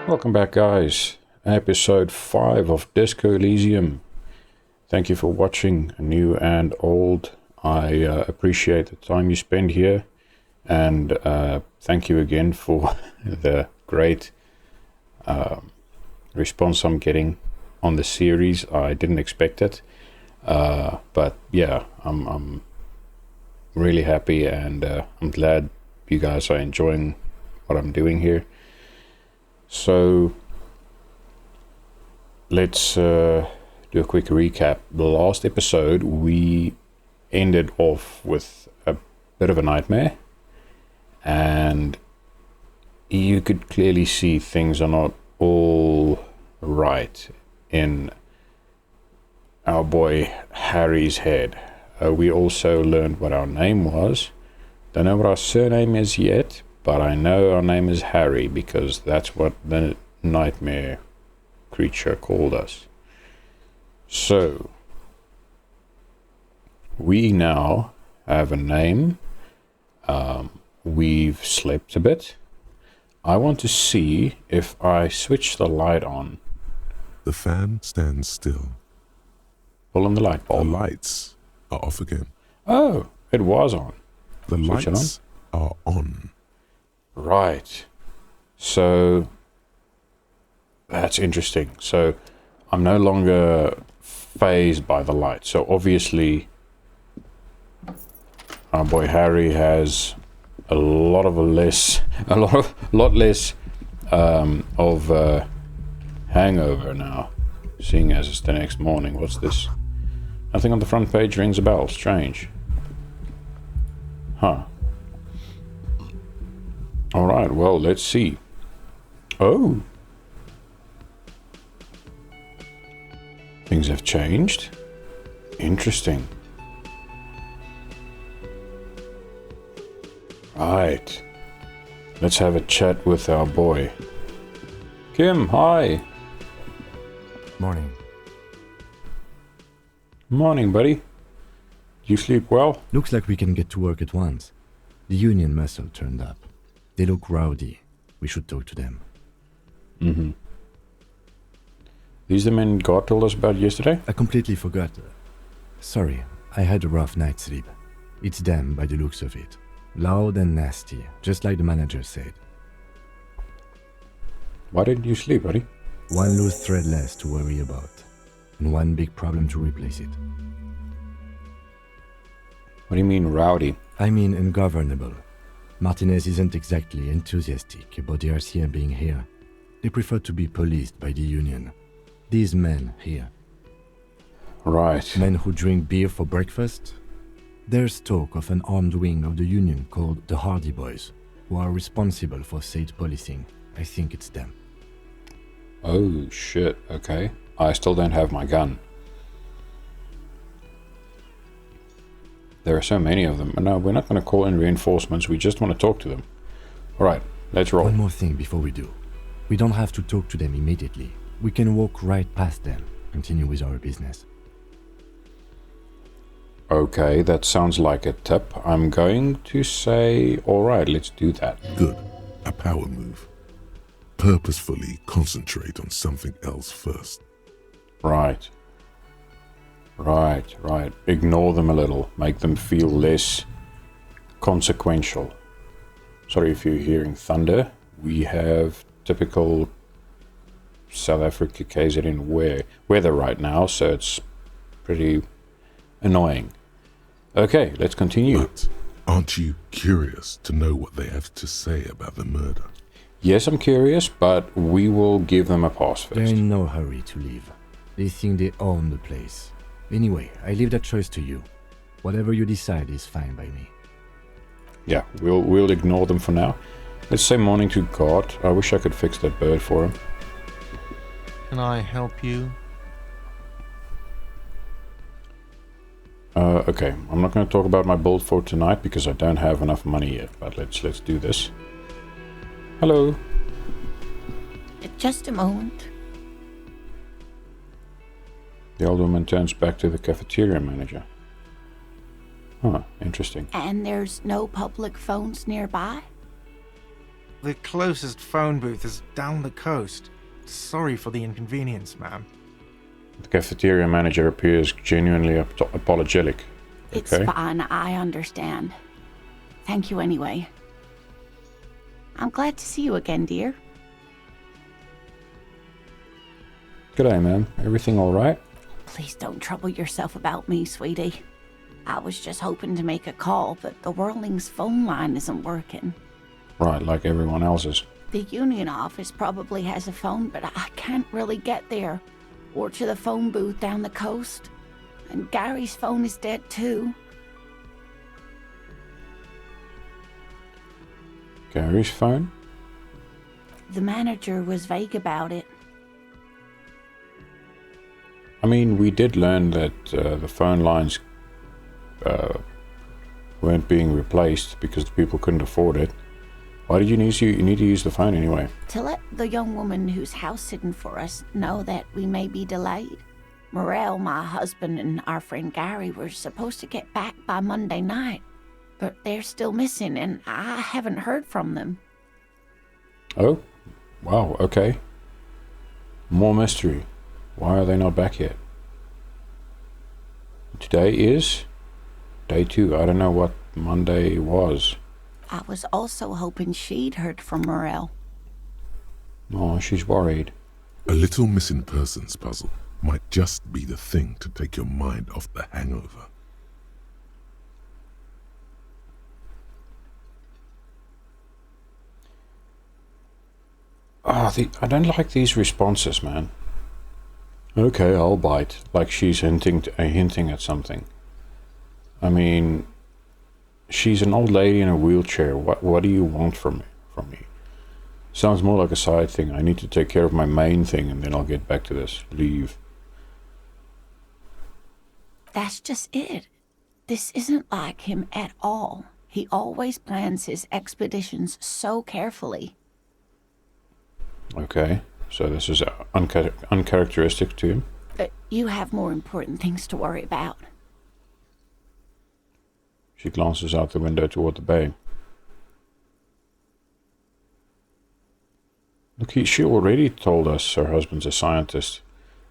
Welcome back, guys. Episode 5 of Disco Elysium. Thank you for watching, new and old. I appreciate the time you spend here, and thank you again for the great response I'm getting on the series. I didn't expect it, but yeah, I'm really happy, and I'm glad you guys are enjoying what I'm doing here. So let's do a quick recap. The last episode we ended off with a bit of a nightmare, and you could clearly see things are not all right in our boy Harry's head. We also learned what our name was. Don't know what our surname is yet, but I know our name is Harry because that's what the nightmare creature called us. So, we now have a name. We've slept a bit. I want to see if I switch the light on. The fan stands still. Pull on the light bulb. The lights are off again. Oh, it was on. The Switch lights are on. Right. So that's interesting. So I'm no longer phased by the light. So obviously our boy Harry has a lot less hangover now, seeing as it's the next morning. What's this? Nothing on the front page rings a bell. Strange. Huh. Alright, well, let's see. Oh! Things have changed. Interesting. Right. Let's have a chat with our boy. Kim, hi! Morning. Morning, buddy. You sleep well? Looks like we can get to work at once. The union muscle turned up. They look rowdy. We should talk to them. Mm-hmm. These the men God told us about yesterday? I completely forgot. Sorry, I had a rough night's sleep. It's them by the looks of it. Loud and nasty, just like the manager said. Why didn't you sleep, buddy? One loose thread less to worry about, and one big problem to replace it. What do you mean, rowdy? I mean ungovernable. Martinez isn't exactly enthusiastic about the RCM being here. They prefer to be policed by the union. These men here. Right. Men who drink beer for breakfast? There's talk of an armed wing of the union called the Hardie boys, who are responsible for state policing. I think it's them. Oh, shit. Okay. I still don't have my gun. There are so many of them. No, we're not going to call in reinforcements. We just want to talk to them. Alright, let's roll. One more thing before we do. We don't have to talk to them immediately. We can walk right past them, continue with our business. Okay, that sounds like a tip. I'm going to say, alright, let's do that. Good. A power move. Purposefully concentrate on something else first. Right. Right. Ignore them a little. Make them feel less consequential. Sorry if you're hearing thunder. We have typical South Africa KZN weather right now, so it's pretty annoying. Okay, let's continue. But aren't you curious to know what they have to say about the murder? Yes, I'm curious, but we will give them a pass first. They're in no hurry to leave. They think they own the place. Anyway, I leave that choice to you. Whatever you decide is fine by me. Yeah, we'll ignore them for now. Let's say morning to God. I wish I could fix that bird for him. Can I help you? Okay, I'm not going to talk about my build for tonight because I don't have enough money yet, but let's do this. Hello. Just a moment. The old woman turns back to the cafeteria manager. Huh, interesting. And there's no public phones nearby? The closest phone booth is down the coast. Sorry for the inconvenience, ma'am. The cafeteria manager appears genuinely apologetic. It's Okay. fine, I understand. Thank you anyway. I'm glad to see you again, dear. G'day, man. Everything all right? Please don't trouble yourself about me, sweetie. I was just hoping to make a call, but the Whirling's phone line isn't working. Right, like everyone else's. The union office probably has a phone, but I can't really get there. Or to the phone booth down the coast. And Gary's phone is dead too. Gary's phone? The manager was vague about it. I mean, we did learn that the phone lines weren't being replaced because the people couldn't afford it. Why did you need to use the phone anyway? To let the young woman who's house sitting for us know that we may be delayed. Morel, my husband, and our friend Gary were supposed to get back by Monday night, but they're still missing, and I haven't heard from them. Oh? Wow, okay. More mystery. Why are they not back yet? Today is day 2. I don't know what Monday was. I was also hoping she'd heard from Morel. Oh, she's worried. A little missing persons puzzle might just be the thing to take your mind off the hangover. I don't like these responses, man. Okay, I'll bite. Like she's hinting at something. I mean, she's an old lady in a wheelchair. What do you want from me? Sounds more like a side thing. I need to take care of my main thing and then I'll get back to this. Leave. That's just it. This isn't like him at all. He always plans his expeditions so carefully. Okay, so this is uncharacteristic to him. But you have more important things to worry about. She glances out the window toward the bay. Look, she already told us her husband's a scientist.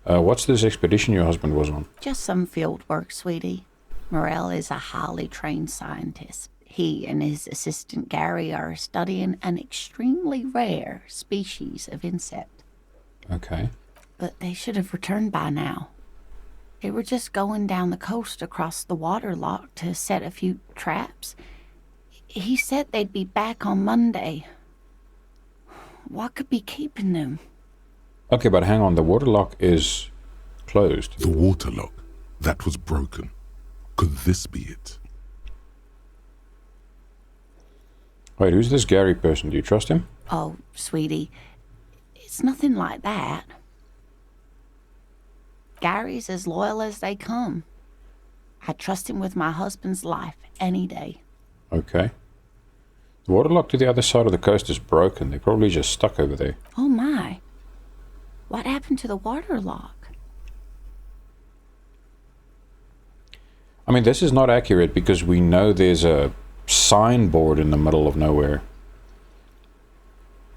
What's this expedition your husband was on? Just some field work, sweetie. Morel is a highly trained scientist. He and his assistant Gary are studying an extremely rare species of insect. Okay. But they should have returned by now. They were just going down the coast across the water lock to set a few traps. He said they'd be back on Monday. What could be keeping them? Okay, but hang on. The waterlock is closed. The water lock, that was broken. Could this be it? Wait, who's this Gary person? Do you trust him? Oh, sweetie, it's nothing like that. Gary's as loyal as they come. I trust him with my husband's life any day. Okay. The waterlock to the other side of the coast is broken. They're probably just stuck over there. Oh my. What happened to the water lock? I mean, this is not accurate because we know there's a signboard in the middle of nowhere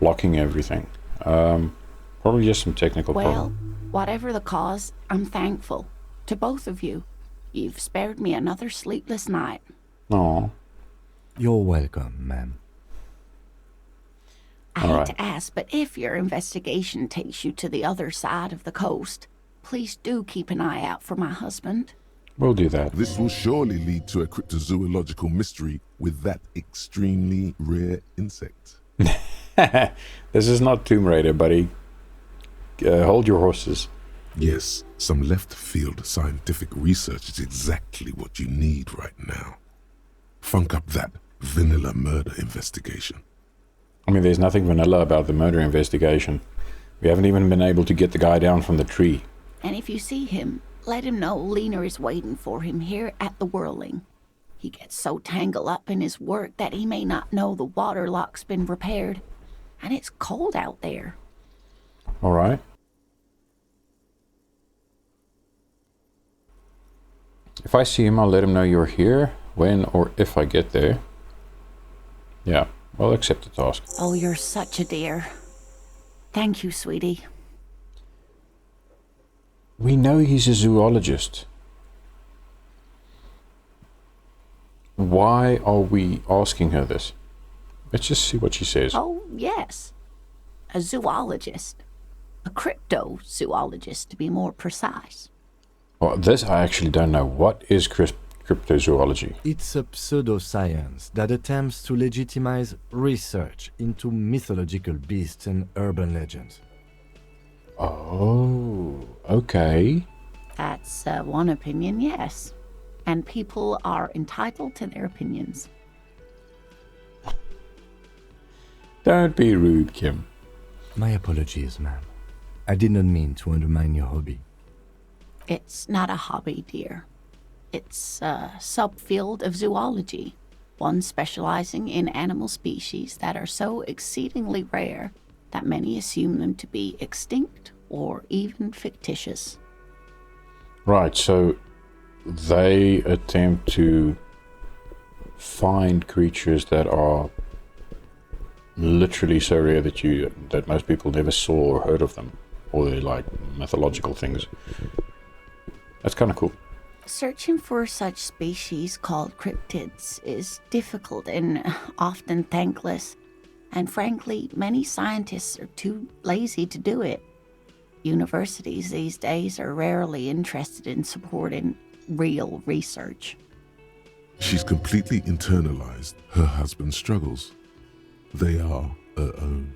blocking everything. Probably just some technical Well, problem. whatever the cause, I'm thankful. To both of you. You've spared me another sleepless night. Aw. You're welcome, ma'am. I All hate right. to ask, but if your investigation takes you to the other side of the coast, please do keep an eye out for my husband. We'll do that. This will surely lead to a cryptozoological mystery with that extremely rare insect. This is not Tomb Raider, buddy. Hold your horses. Yes, some left-field scientific research is exactly what you need right now. Funk up that vanilla murder investigation. I mean, there's nothing vanilla about the murder investigation. We haven't even been able to get the guy down from the tree. And if you see him, let him know Lena is waiting for him here at the Whirling. He gets so tangled up in his work that he may not know the water lock's been repaired. And it's cold out there. All right. If I see him, I'll let him know you're here when or if I get there. Yeah, I'll accept the task. Oh, you're such a dear. Thank you, sweetie. We know he's a zoologist. Why are we asking her this? Let's just see what she says. Oh, yes. A zoologist. A cryptozoologist, to be more precise. Well, this I actually don't know. What is cryptozoology? It's a pseudoscience that attempts to legitimize research into mythological beasts and urban legends. Oh, okay. That's one opinion, yes. And people are entitled to their opinions. Don't be rude, Kim. My apologies, ma'am. I did not mean to undermine your hobby. It's not a hobby, dear. It's a subfield of zoology, one specializing in animal species that are so exceedingly rare that many assume them to be extinct or even fictitious. Right, so they attempt to find creatures that are literally so rare that most people never saw or heard of them, or they're like mythological things. That's kind of cool. Searching for such species called cryptids is difficult and often thankless, and frankly, many scientists are too lazy to do it. Universities these days are rarely interested in supporting real research. She's completely internalized her husband's struggles. They are her own.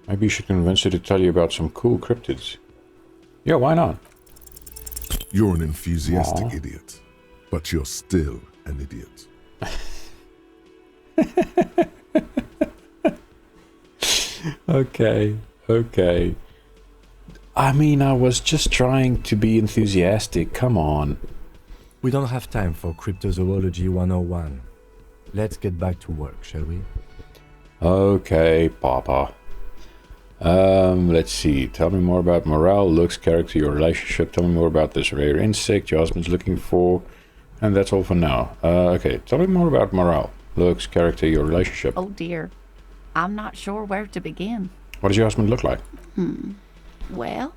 Maybe you should convince her to tell you about some cool cryptids. Yeah, why not? You're an enthusiastic Aw. idiot, but you're still an idiot. Okay. I mean, I was just trying to be enthusiastic. Come on. We don't have time for Cryptozoology 101. Let's get back to work, shall we? Okay, Papa. Let's see. Tell me more about morale, looks, character, your relationship. Tell me more about this rare insect your husband's looking for. And that's all for now. Okay, tell me more about morale, looks, character, your relationship. Oh dear, I'm not sure where to begin. What does your husband look like? Well,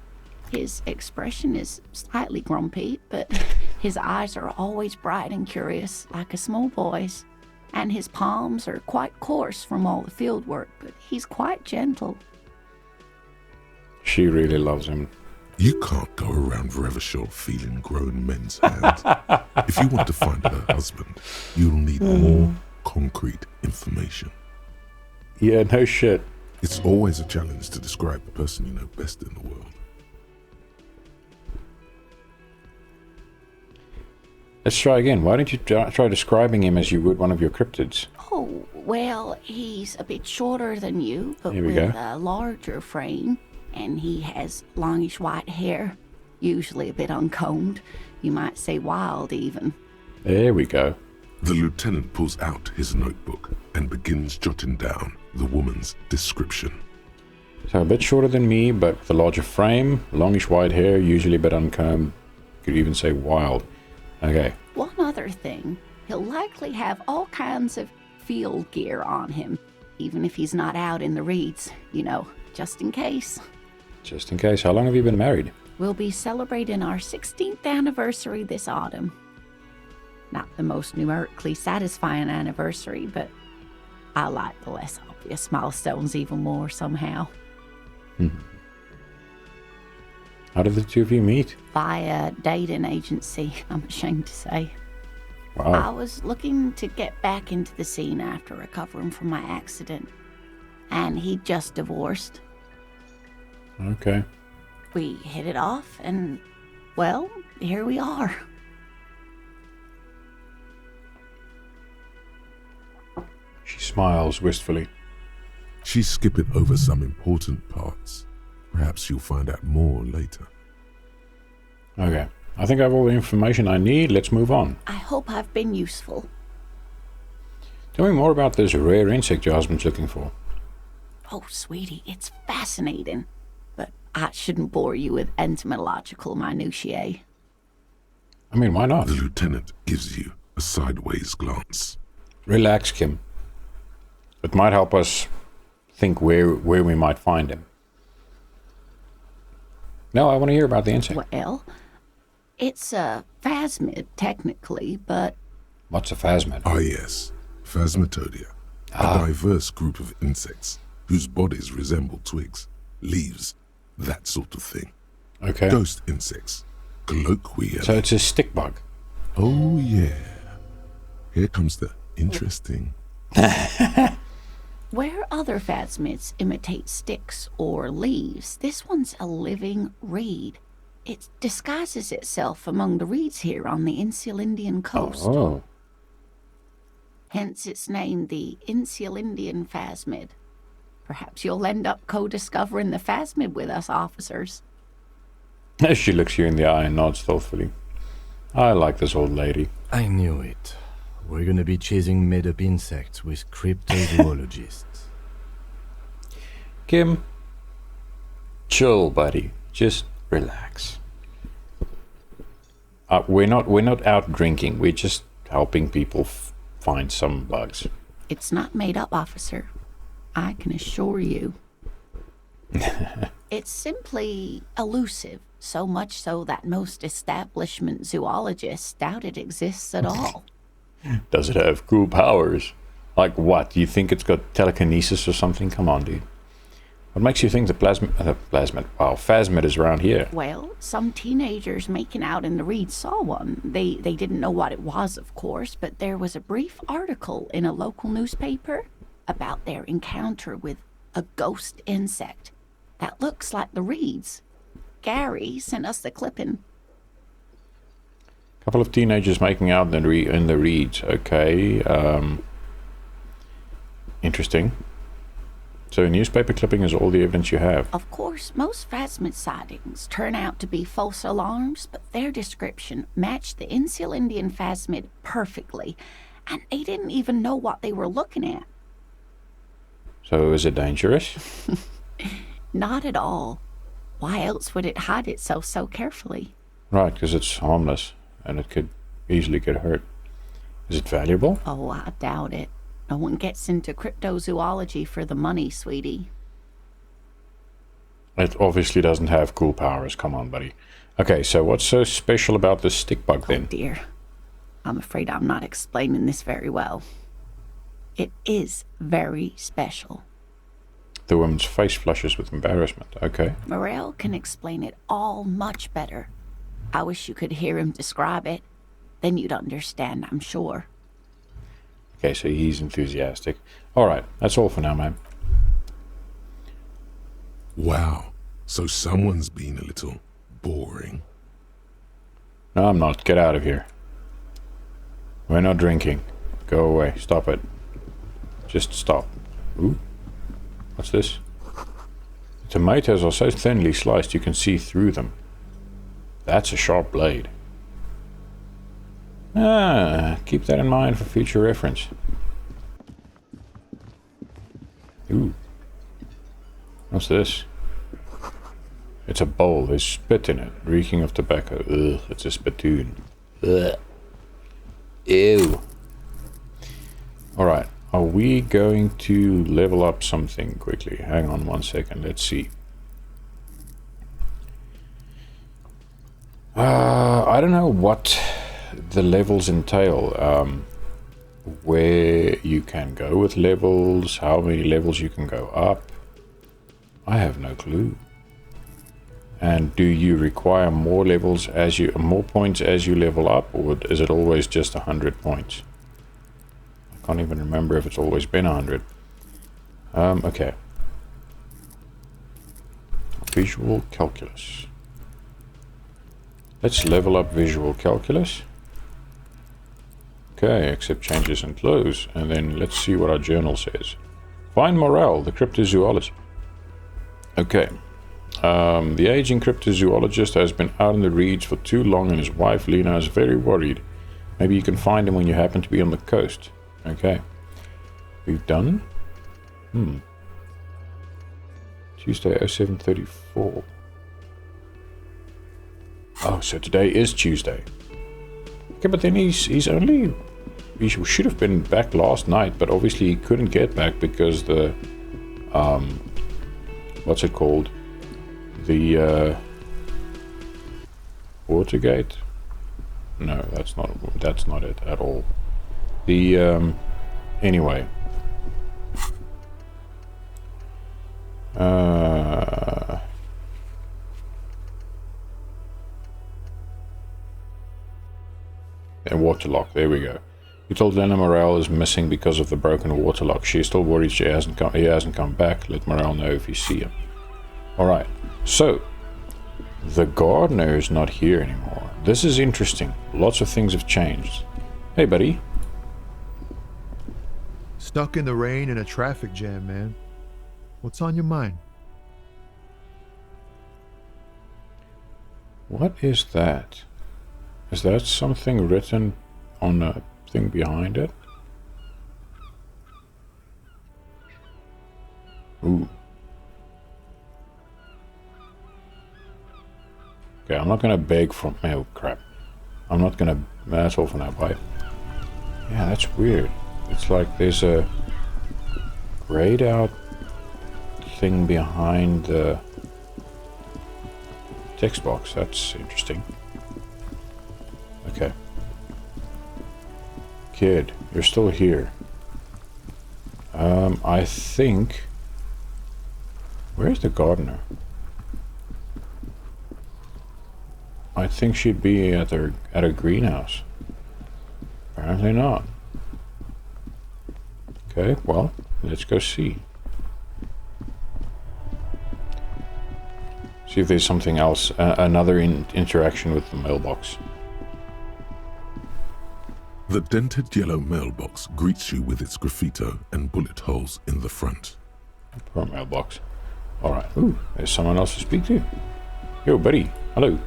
his expression is slightly grumpy, but his eyes are always bright and curious, like a small boy's. And his palms are quite coarse from all the field work, but he's quite gentle. She really loves him. You can't go around Revachol feeling grown men's hands. If you want to find her husband, you'll need more concrete information. Yeah, no shit. It's always a challenge to describe the person you know best in the world. Let's try again. Why don't you try describing him as you would one of your cryptids? Oh, well, he's a bit shorter than you, but Here we with go. a larger frame, and he has longish white hair, usually a bit uncombed. You might say wild, even. There we go. The lieutenant pulls out his notebook and begins jotting down the woman's description. So a bit shorter than me, but with a larger frame, longish white hair, usually a bit uncombed. Could even say wild. Okay. One other thing, he'll likely have all kinds of field gear on him, even if he's not out in the reeds, you know, just in case. Just in case. How long have you been married? We'll be celebrating our 16th anniversary this autumn. Not the most numerically satisfying anniversary, but I like the less obvious milestones even more somehow. How did the two of you meet? Via dating agency, I'm ashamed to say. I Wow. was looking to get back into the scene after recovering from my accident, and he'd just divorced. Okay. We hit it off, and, well, here we are. She smiles wistfully. She's skipping over some important parts. Perhaps you'll find out more later. Okay. I think I have all the information I need. Let's move on. I hope I've been useful. Tell me more about this rare insect your husband's looking for. Oh, sweetie, it's fascinating, but I shouldn't bore you with entomological minutiae. I mean, why not? The lieutenant gives you a sideways glance. Relax, Kim. It might help us think where we might find him. No, I want to hear about the insect. Well, it's a phasmid, technically, but What's a phasmid? Ah yes, Phasmatodia. A diverse group of insects whose bodies resemble twigs, leaves, that sort of thing. Okay. Ghost insects, colloquially. So it's a stick bug. Oh yeah. Here comes the interesting. where other phasmids imitate sticks or leaves, this one's a living reed. It disguises itself among the reeds here on the Insulindian coast. Oh. Hence its name, the Insulindian phasmid. Perhaps you'll end up co-discovering the phasmid with us, officers. She looks you in the eye and nods thoughtfully. I like this old lady. I knew it. We're gonna be chasing made-up insects with cryptozoologists. Kim, chill, buddy. Just relax. We're not out drinking. We're just helping people find some bugs. It's not made up, officer. I can assure you. It's simply elusive, so much so that most establishment zoologists doubt it exists at all. Does it have cool powers? Like what? Do you think it's got telekinesis or something? Come on, dude. What makes you think the phasmid is around here? Well, some teenagers making out in the reeds saw one. They didn't know what it was, of course, but there was a brief article in a local newspaper about their encounter with a ghost insect that looks like the reeds. Gary sent us the clipping. Couple of teenagers making out in the reeds. Okay. Interesting. So a newspaper clipping is all the evidence you have. Of course, most phasmid sightings turn out to be false alarms, but their description matched the Insulindian phasmid perfectly, and they didn't even know what they were looking at. So is it dangerous? Not at all. Why else would it hide itself so carefully? Right, because it's harmless and it could easily get hurt. Is it valuable? Oh, I doubt it. No one gets into cryptozoology for the money, sweetie. It obviously doesn't have cool powers. Come on, buddy. Okay, so what's so special about this stick bug Oh then? dear. I'm afraid I'm not explaining this very well. It is very special. The woman's face flushes with embarrassment. Okay. Morel can explain it all much better. I wish you could hear him describe it. Then you'd understand, I'm sure. Okay, so he's enthusiastic. All right, that's all for now, man. Wow, so someone's been a little boring. No, I'm not. Get out of here. We're not drinking. Go away. Stop it. Just stop. Ooh. What's this? The tomatoes are so thinly sliced you can see through them. That's a sharp blade. Keep that in mind for future reference. Ooh. What's this? It's a bowl. There's spit in it, reeking of tobacco. Ugh, it's a spittoon. Ugh. Ew. Alright, are we going to level up something quickly? Hang on 1 second, let's see. I don't know what the levels entail. Where you can go with levels, how many levels you can go up. I have no clue. And do you require more levels more points as you level up, or is it always just 100 points? I can't even remember if it's always been 100. Okay. Visual calculus. Let's level up visual calculus. Okay, accept changes and close. And then let's see what our journal says. Find Morel, the cryptozoologist. Okay. The aging cryptozoologist has been out in the reeds for too long and his wife Lena is very worried. Maybe you can find him when you happen to be on the coast. Okay. We've done? Tuesday 07:34. Oh, so today is Tuesday. Okay, but then he should have been back last night, but obviously he couldn't get back because the what's it called? The Watergate? No, that's not it at all. The anyway. A waterlock, there we go. You told Lena Morel is missing because of the broken waterlock. She is still worried he hasn't come back. Let Morel know if you see him. Alright, so the gardener is not here anymore. This is interesting. Lots of things have changed. Hey, buddy. Stuck in the rain in a traffic jam, man. What's on your mind? What is that? Is that something written on a thing behind it? Ooh. Okay, I'm not gonna beg for... Oh, crap. I'm not gonna... That's all for now, bye. Yeah, that's weird. It's like there's a grayed out thing behind the text box. That's interesting. Okay. Kid, you're still here. I think... Where's the gardener? I think she'd be at a greenhouse. Apparently not. Okay, well, let's go see. See if there's something else, another interaction with the mailbox. The dented yellow mailbox greets you with its graffito and bullet holes in the front. Poor mailbox. Alright, ooh, there's someone else to speak to. Yo, buddy, hello.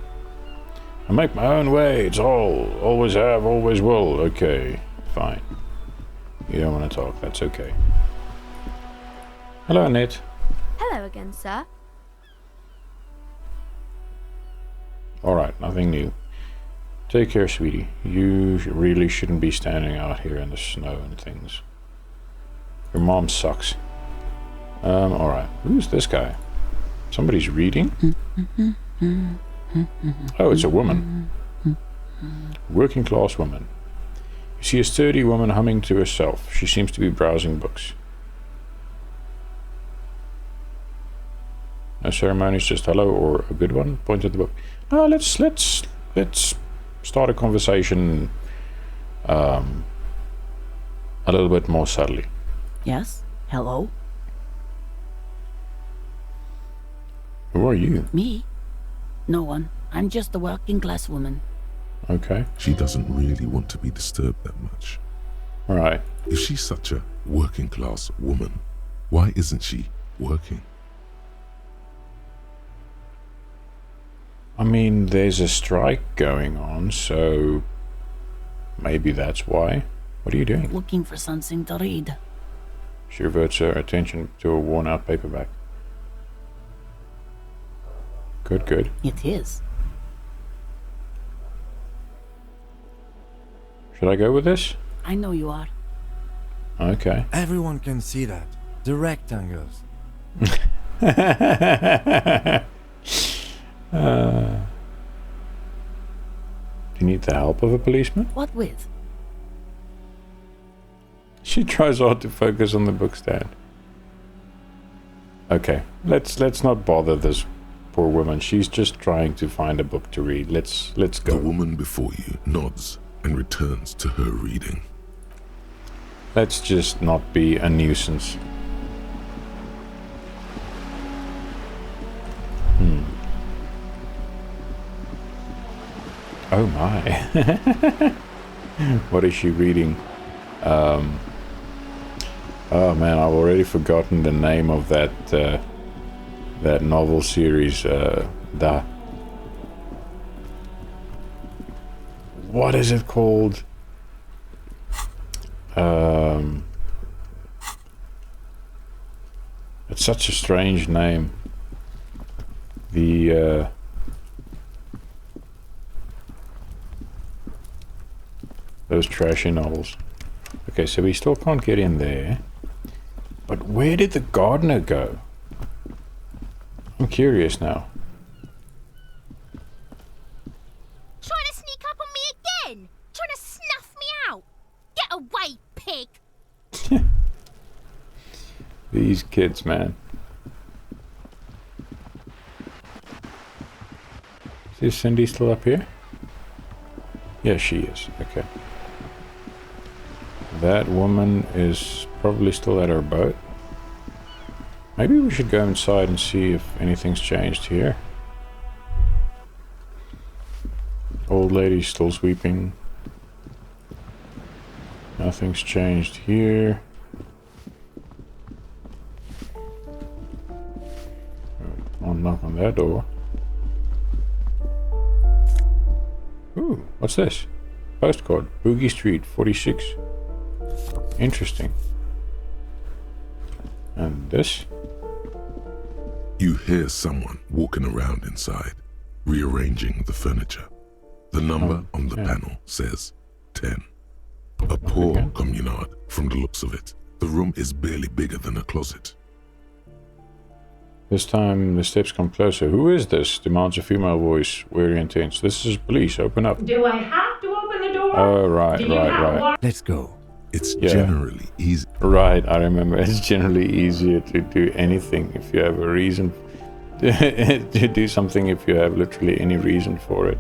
I make my own way, it's all. Always have, always will. Okay, fine. You don't want to talk, that's okay. Hello, Annette. Hello again, sir. Alright, nothing new. Take care, sweetie. You really shouldn't be standing out here in the snow and things. Your mom sucks. Alright. Who's this guy? Somebody's reading? Oh, it's a woman. Working class woman. You see a sturdy woman humming to herself. She seems to be browsing books. No ceremonies, just hello or a good one. Point at the book. Oh, let's start a conversation a little bit more subtly. Yes? Hello? Who are you? Me? No one. I'm just a working class woman. Okay. She doesn't really want to be disturbed that much. Alright. If she's such a working class woman, why isn't she working? I mean, there's a strike going on, so maybe that's why. What are you doing? Looking for something to read. She reverts her attention to a worn-out paperback. Good, good. It is. Should I go with this? I know you are. Okay. Everyone can see that. The rectangles. Do you need the help of a policeman? What with? She tries hard to focus on the book stand. Okay, let's not bother this poor woman. She's just trying to find a book to read. Let's go. The woman before you nods and returns to her reading. Let's just not be a nuisance. Oh my. What is she reading? Oh man, I've already forgotten the name of that that novel series. What is it called? It's such a strange name. Those trashy novels. Okay, so we still can't get in there. But where did the gardener go? I'm curious now. Trying to sneak up on me again? Trying to snuff me out? Get away, pig! These kids, man. Is Cindy still up here? Yeah, she is. Okay. That woman is probably still at her boat. Maybe we should go inside and see if anything's changed here. Old lady's still sweeping. Nothing's changed here. I'll knock on that door. Ooh, what's this? Postcard. Boogie Street, 46. Interesting. And this? You hear someone walking around inside, rearranging the furniture. The number on the panel says 10. A poor communard from the looks of it. The room is barely bigger than a closet. This time the steps come closer. Who is this? Demands a female voice, weary and tense. This is police. Open up. Do I have to open the door? Oh, right. Let's go. It's generally easy. Right, I remember. It's generally easier to do anything if you have a reason to do something if you have literally any reason for it.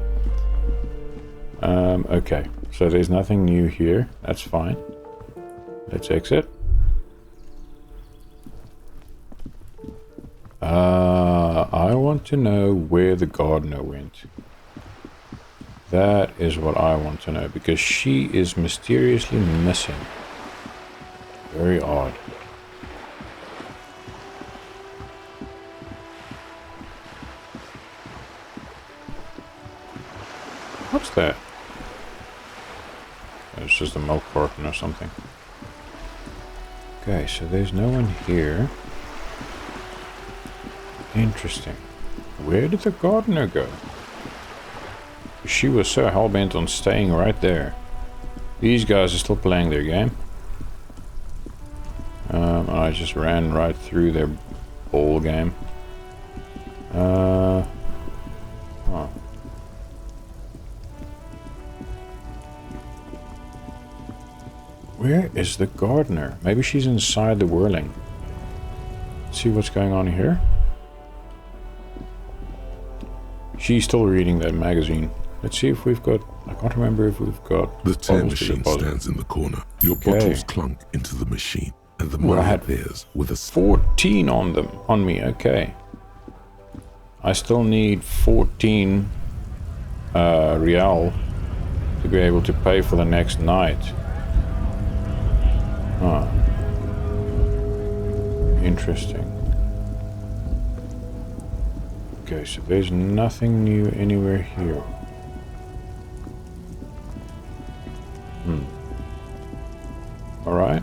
Okay, so there's nothing new here. That's fine. Let's exit. I want to know where the gardener went. That is what I want to know, because she is mysteriously missing. Very odd. What's that? It's just a milk carton or something. Okay, so there's no one here. Interesting. Where did the gardener go? She was so hell-bent on staying right there. These guys are still playing their game. I just ran right through their ball game. Oh. Where is the gardener? Maybe she's inside the whirling. Let's see what's going on here. She's still reading that magazine. Let's see if we've got... I can't remember if we've got... The tear machine stands in the corner. Your bottles clunk into the machine, and the money appears with a... 14 on me, okay. I still need 14 real to be able to pay for the next night. Huh. Interesting. Okay, so there's nothing new anywhere here. Alright.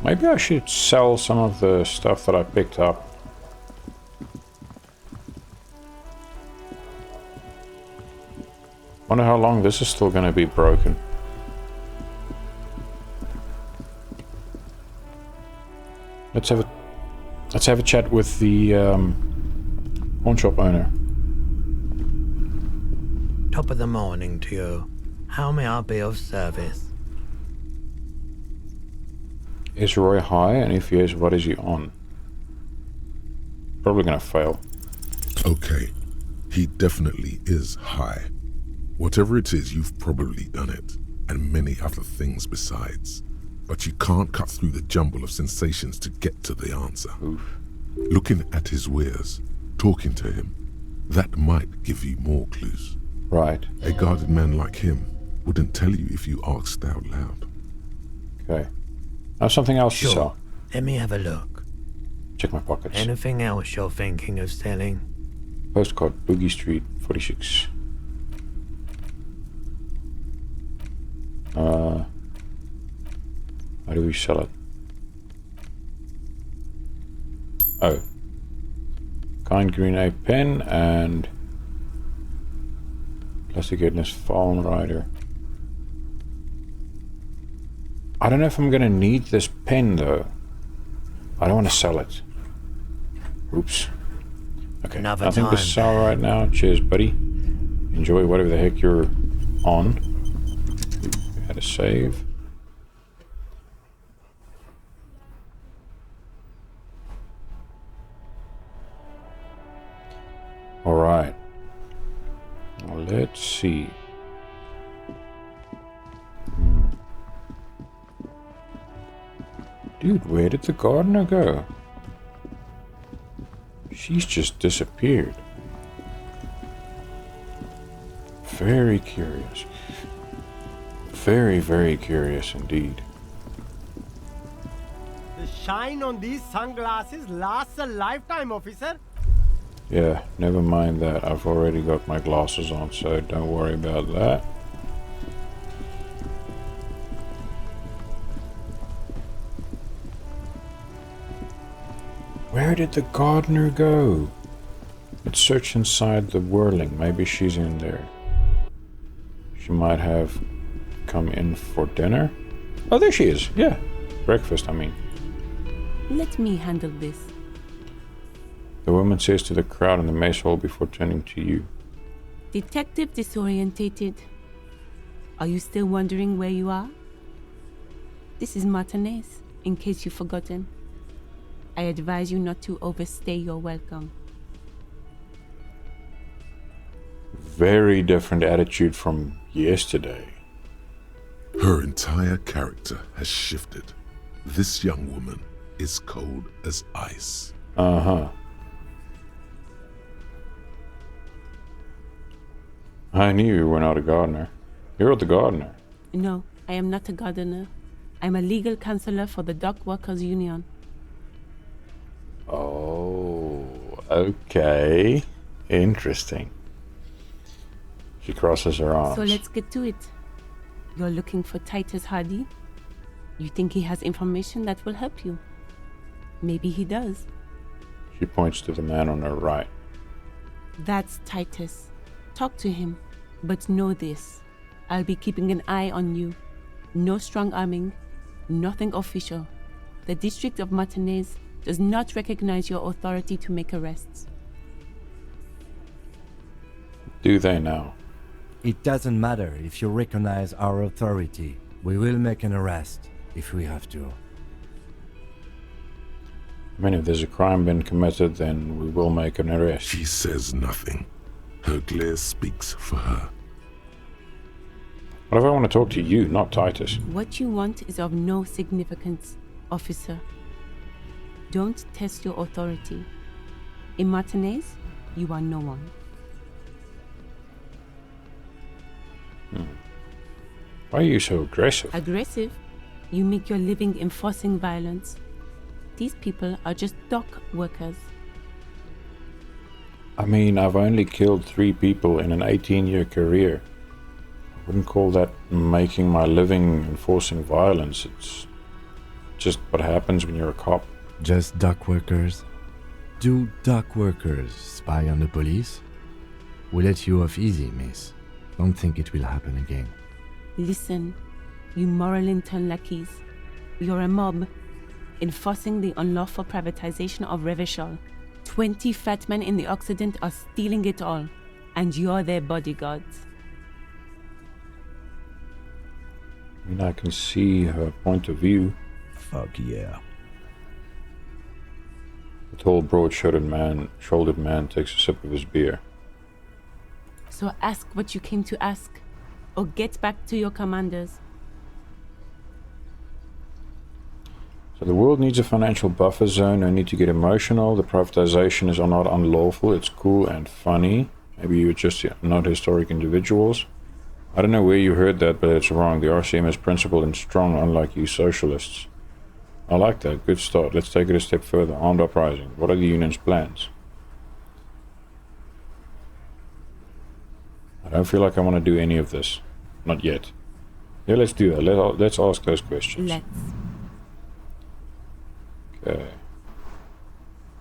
Maybe I should sell some of the stuff that I picked up. Wonder how long this is still going to be broken. Let's have a chat with the pawn shop owner. Top of the morning to you. How may I be of service? Is Roy high? And if he is, what is he on? Probably gonna fail. Okay, he definitely is high. Whatever it is, you've probably done it, and many other things besides. But you can't cut through the jumble of sensations to get to the answer. Oof. Looking at his wares, talking to him, that might give you more clues. Right. A guarded man like him wouldn't tell you if you asked out loud. Okay. I have something else to sell. Let me have a look. Check my pockets. Anything else you're thinking of selling? Postcard, Boogie Street, 46. How do we sell it? Oh. Kind green ape pen and plastic headless fallen rider. I don't know if I'm gonna need this pen though. I don't want to sell it. Oops. Okay, Another nothing to time, sell right now. Cheers, buddy. Enjoy whatever the heck you're on. You had a save. Alright. Let's see. Dude, where did the gardener go? She's just disappeared. Very curious. Very, very curious indeed. The shine on these sunglasses lasts a lifetime, officer. Yeah, never mind that. I've already got my glasses on, so don't worry about that. Where did the gardener go? Let's search inside the whirling. Maybe she's in there. She might have come in for dinner. Oh, there she is. Yeah. Breakfast, I mean. Let me handle this. The woman says to the crowd in the mess hall before turning to you. Detective disorientated. Are you still wondering where you are? This is Martinez, in case you've forgotten. I advise you not to overstay your welcome. Very different attitude from yesterday. Her entire character has shifted. This young woman is cold as ice. Uh-huh. I knew you were not a gardener. You're the gardener. No, I am not a gardener. I'm a legal counselor for the Dock Workers Union. Oh, okay. Interesting. She crosses her arms. So let's get to it. You're looking for Titus Hardie? You think he has information that will help you? Maybe he does. She points to the man on her right. That's Titus. Talk to him, but know this. I'll be keeping an eye on you. No strong arming, nothing official. The District of Martinez does not recognize your authority to make arrests. Do they now? It doesn't matter if you recognize our authority. We will make an arrest if we have to. I mean, if there's a crime been committed, then we will make an arrest. She says nothing. Her glare speaks for her. What if I want to talk to you, not Titus? What you want is of no significance, officer. Don't test your authority. In Martinez, you are no one. Why are you so aggressive? Aggressive? You make your living enforcing violence. These people are just dock workers. I mean, I've only killed 3 people in an 18-year career. I wouldn't call that making my living enforcing violence. It's just what happens when you're a cop. Just dock workers? Do dock workers spy on the police? We let you off easy, miss. Don't think it will happen again. Listen, you moral intern lackeys. You're a mob, enforcing the unlawful privatization of Revachol. 20 fat men in the Occident are stealing it all, and you're their bodyguards. I mean, I can see her point of view. Fuck yeah. The tall, broad-shouldered man takes a sip of his beer. So ask what you came to ask, or get back to your commanders. So the world needs a financial buffer zone. No need to get emotional. The privatization is not unlawful. It's cool and funny. Maybe you're just not historic individuals. I don't know where you heard that, but it's wrong. The RCM is principled and strong, unlike you socialists. I like that. Good start. Let's take it a step further. Armed uprising. What are the union's plans? I don't feel like I want to do any of this. Not yet. Yeah, let's do that. Let's ask those questions. Let's. Okay.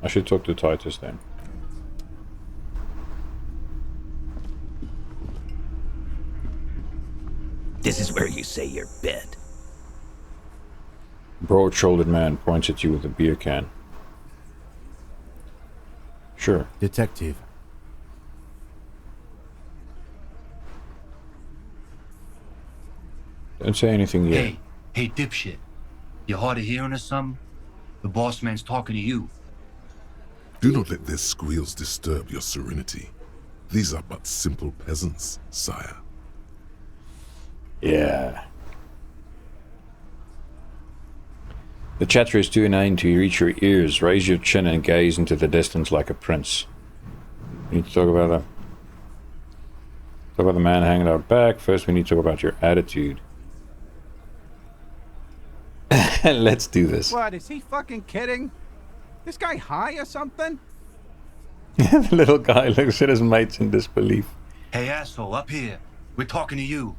I should talk to Titus then. This is where you say your bed. Broad-shouldered man points at you with a beer can. Sure. Detective. Don't say anything yet. Hey, dipshit. You hard of hearing or something? The boss man's talking to you. Do not let their squeals disturb your serenity. These are but simple peasants, sire. Yeah. The chatter is too inane to reach your ears. Raise your chin and gaze into the distance like a prince. We need to talk about the man hanging out back. First, we need to talk about your attitude. Let's do this. What, is he fucking kidding? This guy high or something? The little guy looks at his mates in disbelief. Hey, asshole, up here. We're talking to you.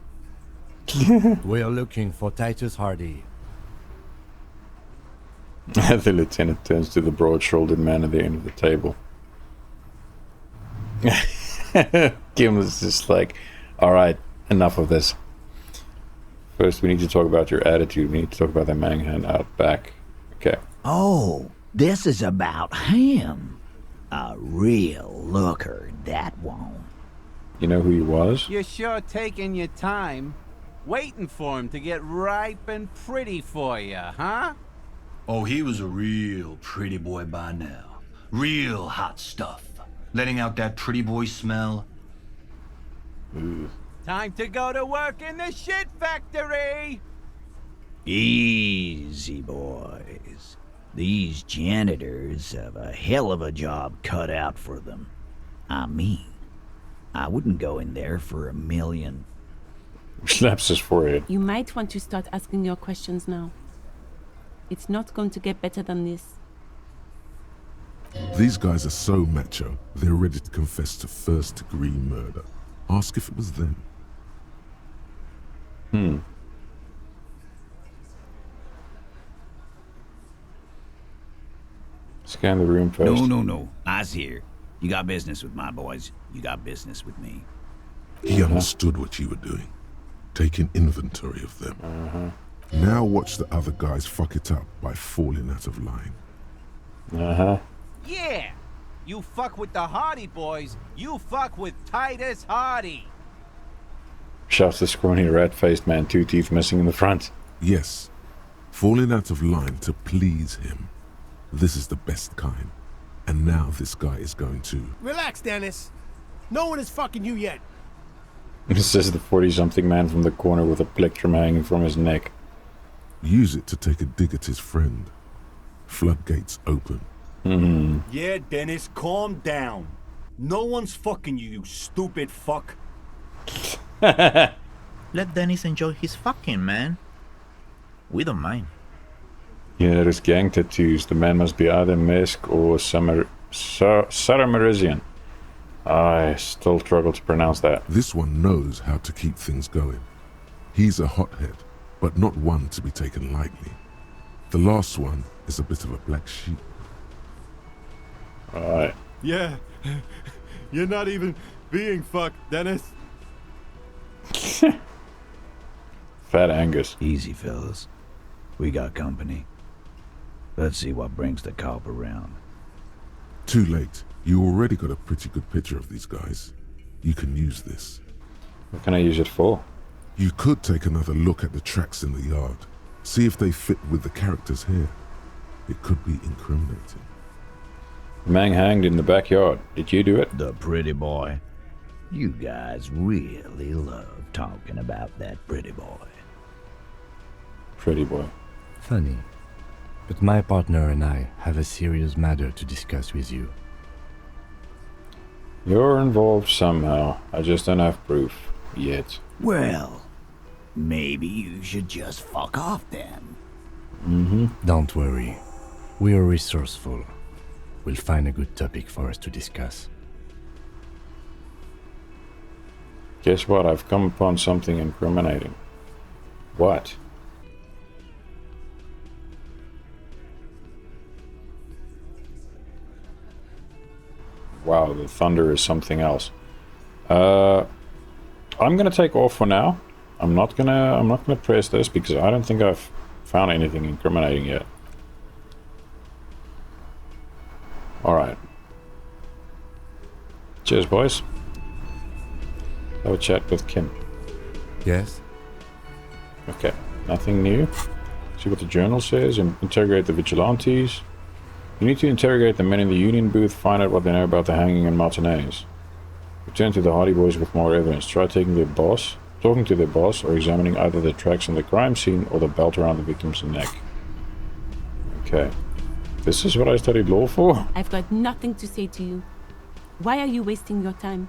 We are looking for Titus Hardie. The lieutenant turns to the broad-shouldered man at the end of the table. Kim was just like, alright, enough of this. First, we need to talk about your attitude. We need to talk about the man hand out back. Okay. Oh, this is about him. A real looker, that one. You know who he was? You're sure taking your time. Waiting for him to get ripe and pretty for you, huh? Oh, he was a real pretty boy by now. Real hot stuff. Letting out that pretty boy smell. Ooh. Time to go to work in the shit factory! Easy, boys. These janitors have a hell of a job cut out for them. I mean, I wouldn't go in there for $1 million. Slaps his forehead. You might want to start asking your questions now. It's not going to get better than this. These guys are so macho, they're ready to confess to first-degree murder. Ask if it was them. Scan the room first. No. Eyes here. You got business with my boys. You got business with me. He understood what you were doing. Taking inventory of them. Now watch the other guys fuck it up by falling out of line. Yeah! You fuck with the Hardie boys, you fuck with Titus Hardie! Shouts the scrawny rat-faced man, 2 teeth missing in the front. Yes. Falling out of line to please him. This is the best kind. And now this guy is going to... Relax, Dennis. No one is fucking you yet. Says the 40-something man from the corner with a plectrum hanging from his neck. Use it to take a dig at his friend. Floodgates open. Yeah, Dennis, calm down. No one's fucking you, you stupid fuck. Let Dennis enjoy his fucking, man. We don't mind. Yeah, there's gang tattoos. The man must be either Mesk or Saramarizian. I still struggle to pronounce that. This one knows how to keep things going. He's a hothead, but not one to be taken lightly. The last one is a bit of a black sheep. Alright. Yeah, you're not even being fucked, Dennis. Fat Angus. Easy, fellas. We got company. Let's see what brings the cop around. Too late. You already got a pretty good picture of these guys. You can use this. What can I use it for? You could take another look at the tracks in the yard. See if they fit with the characters here. It could be incriminating. The man hanged in the backyard. Did you do it? The pretty boy. You guys really love talking about that pretty boy. Pretty boy. Funny. But my partner and I have a serious matter to discuss with you. You're involved somehow. I just don't have proof. Yet. Well, maybe you should just fuck off then. Don't worry. We are resourceful. We'll find a good topic for us to discuss. Guess what? I've come upon something incriminating. What? Wow, the thunder is something else. I'm gonna take off for now. I'm not gonna press this because I don't think I've found anything incriminating yet. Alright. Cheers, boys. Have a chat with Kim. Yes? Okay, nothing new. See what the journal says. Interrogate the vigilantes. You need to interrogate the men in the union booth, find out what they know about the hanging in Martinez. Return to the Hardie boys with more evidence. Try talking to their boss, or examining either the tracks on the crime scene or the belt around the victim's neck. Okay. This is what I studied law for? I've got nothing to say to you. Why are you wasting your time?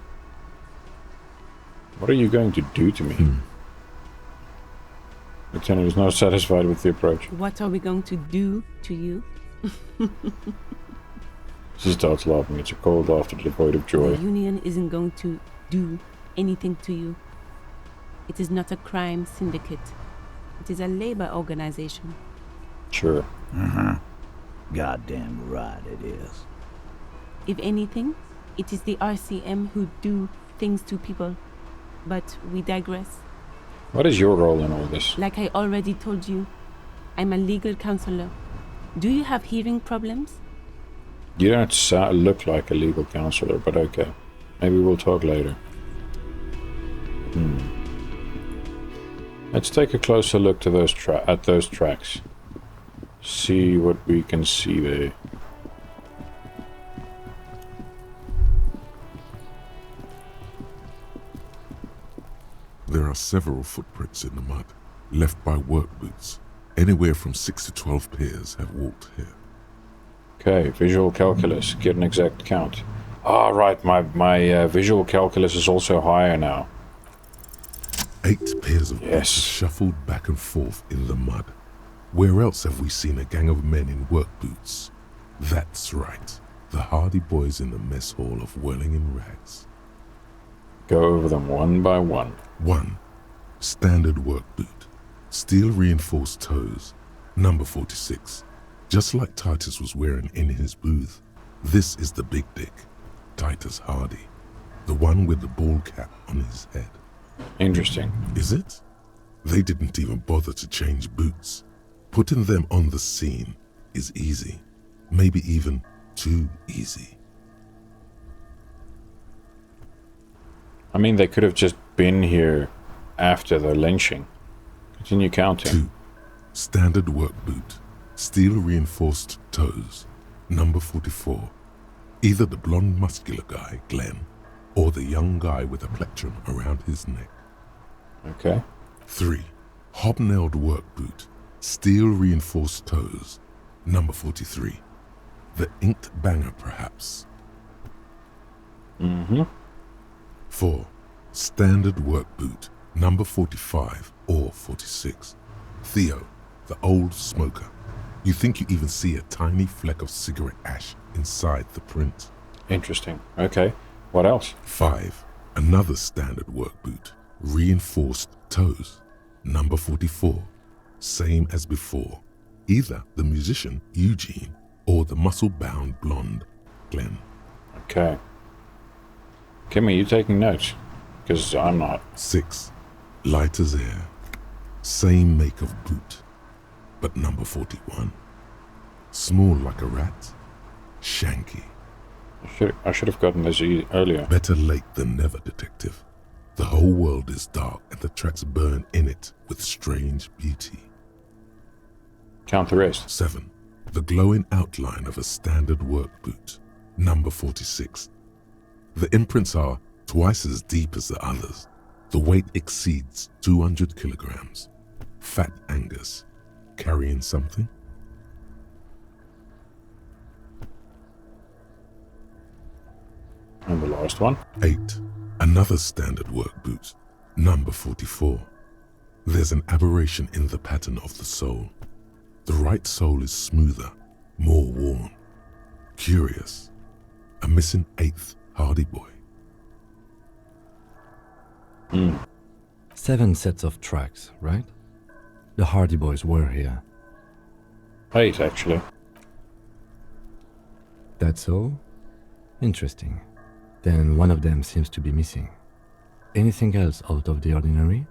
What are you going to do to me? Lieutenant is not satisfied with the approach. What are we going to do to you? She starts laughing. It's a cold laughter devoid of joy. The union isn't going to do anything to you. It is not a crime syndicate. It is a labor organization. Sure. Goddamn right it is. If anything, it is the RCM who do things to people. But we digress. What is your role in all this? Like I already told you, I'm a legal counselor. Do you have hearing problems? You don't look like a legal counselor, but okay. Maybe we'll talk later. Let's take a closer look to those tracks. See what we can see there. There are several footprints in the mud, left by work boots. Anywhere from 6 to 12 pairs have walked here. Okay, visual calculus. Get an exact count. Ah, right, my visual calculus is also higher now. 8 pairs of boots shuffled back and forth in the mud. Where else have we seen a gang of men in work boots? That's right, the Hardie boys in the mess hall of Whirling in Rags. Go over them one by one. 1. Standard work boot. Steel reinforced toes. Number 46. Just like Titus was wearing in his booth. This is the big dick, Titus Hardie. The one with the ball cap on his head. Interesting. Is it? They didn't even bother to change boots. Putting them on the scene is easy. Maybe even too easy. I mean, they could have just been here after the lynching. Continue counting. 2. Standard work boot. Steel reinforced toes. Number 44. Either the blonde muscular guy, Glenn, or the young guy with a plectrum around his neck. Okay. 3. Hobnailed work boot. Steel reinforced toes. Number 43. The inked banger, perhaps. 4. Standard work boot. Number 45 or 46. Theo, the old smoker. You think you even see a tiny fleck of cigarette ash inside the print. Interesting. Okay. What else? 5. Another standard work boot. Reinforced toes. Number 44. Same as before. Either the musician, Eugene, or the muscle-bound blonde, Glenn. Okay. Kim, are you taking notes? Because I'm not. 6. Light as air. Same make of boot. But number 41. Small like a rat. Shanky. I should have gotten this earlier. Better late than never, detective. The whole world is dark and the tracks burn in it with strange beauty. Count the rest. 7. The glowing outline of a standard work boot. Number 46. The imprints are twice as deep as the others. The weight exceeds 200 kilograms. Fat Angus. Carrying something? And the last one? 8. Another standard work boot. Number 44. There's an aberration in the pattern of the sole. The right sole is smoother, more worn. Curious. A missing 8th Hardie boy. 7 sets of tracks, right? The Hardie boys were here. 8, actually. That's all? Interesting. Then one of them seems to be missing. Anything else out of the ordinary?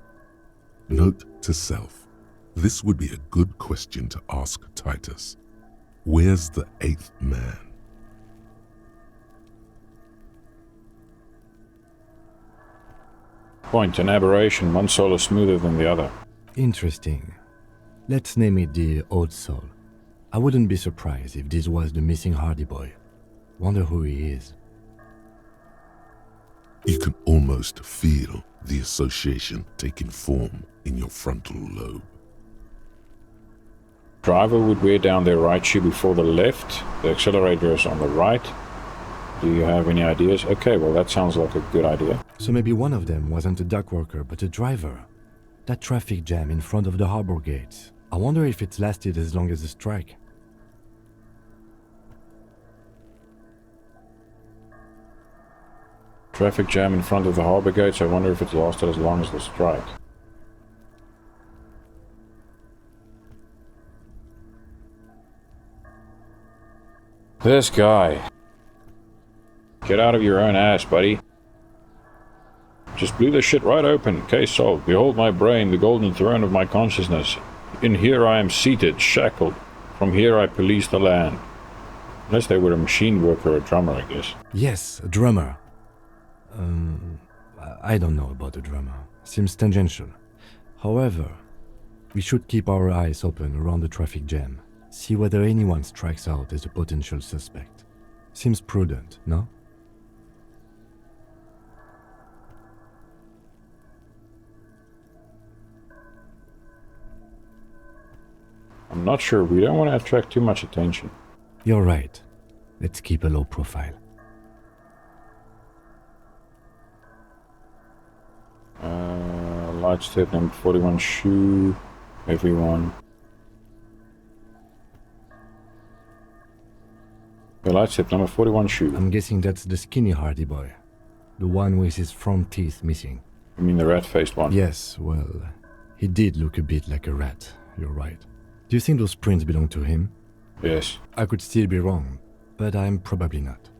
Note to self. This would be a good question to ask Titus. Where's the 8th man? Point, an aberration. One soul is smoother than the other. Interesting. Let's name it the Odd Soul. I wouldn't be surprised if this was the missing Hardie boy. Wonder who he is. You can almost feel the association taking form in your frontal lobe. Driver would wear down their right shoe before the left. The accelerator is on the right. Do you have any ideas? Okay, well that sounds like a good idea. So maybe one of them wasn't a dock worker, but a driver. That traffic jam in front of the harbor gates. I wonder if it's lasted as long as the strike. Traffic jam in front of the harbor gates. I wonder if it lasted as long as the strike. This guy. Get out of your own ass, buddy. Just blew this shit right open. Case solved. Behold my brain, the golden throne of my consciousness. In here I am seated, shackled. From here I police the land. Unless they were a machine worker or a drummer, I guess. Yes, a drummer. I don't know about a drummer. Seems tangential. However, we should keep our eyes open around the traffic jam. See whether anyone strikes out as a potential suspect. Seems prudent, no? I'm not sure. We don't want to attract too much attention. You're right. Let's keep a low profile. Light step number 41 shoe. Everyone. The light step number 41 shoe. I'm guessing that's the skinny Hardie boy. The one with his front teeth missing. You mean the rat-faced one? Yes, well, he did look a bit like a rat. You're right. Do you think those prints belong to him? Yes. I could still be wrong, but I'm probably not.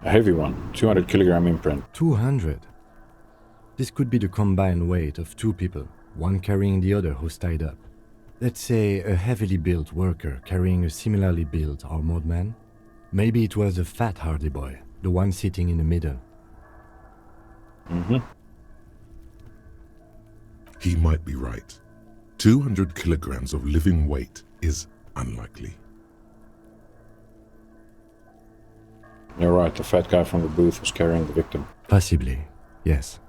A heavy one. 200 kilogram imprint. 200? This could be the combined weight of two people, one carrying the other who's tied up. Let's say a heavily built worker carrying a similarly built armored man. Maybe it was the fat Hardie boy, the one sitting in the middle. Mm-hmm. He might be right. 200 kilograms of living weight is unlikely. You're right, the fat guy from the booth was carrying the victim. Possibly, yes.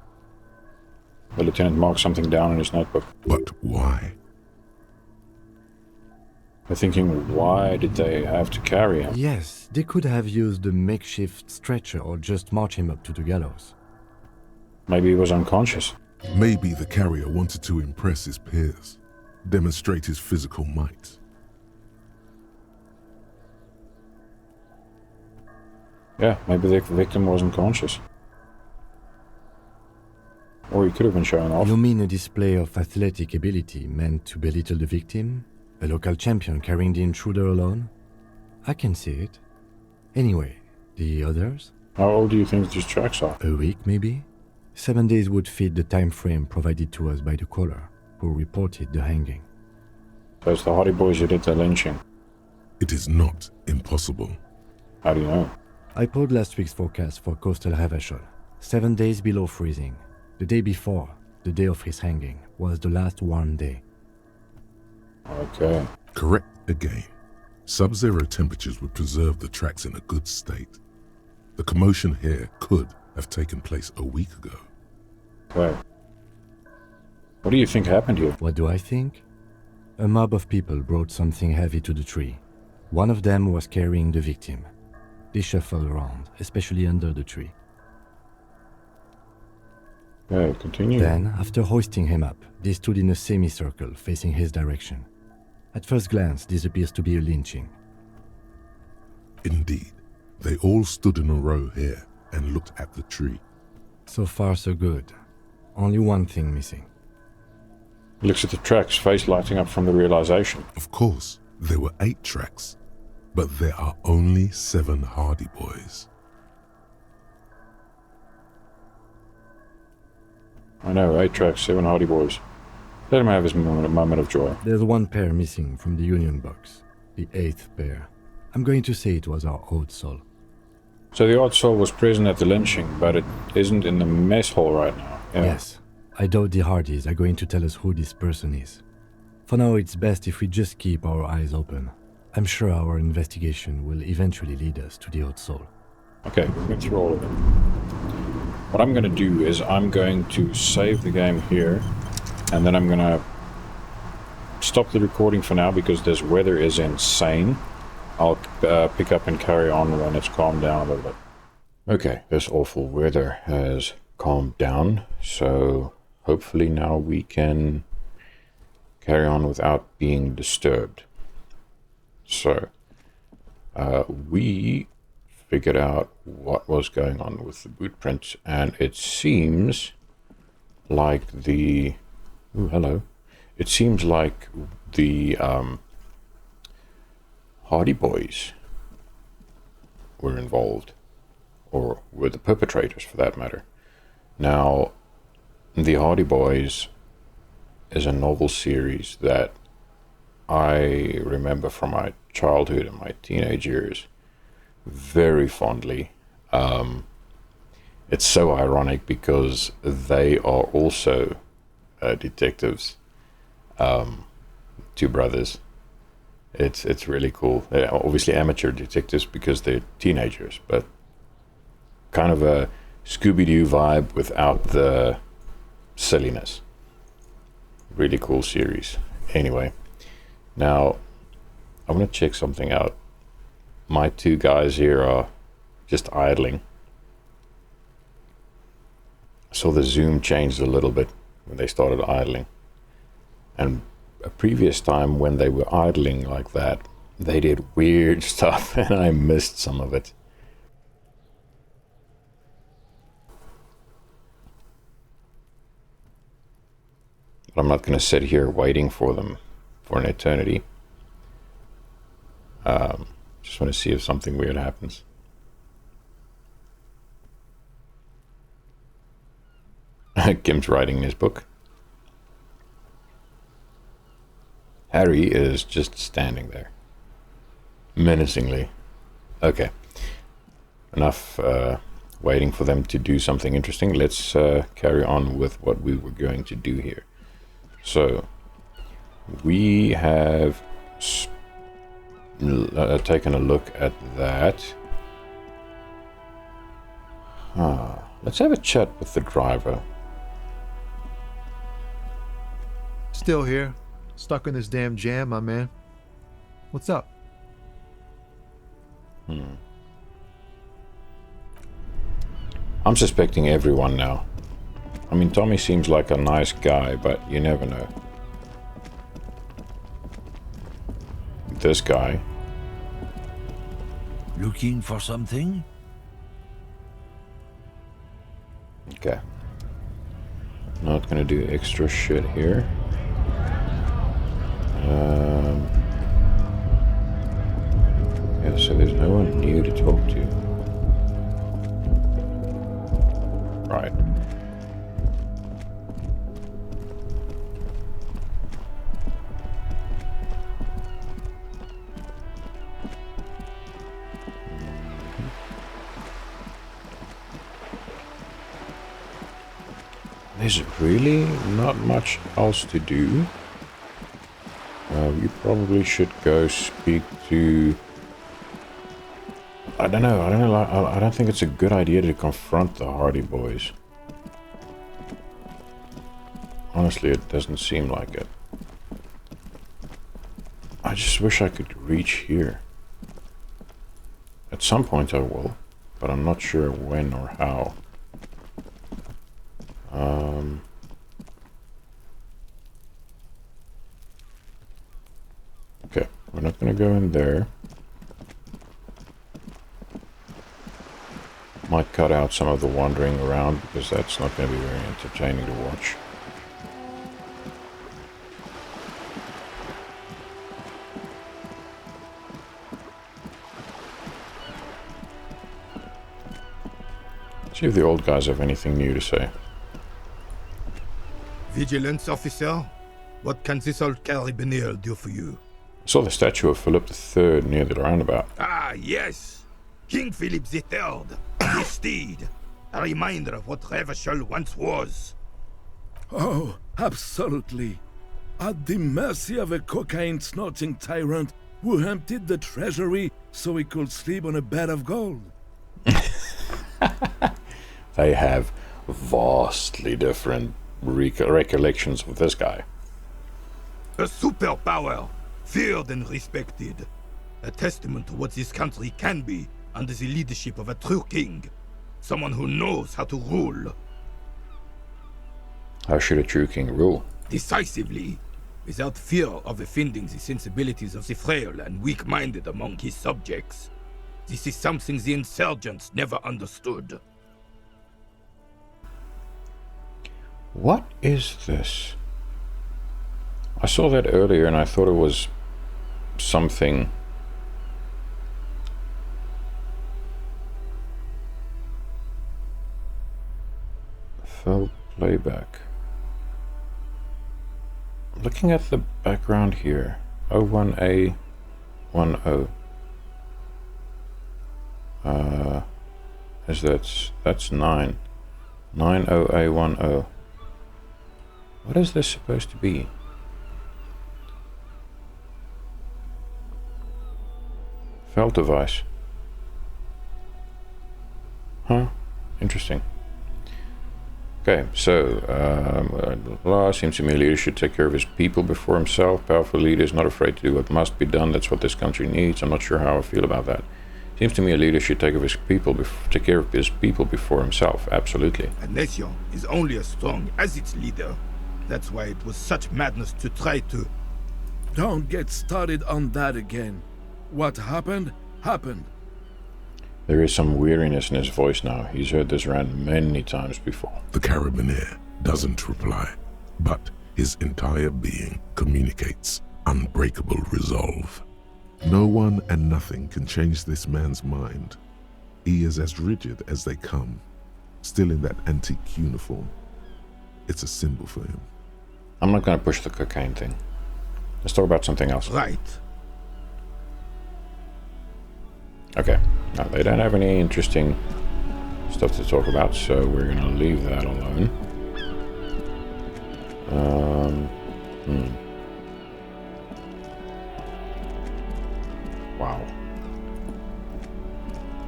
The lieutenant marked something down in his notebook. But why? I'm thinking, why did they have to carry him? Yes, they could have used a makeshift stretcher or just march him up to the gallows. Maybe he was unconscious. Maybe the carrier wanted to impress his peers, demonstrate his physical might. Yeah, maybe the victim wasn't conscious. Or he could have been showing off. You mean a display of athletic ability meant to belittle the victim? A local champion carrying the intruder alone? I can see it. Anyway, the others? How old do you think these tracks are? A week, maybe? 7 days would fit the time frame provided to us by the caller, who reported the hanging. So it's the Hardie boys who did the lynching. It is not impossible. How do you know? I pulled last week's forecast for coastal Havashol. 7 days below freezing. The day before, the day of his hanging, was the last warm day. Okay. Correct again. Sub-zero temperatures would preserve the tracks in a good state. The commotion here could have taken place a week ago. Okay. What do you think happened here? What do I think? A mob of people brought something heavy to the tree. One of them was carrying the victim. They shuffled around, especially under the tree. Yeah, continue. Then, after hoisting him up, they stood in a semicircle facing his direction. At first glance, this appears to be a lynching. Indeed. They all stood in a row here and looked at the tree. So far, so good. Only one thing missing. Looks at the tracks, face lighting up from the realization. Of course, there were 8 tracks, but there are only 7 Hardie boys. I know, 8 tracks, 7 Hardie boys. Let him have his moment of joy. There's one pair missing from the union box. The 8th pair. I'm going to say it was our old soul. So the odd soul was present at the lynching, but it isn't in the mess hall right now. Yeah. Yes. I doubt the Hardies are going to tell us who this person is. For now, it's best if we just keep our eyes open. I'm sure our investigation will eventually lead us to the old soul. Okay, we've been through all of it. What I'm going to do is I'm going to save the game here, and then I'm going to stop the recording for now because this weather is insane. I'll pick up and carry on when it's calmed down a little bit. Okay, this awful weather has calmed down, so hopefully now we can carry on without being disturbed. So, we figured out what was going on with the boot prints, and it seems like the... Ooh, hello. It seems like the Hardie boys were involved, or were the perpetrators for that matter. Now, the Hardie Boys is a novel series that I remember from my childhood and my teenage years very fondly. It's so ironic because they are also detectives, 2 brothers. It's really cool. They're obviously amateur detectives because they're teenagers, but kind of a Scooby-Doo vibe without the silliness. Really cool series. Anyway, now I want to check something out. My 2 guys here are just idling. I saw the zoom changed a little bit when they started idling. And a previous time when they were idling like that, they did weird stuff and I missed some of it. But I'm not going to sit here waiting for them for an eternity. Just want to see if something weird happens. Kim's writing in his book. Harry is just standing there. Menacingly. Okay. Enough waiting for them to do something interesting. Let's carry on with what we were going to do here. So, we have taken a look at that. Let's have a chat with the driver. Still here. Stuck in this damn jam, my man. What's up? I'm suspecting everyone now. I mean, Tommy seems like a nice guy, but you never know. This guy. Looking for something? Okay. Not gonna do extra shit here. Yeah, so there's no one new to talk to. Right. There's really not much else to do. You probably should go speak to... I don't know. I don't think it's a good idea to confront the Hardie boys. Honestly, it doesn't seem like it. I just wish I could reach here. At some point I will, but I'm not sure when or how. Okay, we're not going to go in there. Might cut out some of the wandering around because that's not going to be very entertaining to watch. See if the old guys have anything new to say. Vigilance officer, what can this old carabinier do for you? I saw the statue of Philip III near the roundabout. Ah, yes. King Philip III, his steed. A reminder of what Revachol once was. Oh, absolutely. At the mercy of a cocaine-snorting tyrant who emptied the treasury so he could sleep on a bed of gold. They have vastly different recollections of this guy. A superpower, feared and respected. A testament to what this country can be under the leadership of a true king. Someone who knows how to rule. How should a true king rule? Decisively, without fear of offending the sensibilities of the frail and weak-minded among his subjects. This is something the insurgents never understood. What is this? I saw that earlier and I thought it was something. Fell playback. Looking at the background here, 01A10. That's 9. 90A10. What is this supposed to be? Felt device. Huh? Interesting. Okay, so, seems to me a leader should take care of his people before himself. Powerful leader is not afraid to do what must be done. That's what this country needs. I'm not sure how I feel about that. Seems to me a leader should take care of his people before himself. Absolutely. A nation is only as strong as its leader. That's why it was such madness to try to... Don't get started on that again. What happened, happened. There is some weariness in his voice now. He's heard this rant many times before. The carabinier doesn't reply, but his entire being communicates unbreakable resolve. No one and nothing can change this man's mind. He is as rigid as they come, still in that antique uniform. It's a symbol for him. I'm not going to push the cocaine thing. Let's talk about something else. Right. Okay. Now, they don't have any interesting stuff to talk about, so we're going to leave that alone. Wow.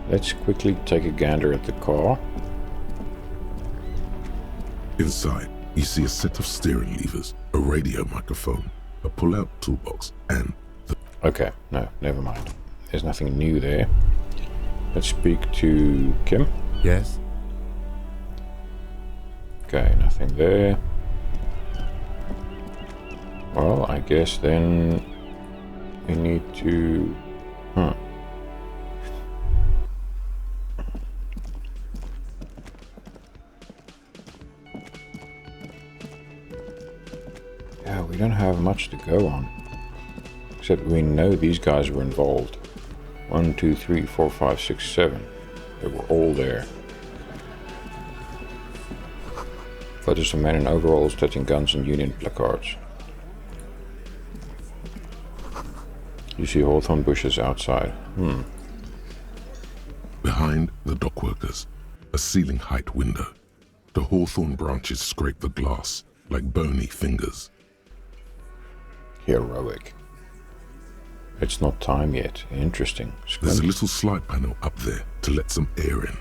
Let's quickly take a gander at the car. Inside, you see a set of steering levers, a radio microphone, a pull-out toolbox, and the... Okay, no, never mind. There's nothing new there. Let's speak to Kim. Yes? Okay, nothing there. Well, I guess then we need to... Yeah, we don't have much to go on. Except we know these guys were involved. 1, 2, 3, 4, 5, 6, 7. They were all there. Photos of men in overalls touching guns and Union placards. You see hawthorn bushes outside. Behind the dockworkers, a ceiling-height window. The hawthorn branches scrape the glass like bony fingers. Heroic. It's not time yet. Interesting. There's a little slide panel up there to let some air in.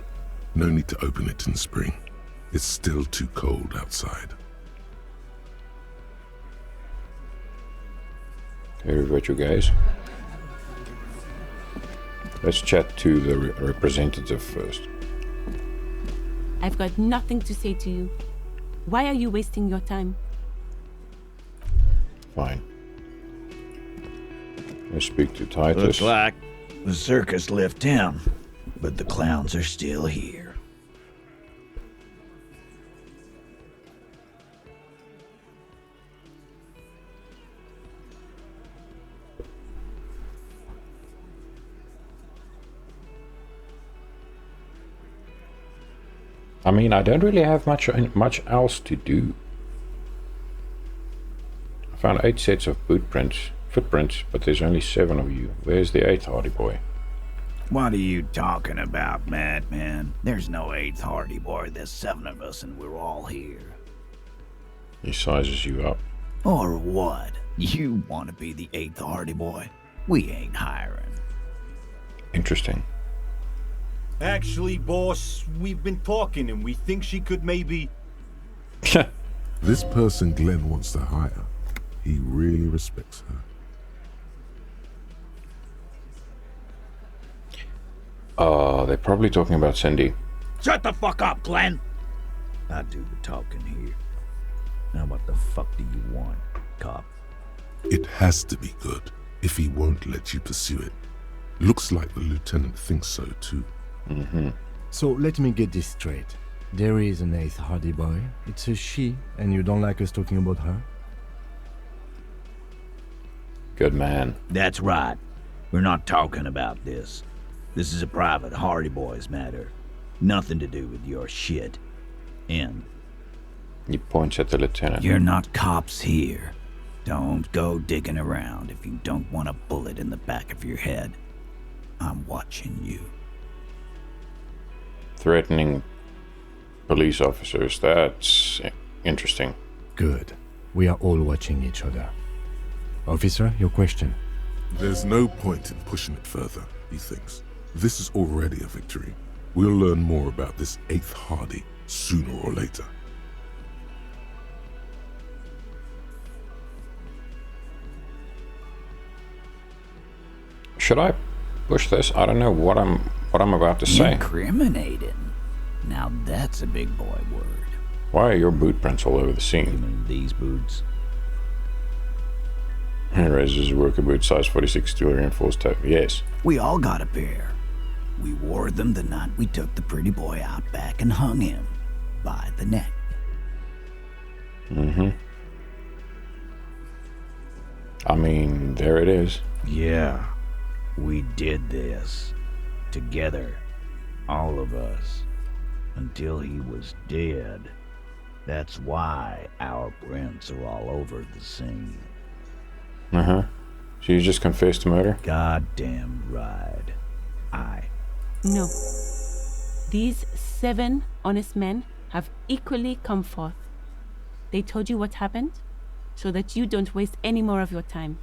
No need to open it in spring. It's still too cold outside. Here we you guys. Let's chat to the representative first. I've got nothing to say to you. Why are you wasting your time? Fine. Let's speak to Titus. Looks like the circus left town, but the clowns are still here. I mean, I don't really have much else to do. I found 8 sets of footprints, but there's only 7 of you. Where's the 8th Hardie boy? What are you talking about, madman? There's no 8th Hardie boy. There's 7 of us and we're all here. He sizes you up. Or what? You want to be the 8th Hardie boy? We ain't hiring. Interesting. Actually, boss, we've been talking and we think she could maybe... This person Glenn wants to hire, he really respects her. They're probably talking about Cindy. Shut the fuck up, Glenn! I do the talking here. Now what the fuck do you want, cop? It has to be good if he won't let you pursue it. Looks like the lieutenant thinks so too. Mm-hmm. So let me get this straight. There is an 8th Hardie boy. It's a she, and you don't like us talking about her? Good man. That's right. We're not talking about this. This is a private Hardie boys matter. Nothing to do with your shit. And he points at the lieutenant. You're not cops here. Don't go digging around if you don't want a bullet in the back of your head. I'm watching you. Threatening police officers. That's interesting. Good. We are all watching each other. Officer, your question. There's no point in pushing it further, he thinks. This is already a victory. We'll learn more about this 8th Hardie sooner or later. Should I push this? I don't know what I'm about to say. Incriminating. Now that's a big boy word. Why are your boot prints all over the scene? You mean these boots? He raises his worker boot size 46 to a reinforced toe. Yes. We all got a pair. We wore them the night we took the pretty boy out back and hung him by the neck. Mm-hmm. I mean, there it is. Yeah. We did this. Together. All of us. Until he was dead. That's why our prints are all over the scene. Uh-huh. So you just confessed to murder? Goddamn right. No. These 7 honest men have equally come forth. They told you what happened, so that you don't waste any more of your time.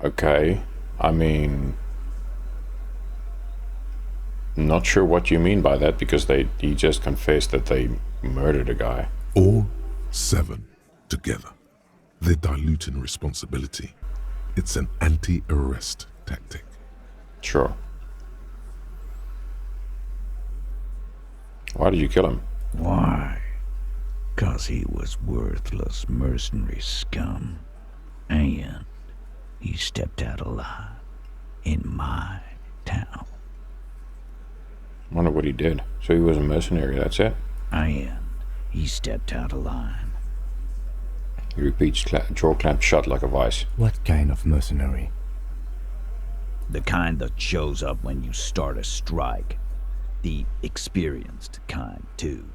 Okay. I mean, not sure what you mean by that, because he just confessed that they murdered a guy. All 7 together. They're diluting responsibility. It's an anti-arrest tactic. Sure. Why did you kill him? Why? 'Cause he was worthless mercenary scum. And he stepped out alive in my town. Wonder what he did. So he was a mercenary, that's it? And he stepped out of line. He repeats, jaw clamped shut like a vice. What kind of mercenary? The kind that shows up when you start a strike. The experienced kind, too.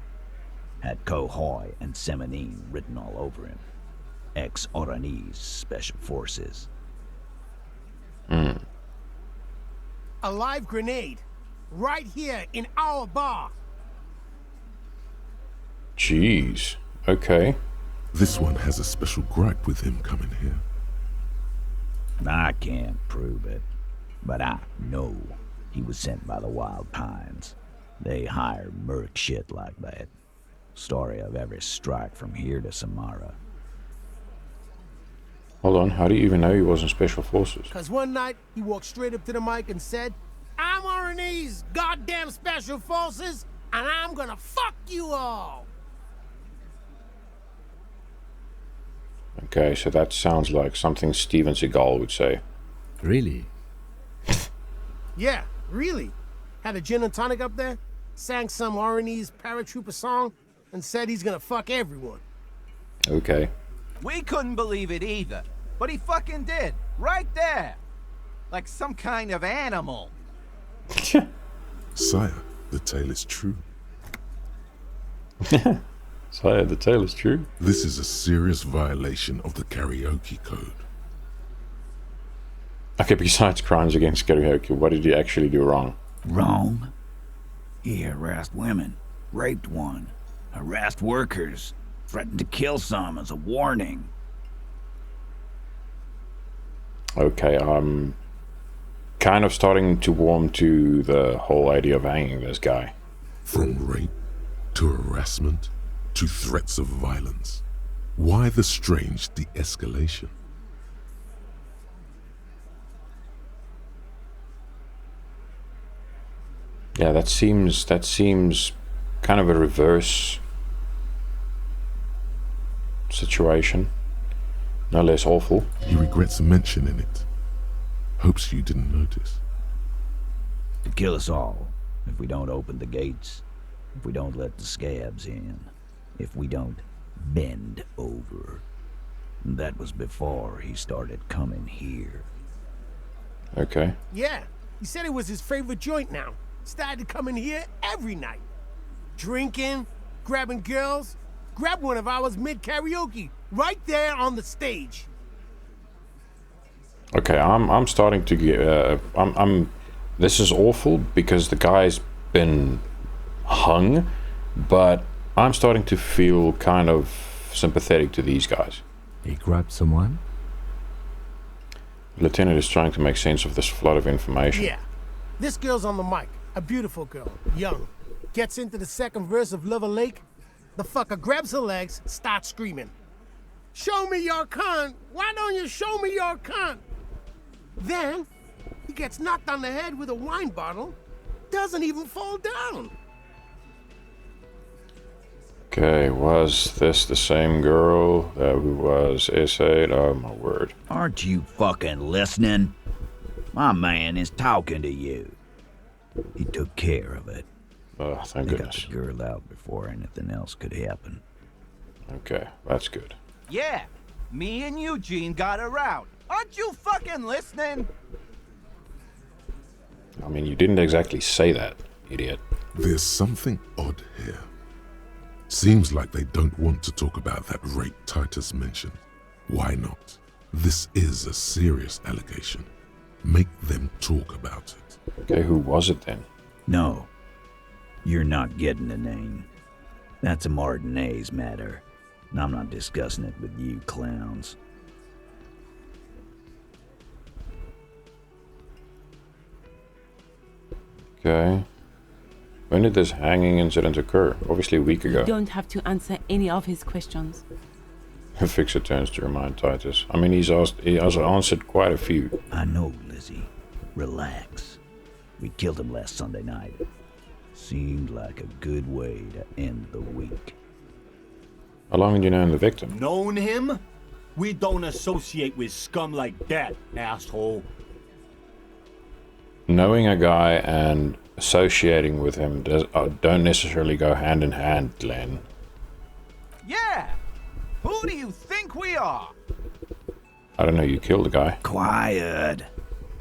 Had Cohoy and Semenine written all over him. Ex-Oranese Special Forces. A live grenade. Right here in our bar. Jeez. Okay. This one has a special gripe with him coming here. I can't prove it, but I know he was sent by the Wild Pines. They hire merc shit like that. Story of every strike from here to Samara. Hold on, how do you even know he was in Special Forces? Cause one night he walked straight up to the mic and said, "I'm Oranese goddamn Special Forces, and I'm gonna fuck you all." Okay, so that sounds like something Steven Seagal would say. Really? Yeah, really. Had a gin and tonic up there, sang some Oranese paratrooper song, and said he's gonna fuck everyone. Okay. We couldn't believe it either, but he fucking did, right there. like some kind of animal. Sire, the tale is true. Sire, the tale is true. This is a serious violation of the karaoke code. Okay, besides crimes against karaoke, what did he actually do wrong? Wrong? He harassed women, raped one, harassed workers, threatened to kill some as a warning. Okay, I'm kind of starting to warm to the whole idea of hanging this guy. From rape to harassment to threats of violence. Why the strange de-escalation? Yeah, that seems kind of a reverse situation. No less awful. He regrets mentioning it. Hopes you didn't notice. To kill us all, if we don't open the gates, if we don't let the scabs in, if we don't bend over. That was before he started coming here. Okay. Yeah, he said it was his favorite joint now. Started to come in here every night. Drinking, grabbing girls. Grabbed one of ours mid-karaoke, right there on the stage. Okay, I'm starting to get this is awful because the guy's been hung, but I'm starting to feel kind of sympathetic to these guys. He grabbed someone? Lieutenant is trying to make sense of this flood of information. Yeah, this girl's on the mic, a beautiful girl, young. Gets into the second verse of Lover Lake. The fucker grabs her legs, starts screaming. Show me your cunt! Why don't you show me your cunt? Then, he gets knocked on the head with a wine bottle. Doesn't even fall down. Okay, was this the same girl who was essayed? Oh my word. Aren't you fucking listening? My man is talking to you. He took care of it. Oh, thank goodness. Got the girl out before anything else could happen. Okay, that's good. Yeah, me and Eugene got her out. Aren't you fucking listening? I mean, you didn't exactly say that, idiot. There's something odd here. Seems like they don't want to talk about that rape Titus mentioned. Why not? This is a serious allegation. Make them talk about it. Okay, who was it then? No. You're not getting the name. That's a Martinez matter, and I'm not discussing it with you clowns. Okay. When did this hanging incident occur? Obviously a week ago. You don't have to answer any of his questions. Fixer turns to remind Titus. I mean, he has answered quite a few. I know, Lizzie. Relax. We killed him last Sunday night. Seemed like a good way to end the week. How long had you known the victim? Known him? We don't associate with scum like that, asshole. Knowing a guy and associating with him don't necessarily go hand in hand, Glenn. Yeah! Who do you think we are? I don't know, you killed a guy. Quiet.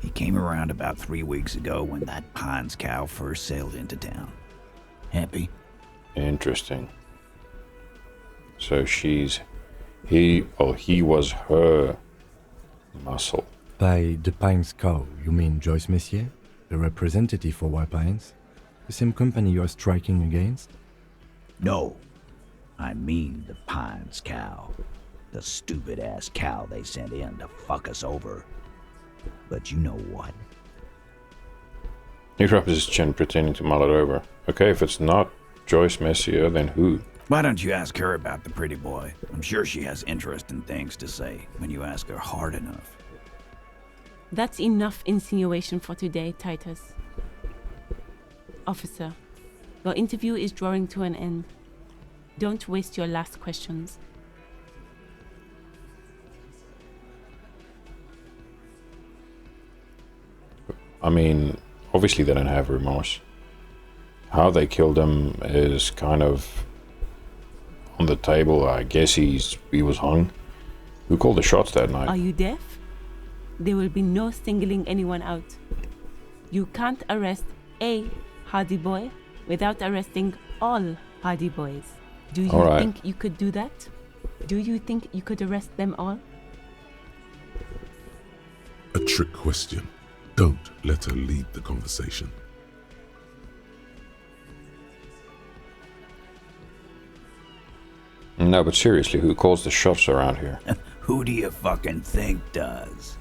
He came around about 3 weeks ago when that Pines cow first sailed into town. Happy? Interesting. So he was her muscle. By the Pines cow, you mean Joyce Messier, the representative for White Pines? The same company you're striking against? No. I mean the Pines cow. The stupid-ass cow they sent in to fuck us over. But you know what? He rubs his chin, pretending to mull it over. Okay, if it's not Joyce Messier, then who? Why don't you ask her about the pretty boy? I'm sure she has interesting things to say when you ask her hard enough. That's enough insinuation for today, Titus. Officer, your interview is drawing to an end. Don't waste your last questions. I mean, obviously they don't have remorse. How they killed him is kind of on the table. I guess he was hung. Who called the shots that night? Are you deaf? there will be no singling anyone out. You can't arrest a Hardie boy without arresting all Hardie boys. Do you think you could do that? Do you think you could arrest them all? A trick question. Don't let her lead the conversation. No, but seriously, who calls the shots around here? Who do you fucking think does?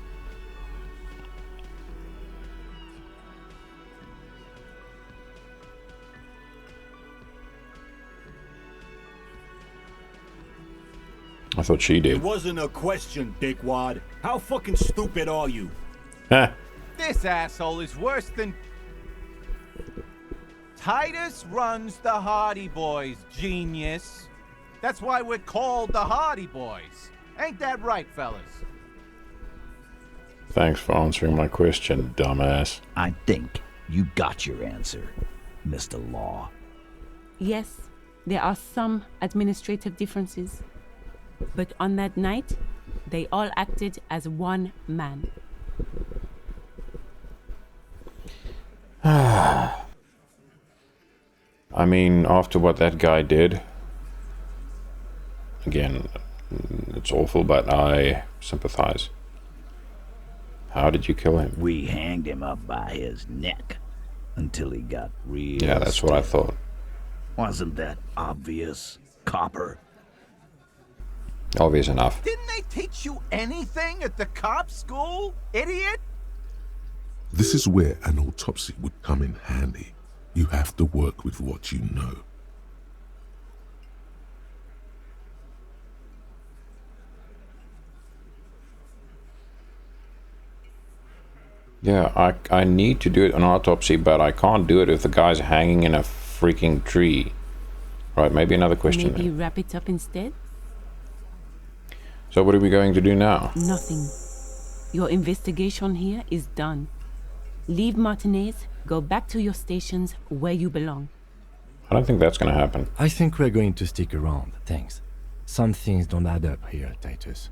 I thought she did. It wasn't a question, dickwad. How fucking stupid are you? This asshole is worse than... Titus runs the Hardie Boys, genius. That's why we're called the Hardie Boys. Ain't that right, fellas? Thanks for answering my question, dumbass. I think you got your answer, Mr. Law. Yes, there are some administrative differences. But on that night, they all acted as one man. I mean, after what that guy did, again, it's awful, but I sympathize. How did you kill him? We hanged him up by his neck until he got real. Yeah, that's what I thought. Wasn't that obvious, copper? Obvious enough. Didn't they teach you anything at the cop school, idiot? This is where an autopsy would come in handy. You have to work with what you know. Yeah, I need to do it an autopsy, but I can't do it if the guy's hanging in a freaking tree. Right, maybe another question. Maybe wrap it up instead? So what are we going to do now? Nothing. Your investigation here is done. Leave Martinez, go back to your stations where you belong. I don't think that's going to happen. I think we're going to stick around, thanks. Some things don't add up here, Titus.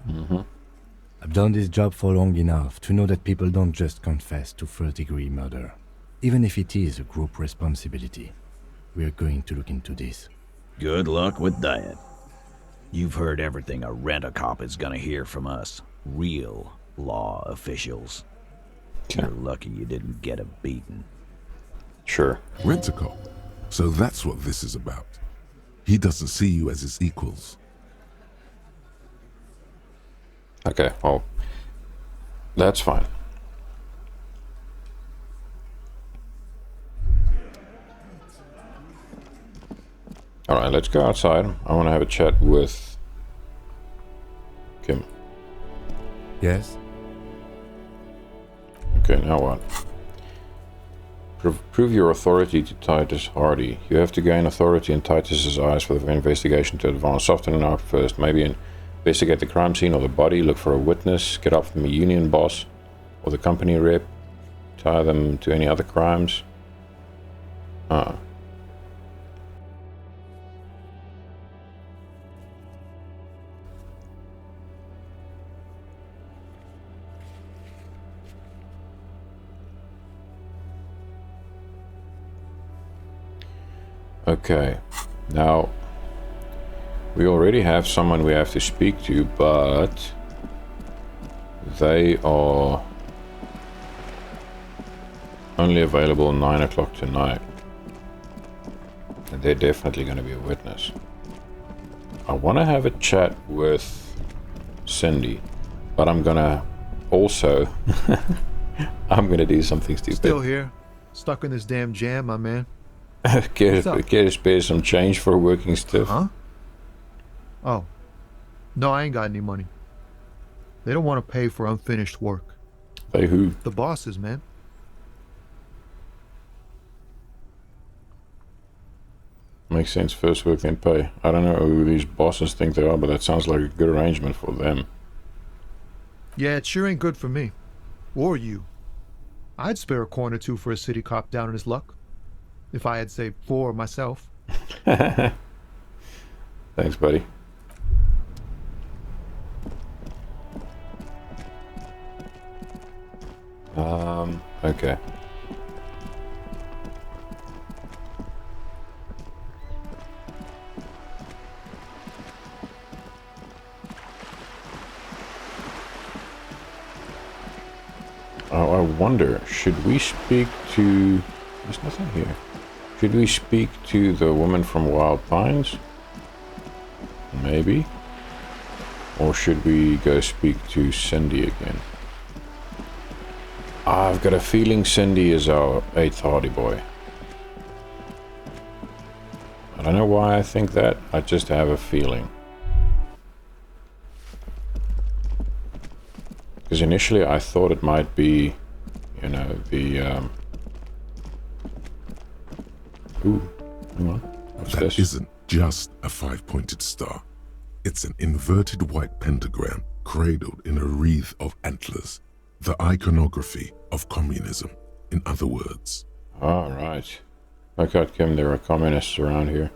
I've done this job for long enough to know that people don't just confess to first-degree murder. Even if it is a group responsibility. We're going to look into this. Good luck with that. You've heard everything a rent-a-cop is gonna hear from us. Real law officials. You're lucky you didn't get a beating. Sure. Rent-a-cop. So that's what this is about. He doesn't see you as his equals. Okay, well, that's fine. Alright, let's go outside. I want to have a chat with Kim. Yes? Okay, now what? Prove your authority to Titus Hardie. You have to gain authority in Titus's eyes for the investigation to advance. Soften it up first. Maybe investigate the crime scene or the body. Look for a witness. Get up from a union boss or the company rep. Tie them to any other crimes. Okay, now we already have someone we have to speak to, but they are only available 9 o'clock tonight, and they're definitely going to be a witness. I want to have a chat with Cindy, but I'm going to also I'm going to do something stupid. Still here, stuck in this damn jam, my man. Get a spare some change for working stuff. Huh? Oh. No, I ain't got any money. They don't want to pay for unfinished work. They who? The bosses, man. Makes sense. First work, then pay. I don't know who these bosses think they are, but that sounds like a good arrangement for them. Yeah, it sure ain't good for me. Or you. I'd spare a coin or two for a city cop down in his luck. If I had, say, 4 myself. Thanks, buddy. Okay. Oh, I wonder, should we speak to... There's nothing here. Should we speak to the woman from Wild Pines? Maybe. Or should we go speak to Cindy again? I've got a feeling Cindy is our 8th Hardie boy. I don't know why I think that. I just have a feeling. Because initially I thought it might be, you know, the... Ooh, hang on. What's That this? isn't just a 5-pointed star. It's an inverted white pentagram cradled in a wreath of antlers. The iconography of communism, in other words. All right. Like how come there are communists around here?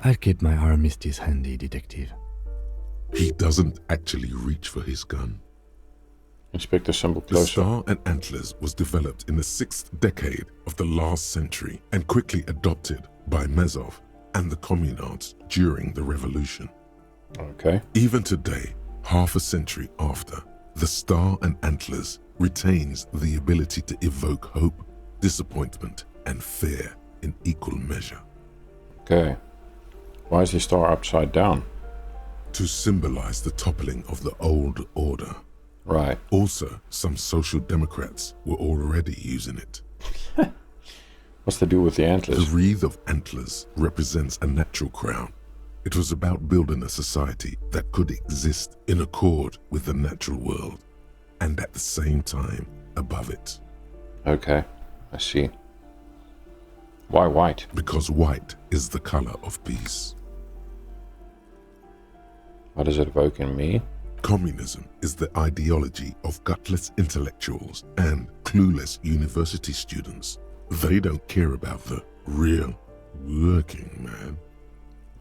I'll keep my armistice handy, detective. He doesn't actually reach for his gun. Inspect the symbol The closer. star and antlers was developed in the 6th decade of the last century and quickly adopted by Mezov and the communards during the revolution. Okay. Even today, half a century after, the star and antlers retains the ability to evoke hope, disappointment, and fear in equal measure. Okay. Why is the star upside down? To symbolize the toppling of the old order. Right. Also, some social democrats were already using it. What's to do with the antlers? The wreath of antlers represents a natural crown. It was about building a society that could exist in accord with the natural world, and at the same time above it. Okay, I see. Why white? Because white is the color of peace. What does it evoke in me? Communism is the ideology of gutless intellectuals and clueless university students. They don't care about the real working man.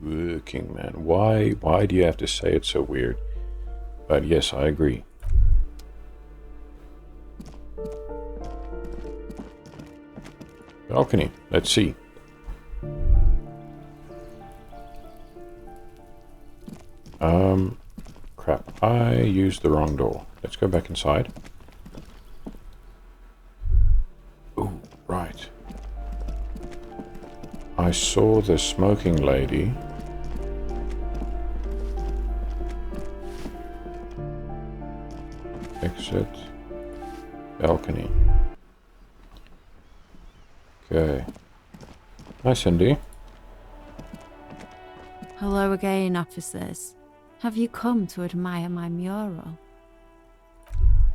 Working man. Why do you have to say it so weird? But yes, I agree. Balcony. Let's see. Crap. I used the wrong door. Let's go back inside. Ooh, right. I saw the smoking lady. Exit. Balcony. Okay. Hi, Cindy. Hello again, officers. Have you come to admire my mural?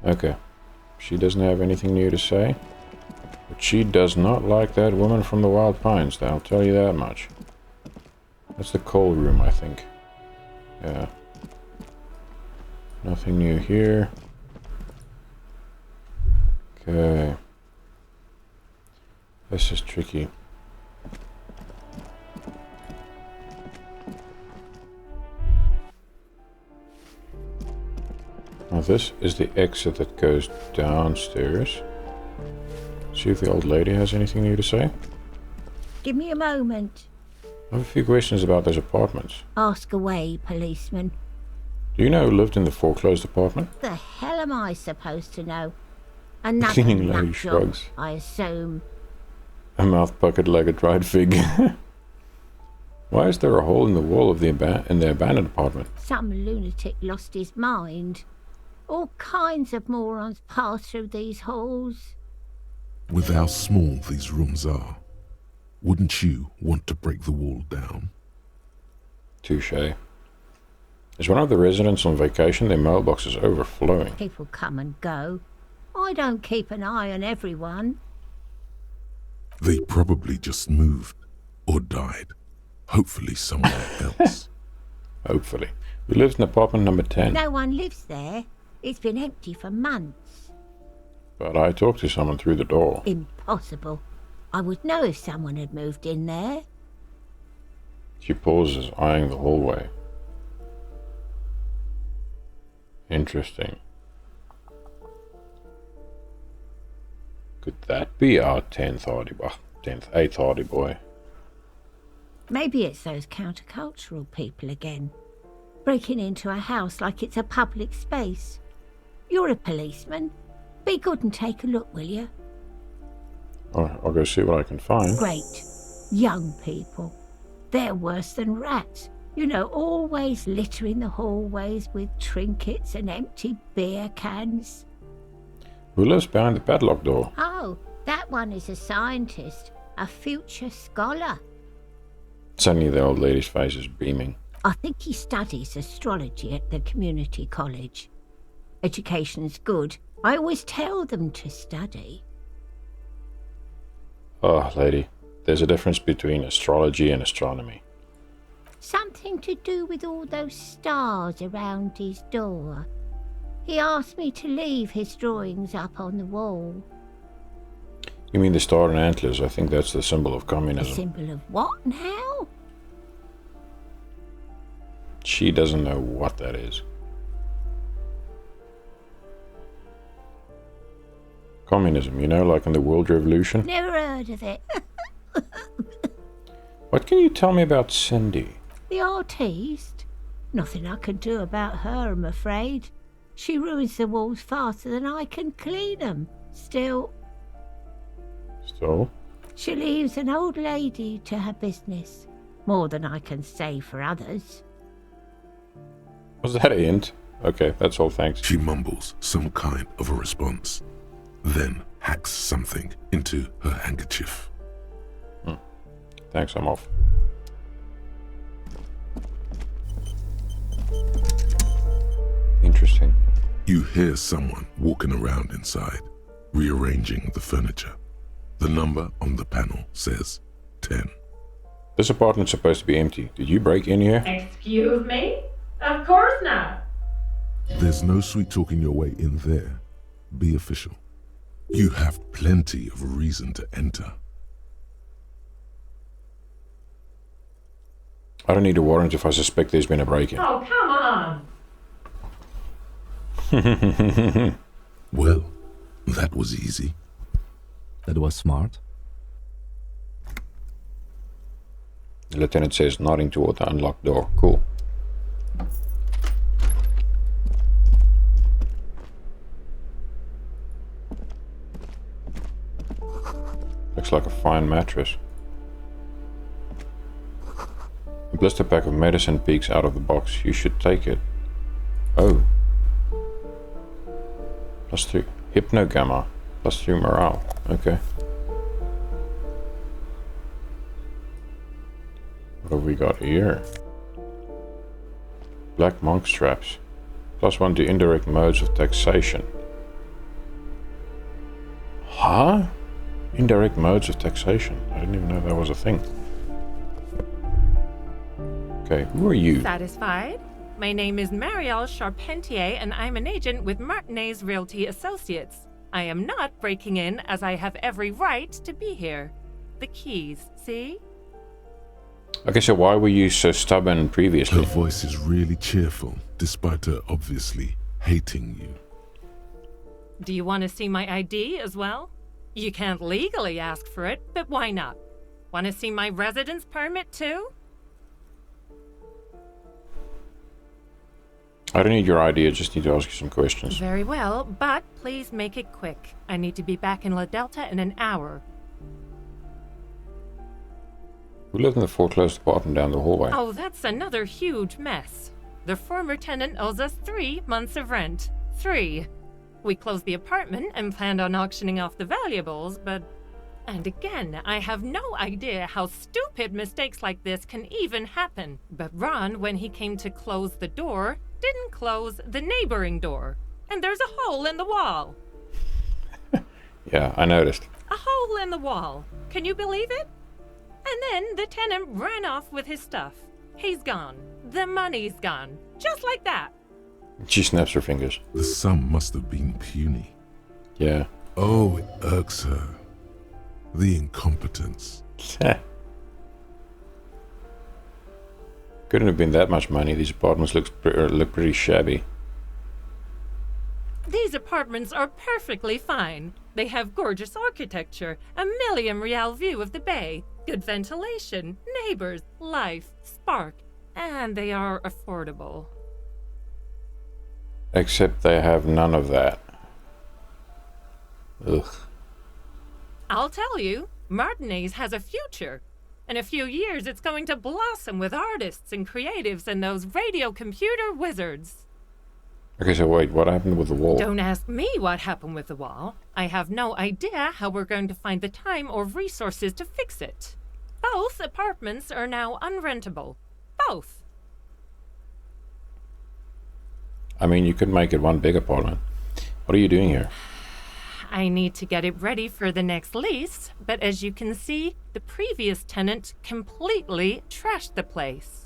Okay. She doesn't have anything new to say. But she does not like that woman from the Wild Pines, I'll tell you that much. That's the coal room, I think. Yeah. Nothing new here. Okay. This is tricky. Now this is the exit that goes downstairs. See if the old lady has anything new to say. Give me a moment. I have a few questions about those apartments. Ask away, policeman. Do you know who lived in the foreclosed apartment? The hell am I supposed to know? Another Cleaning lady nut job, shrugs. I assume. A mouth puckered like a dried fig. Why is there a hole in the wall of the abandoned apartment? Some lunatic lost his mind. All kinds of morons pass through these halls. With how small these rooms are, wouldn't you want to break the wall down? Touché. Is one of the residents on vacation? Their mailbox is overflowing. People come and go. I don't keep an eye on everyone. They probably just moved or died. Hopefully somewhere else. Hopefully. We lived in apartment number 10. No one lives there. It's been empty for months. But I talked to someone through the door. Impossible. I would know if someone had moved in there. She pauses, eyeing the hallway. Interesting. Could that be our 8th Hardie boy? Maybe it's those countercultural people again, breaking into a house like it's a public space. You're a policeman. Be good and take a look, will you? I'll go see what I can find. Great. Young people. They're worse than rats. You know, always littering the hallways with trinkets and empty beer cans. Who lives behind the padlock door? Oh, that one is a scientist, a future scholar. Suddenly the old lady's face is beaming. I think he studies astrology at the community college. Education's good. I always tell them to study. Oh, lady, there's a difference between astrology and astronomy. Something to do with all those stars around his door. He asked me to leave his drawings up on the wall. You mean the star and antlers? I think that's the symbol of A communism. symbol of what now? She doesn't know what that is. Communism, you know, like in the World Revolution? Never heard of it. What can you tell me about Cindy? The artiste? Nothing I can do about her, I'm afraid. She ruins the walls faster than I can clean them. Still, she leaves an old lady to her business. More than I can say for others. Was that a hint? Okay, that's all, thanks. She mumbles some kind of a response, then hacks something into her handkerchief. Thanks, I'm off. Interesting. You hear someone walking around inside, rearranging the furniture. The number on the panel says 10. This apartment's supposed to be empty. Did you break in here? Excuse me? Of course not. There's no sweet talking your way in there. Be official. You have plenty of reason to enter. I don't need a warrant if I suspect there's been a break-in. Oh, come on. Well, that was easy. That was smart. The lieutenant says, nodding toward the unlocked door. Cool. Looks like a fine mattress. A blister pack of medicine peeks out of the box. You should take it. Oh. +3. Hypnogamma. +3 morale. Okay. What have we got here? Black monk straps. +1 to indirect modes of taxation. Huh? Indirect modes of taxation. I didn't even know that was a thing. Okay, who are you? Satisfied? My name is Marielle Charpentier, and I'm an agent with Martinez Realty Associates. I am not breaking in, as I have every right to be here. The keys, see? Okay, so why were you so stubborn previously? Her voice is really cheerful, despite her obviously hating you. Do you want to see my ID as well? You can't legally ask for it, but why not? Want to see my residence permit too? I don't need your ID, I just need to ask you some questions. Very well, but please make it quick. I need to be back in La Delta in an hour. Who lived in the foreclosed apartment down the hallway? Oh, that's another huge mess. The former tenant owes us 3 months of rent. 3. We closed the apartment and planned on auctioning off the valuables, but... And again, I have no idea how stupid mistakes like this can even happen. But Ron, when he came to close the door, didn't close the neighboring door. And there's a hole in the wall. Yeah, I noticed. A hole in the wall. Can you believe it? And then the tenant ran off with his stuff. He's gone. The money's gone. Just like that. She snaps her fingers. The sum must have been puny. Yeah. Oh, it irks her. The incompetence. Couldn't have been that much money. These apartments look pretty shabby. These apartments apartments are perfectly fine. They have gorgeous architecture, a million-real view of the bay, good ventilation, neighbors, life, spark, and they are affordable. Except they have none of that. Ugh. I'll tell you, Martinez has a future. In a few years, it's going to blossom with artists and creatives and those radio computer wizards. Okay, so wait, what happened with the wall? Don't ask me what happened with the wall. I have no idea how we're going to find the time or resources to fix it. Both apartments are now unrentable. Both. I mean, you could make it one big apartment. What are you doing here? I need to get it ready for the next lease, but as you can see, the previous tenant completely trashed the place.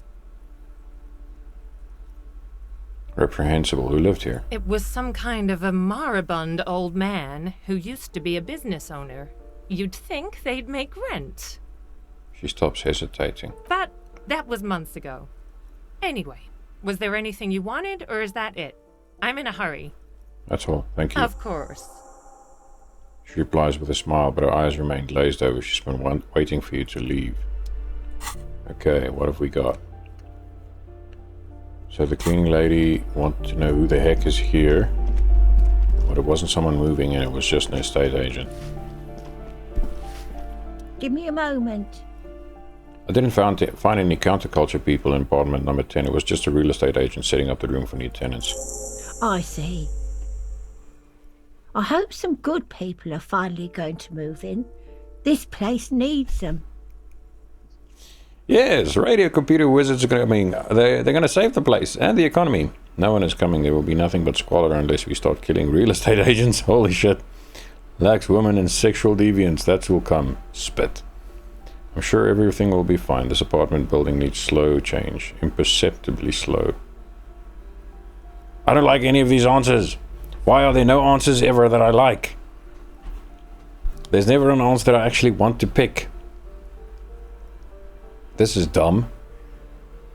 Reprehensible. Who lived here? It was some kind of a moribund old man who used to be a business owner. You'd think they'd make rent. She stops hesitating. But that was months ago. Anyway, was there anything you wanted, or is that it? I'm in a hurry. That's all. Thank you. Of course. She replies with a smile, but her eyes remain glazed over. She's been waiting for you to leave. Okay, what have we got? So the cleaning lady wanted to know who the heck is here. But it wasn't someone moving in, it was just an estate agent. Give me a moment. I didn't find any counterculture people in apartment number 10. It was just a real estate agent setting up the room for new tenants. I see. I hope some good people are finally going to move in. This place needs them. Yes, radio computer wizards are going to, they're going to save the place and the economy. No one is coming. There will be nothing but squalor unless we start killing real estate agents. Holy shit. Lax women and sexual deviants. That will come. Spit. I'm sure everything will be fine. This apartment building needs slow change. Imperceptibly slow. I don't like any of these answers. Why are there no answers ever that I like? There's never an answer that I actually want to pick. This is dumb.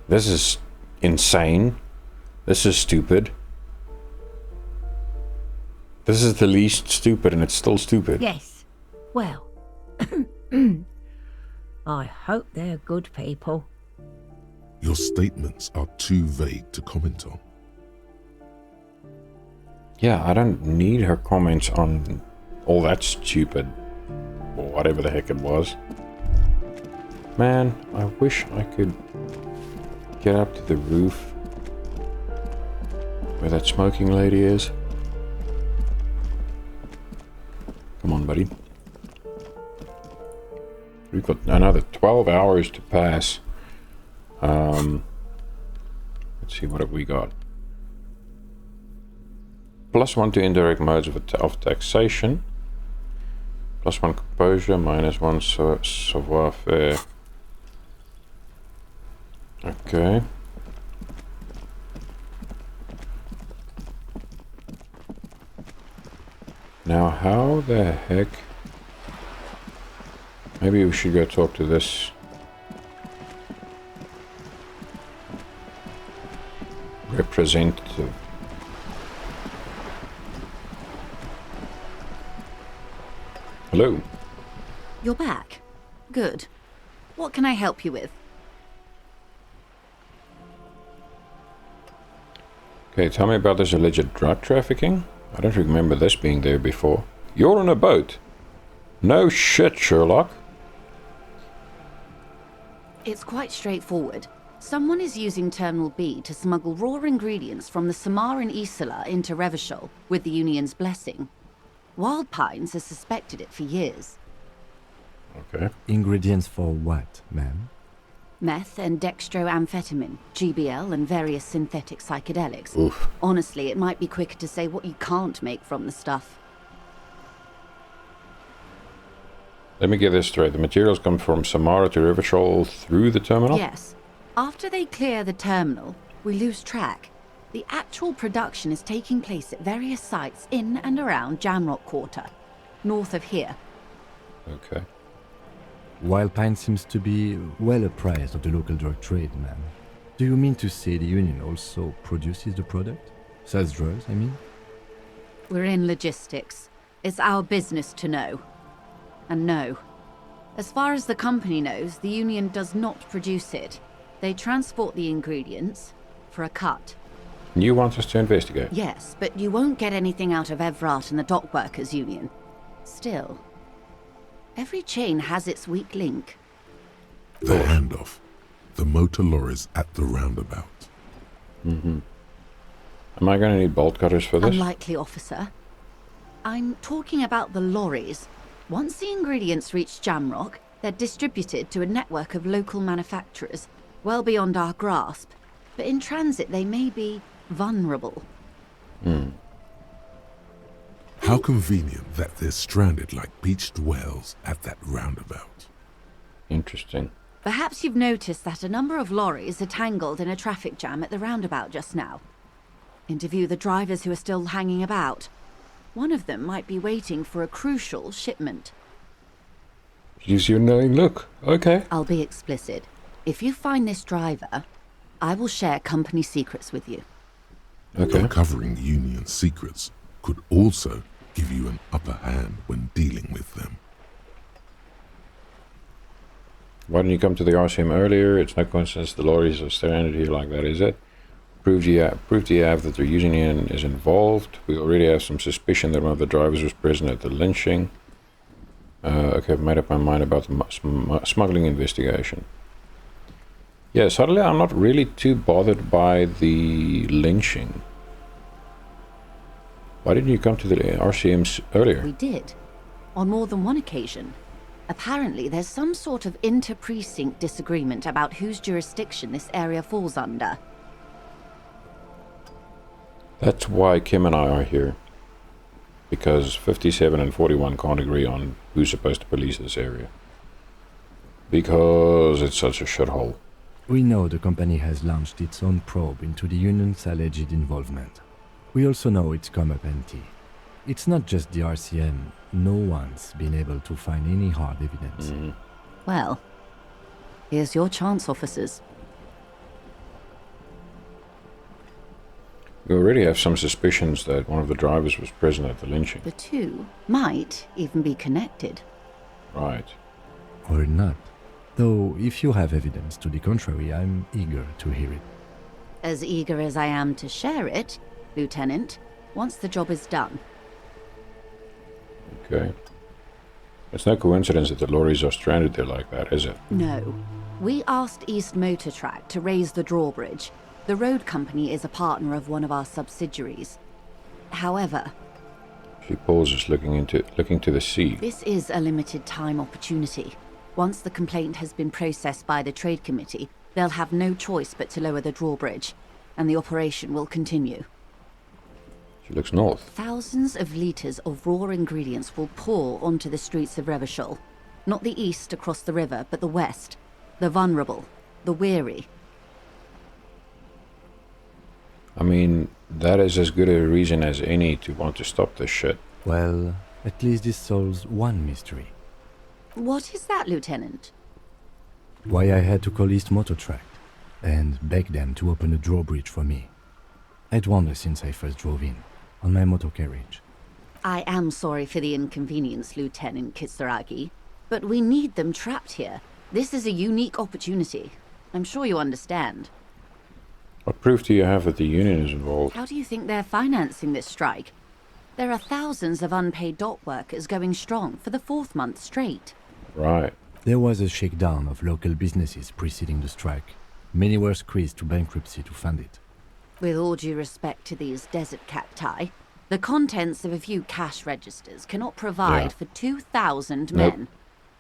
This is insane. This is stupid. This is the least stupid and it's still stupid. Yes. Well. I hope they're good people. Your statements are too vague to comment on. Yeah, I don't need her comments on all that stupid, or whatever the heck it was. Man, I wish I could get up to the roof where that smoking lady is. Come on, buddy. We've got another 12 hours to pass. Let's see, what have we got? +1 to indirect modes of taxation. +1 composure, -1 savoir-faire. Okay. Now, how the heck... Maybe we should go talk to this representative. Hello. You're back. Good. What can I help you with? Okay, tell me about this alleged drug trafficking. I don't remember this being there before. You're on a boat. No shit, Sherlock. It's quite straightforward. Someone is using Terminal B to smuggle raw ingredients from the Samar and Isola into Revachol with the Union's blessing. Wild Pines has suspected it for years. Okay. Ingredients for what, ma'am? Meth and dextroamphetamine, GBL and various synthetic psychedelics. Oof. Honestly, it might be quicker to say what you can't make from the stuff. Let me get this straight. The materials come from Samara to Revachol through the terminal? Yes. After they clear the terminal, we lose track. The actual production is taking place at various sites in and around Jamrock Quarter, north of here. Okay. Wild Pine seems to be well apprised of the local drug trade, ma'am. Do you mean to say the Union also produces the product? Sells drugs, I mean? We're in logistics. It's our business to know. And no. As far as the company knows, the Union does not produce it. They transport the ingredients for a cut. You want us to investigate? Yes, but you won't get anything out of Evrat and the Dockworkers Union. Still, every chain has its weak link. The handoff. The motor lorries at the roundabout. Mm-hmm. Am I going to need bolt cutters for this? Unlikely, officer. I'm talking about the lorries. Once the ingredients reach Jamrock, they're distributed to a network of local manufacturers, well beyond our grasp. But in transit, they may be vulnerable. How convenient that they're stranded like beached whales at that roundabout. Interesting. Perhaps you've noticed that a number of lorries are tangled in a traffic jam at the roundabout just now. Interview the drivers who are still hanging about. One of them might be waiting for a crucial shipment. Gives you a knowing look. Okay. I'll be explicit. If you find this driver, I will share company secrets with you. Okay. Uncovering Union secrets could also give you an upper hand when dealing with them. Why didn't you come to the RCM earlier? It's no coincidence the lorries are stranded here like that, is it? Proof you have that the Union is involved. We already have some suspicion that one of the drivers was present at the lynching. Okay, I've made up my mind about the smuggling investigation. Yeah, suddenly I'm not really too bothered by the lynching. Why didn't you come to the RCMs earlier? We did. On more than one occasion. Apparently, there's some sort of inter-precinct disagreement about whose jurisdiction this area falls under. That's why Kim and I are here. Because 57 and 41 can't agree on who's supposed to police this area. Because it's such a shithole. We know the company has launched its own probe into the Union's alleged involvement. We also know it's come up empty. It's not just the RCM. No one's been able to find any hard evidence. Well, here's your chance, officers. We already have some suspicions that one of the drivers was present at the lynching. The two might even be connected. Right. Or not. Though, if you have evidence to the contrary, I'm eager to hear it. As eager as I am to share it, Lieutenant, once the job is done. Okay. It's no coincidence that the lorries are stranded there like that, is it? No. We asked East Motor Track to raise the drawbridge. The road company is a partner of one of our subsidiaries. However... She pauses, looking to the sea. This is a limited time opportunity. Once the complaint has been processed by the Trade Committee, they'll have no choice but to lower the drawbridge, and the operation will continue. She looks north. Thousands of litres of raw ingredients will pour onto the streets of Revachol. Not the east across the river, but the west. The vulnerable. The weary. I mean, that is as good a reason as any to want to stop this shit. Well, at least this solves one mystery. What is that, Lieutenant? Why I had to call East Motor Track and beg them to open a drawbridge for me. I'd wondered since I first drove in, on my motor carriage. I am sorry for the inconvenience, Lieutenant Kisaragi, but we need them trapped here. This is a unique opportunity. I'm sure you understand. What proof do you have that the Union is involved? How do you think they're financing this strike? There are thousands of unpaid dock workers going strong for the 4th month straight. Right. There was a shakedown of local businesses preceding the strike. Many were squeezed to bankruptcy to fund it. With all due respect to these desert cacti, the contents of a few cash registers cannot provide for 2,000 men.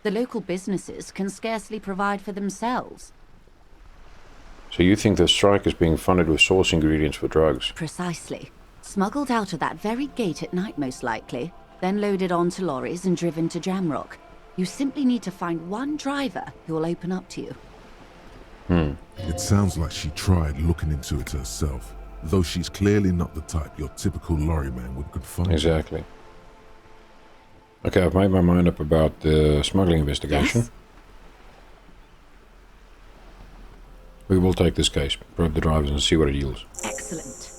The local businesses can scarcely provide for themselves. So you think the strike is being funded with source ingredients for drugs? Precisely. Smuggled out of that very gate at night, most likely, then loaded onto lorries and driven to Jamrock. You simply need to find one driver who will open up to you. It sounds like she tried looking into it herself, though she's clearly not the type your typical lorryman would confide. Exactly. Okay, I've made my mind up about the smuggling investigation. Yes? We will take this case, probe the drivers and see what it yields. Excellent.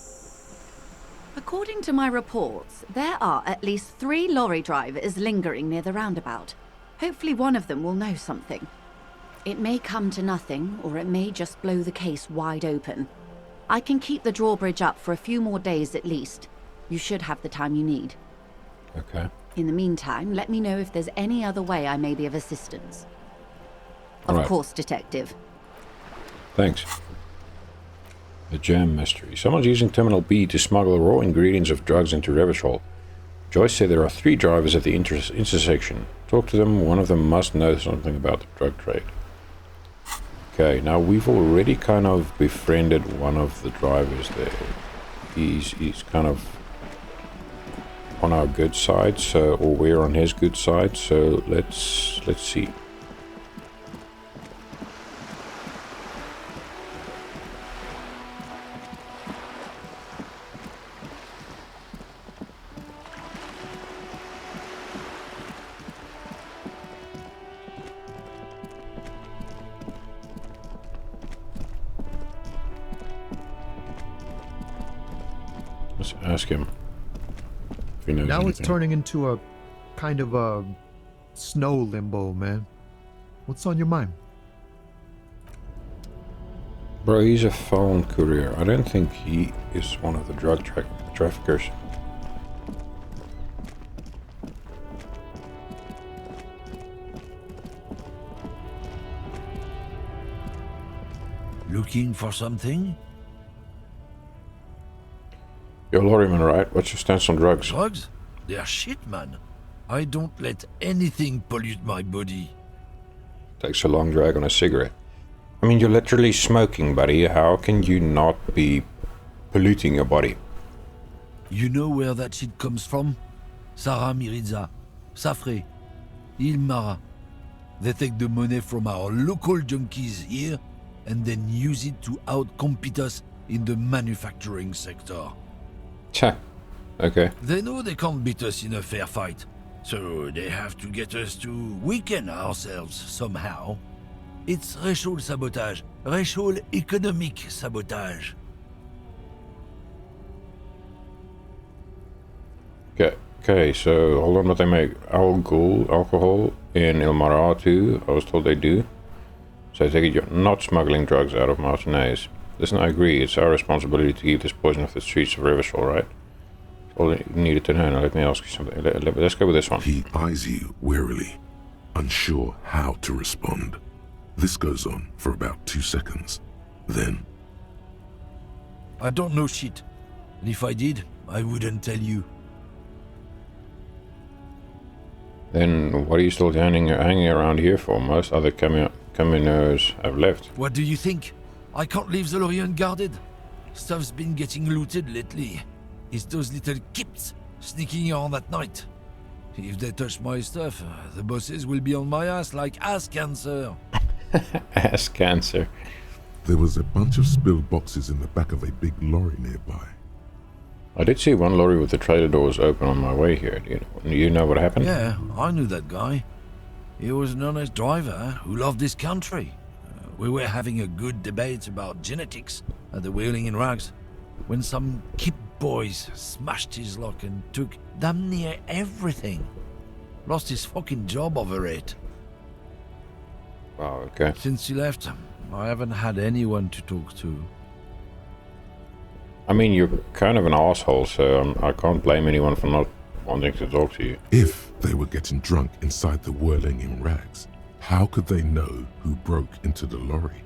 According to my reports, there are at least 3 lorry drivers lingering near the roundabout. Hopefully one of them will know something. It may come to nothing, or it may just blow the case wide open. I can keep the drawbridge up for a few more days at least. You should have the time you need. Okay. In the meantime, let me know if there's any other way I may be of assistance. Of Alright. course, Detective. Thanks. The Jam Mystery. Someone's using Terminal B to smuggle raw ingredients of drugs into Revachol. Joyce said there are 3 drivers at the intersection. Talk to them. One of them must know something about the drug trade. Okay, now we've already kind of befriended one of the drivers there. He's kind of on our good side, so, or we're on his good side, so let's see. Let's ask him if he knows Now anything. it's turning into a kind of a snow limbo, man. What's on your mind? Bro, he's a phone courier. I don't think he is one of the drug traffickers. Looking for something? You're a lorryman, right? What's your stance on drugs? Drugs? They're shit, man. I don't let anything pollute my body. Takes a long drag on a cigarette. I mean, you're literally smoking, buddy. How can you not be polluting your body? You know where that shit comes from? Sarah Miriza, Safre, Ilmara. They take the money from our local junkies here and then use it to outcompete us in the manufacturing sector. Tja. Okay. They know they can't beat us in a fair fight, so they have to get us to weaken ourselves somehow. It's racial sabotage, racial economic sabotage. Okay, so hold on, but they make alcohol in Ilmara too. I was told they do. So I take it you're not smuggling drugs out of Martinez. Listen, I agree, it's our responsibility to keep this poison off the streets of Revachol, right? All you needed to know. Now let me ask you something. Let's go with this one. He eyes you warily, unsure how to respond. This goes on for about 2 seconds. Then... I don't know shit. And if I did, I wouldn't tell you. Then what are you still hanging around here for? Most other Caminos have left. What do you think? I can't leave the lorry unguarded. Stuff's been getting looted lately. It's those little kips sneaking around at night. If they touch my stuff, the bosses will be on my ass like ass cancer. Ass cancer. There was a bunch of spilled boxes in the back of a big lorry nearby. I did see one lorry with the trailer doors open on my way here. Do you know what happened? Yeah, I knew that guy. He was an honest driver who loved this country. We were having a good debate about genetics at the Wheeling in Rags when some kip boys smashed his lock and took damn near everything. Lost his fucking job over it. Wow, okay. Since he left, I haven't had anyone to talk to. I mean, you're kind of an asshole, so I can't blame anyone for not wanting to talk to you. If they were getting drunk inside the Whirling in Rags, how could they know who broke into the lorry?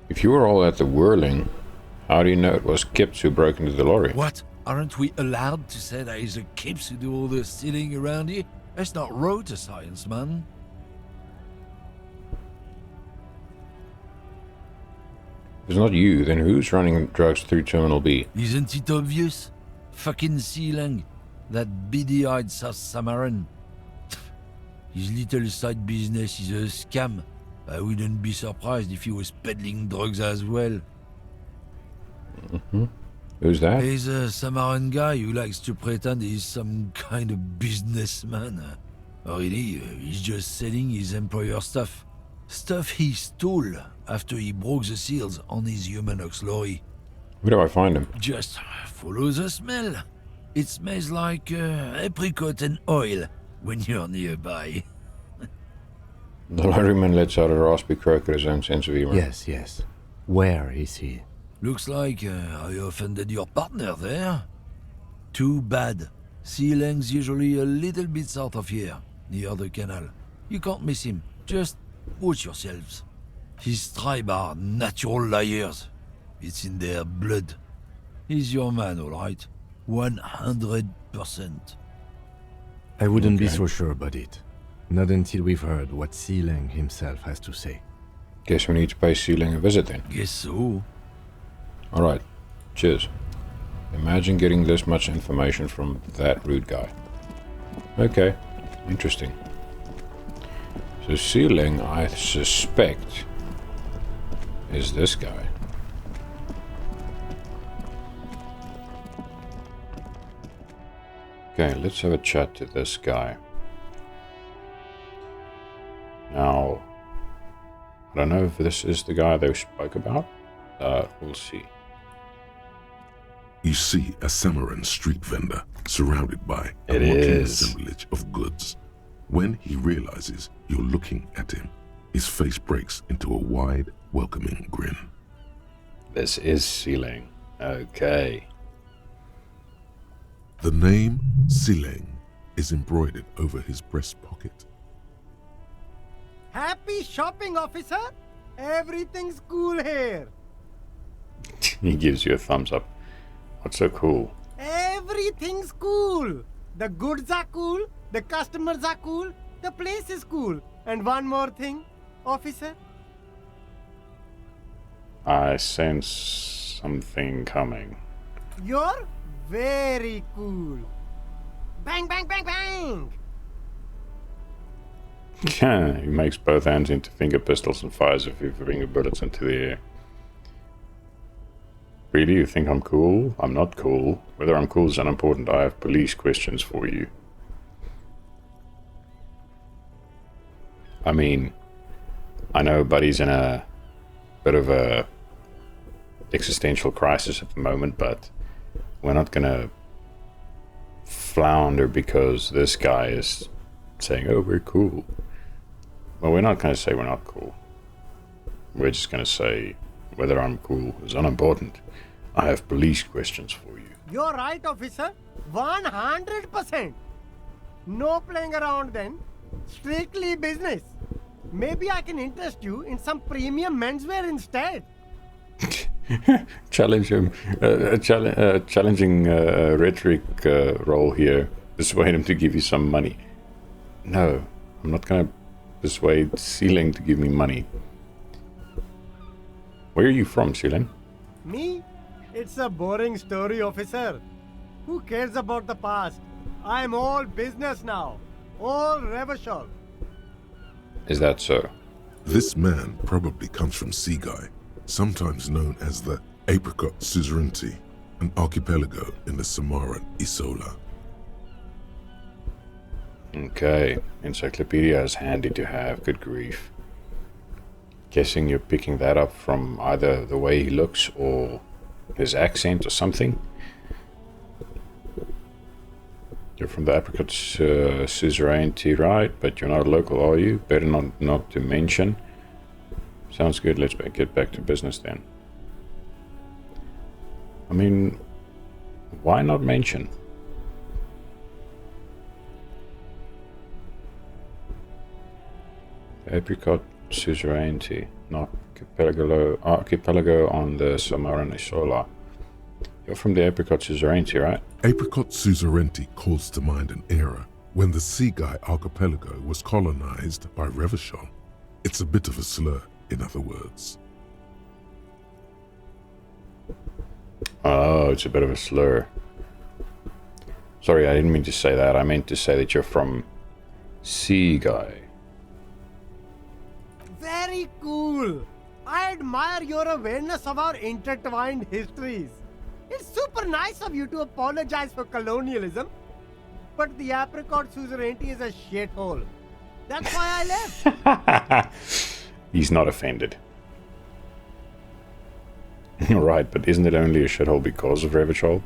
If you were all at the Whirling, how do you know it was Kips who broke into the lorry? What? Aren't we allowed to say that it's the Kips who do all the stealing around here? That's not road to science, man. If it's not you, then who's running drugs through Terminal B? Isn't it obvious? Fucking Sealang, that beady-eyed South Samaran. His little side business is a scam. I wouldn't be surprised if he was peddling drugs as well. Mm-hmm. Who's that? He's a Samaran guy who likes to pretend he's some kind of businessman. Really, he's just selling his employer stuff. Stuff he stole after he broke the seals on his Humanox lorry. Where do I find him? Just follow the smell. It smells like apricot and oil when you're nearby. The lorryman lets out a raspy croak at his own sense of humor. Yes, yes. Where is he? Looks like I offended your partner there. Too bad. Sea Lang's usually a little bit south of here, near the canal. You can't miss him. Just watch yourselves. His tribe are natural liars. It's in their blood. He's your man, all right. 100%. I wouldn't be so sure about it. Not until we've heard what Sea Lang himself has to say. Guess we need to pay Sea Lang a visit then. Guess so. Alright, cheers. Imagine getting this much information from that rude guy. Okay, interesting. So Sea Lang, I suspect, is this guy. Okay, let's have a chat to this guy. Now, I don't know if this is the guy they spoke about. We'll see. You see a Samaran street vendor surrounded by a It mocking is. assemblage of goods. When he realizes you're looking at him, his face breaks into a wide, welcoming grin. This is Sea Lang. Okay. The name Sileng is embroidered over his breast pocket. Happy shopping, officer! Everything's cool here. He gives you a thumbs up. What's so cool? Everything's cool. The goods are cool, the customers are cool, the place is cool. And one more thing, officer. I sense something coming. You're very cool. Bang, bang, bang, bang! He makes both hands into finger pistols and fires a few finger bullets into the air. Really, you think I'm cool? I'm not cool. Whether I'm cool is unimportant. I have police questions for you. I mean, I know Buddy's in a bit of a existential crisis at the moment, but we're not gonna flounder because this guy is saying, oh, we're cool. Well, we're not gonna say we're not cool. We're just gonna say whether I'm cool is unimportant. I have police questions for you. You're right, officer. 100%. No playing around then. Strictly business. Maybe I can interest you in some premium menswear instead. Challenge him. Challenging rhetoric role here. Persuade him to give you some money. No, I'm not gonna persuade Sea Lang to give me money. Where are you from, Sea Lang? Me? It's a boring story, officer. Who cares about the past? I'm all business now. All Revachol. Is that so? This man probably comes from Seaguy, sometimes known as the Apricot Suzerainty, an archipelago in the Samaran Isola. Okay, encyclopedia is handy to have, good grief. Guessing you're picking that up from either the way he looks or his accent or something. You're from the Apricot Suzerainty, right? But you're not local, are you? Better not to mention. Sounds good, let's get back to business then. I mean, why not mention? Apricot Suzerainty, not archipelago on the Samaran Isola. You're from the Apricot Suzerainty, right? Apricot Suzerainty calls to mind an era when the Seaguy archipelago was colonized by Revachol. It's a bit of a slur, in other words. Oh, it's a bit of a slur. Sorry, I didn't mean to say that. I meant to say that you're from Seaguy. Very cool. I admire your awareness of our intertwined histories. It's super nice of you to apologize for colonialism, but the Apricot Suzerainty is a shithole. That's why I left. He's not offended. Right, but isn't it only a shithole because of Revachol?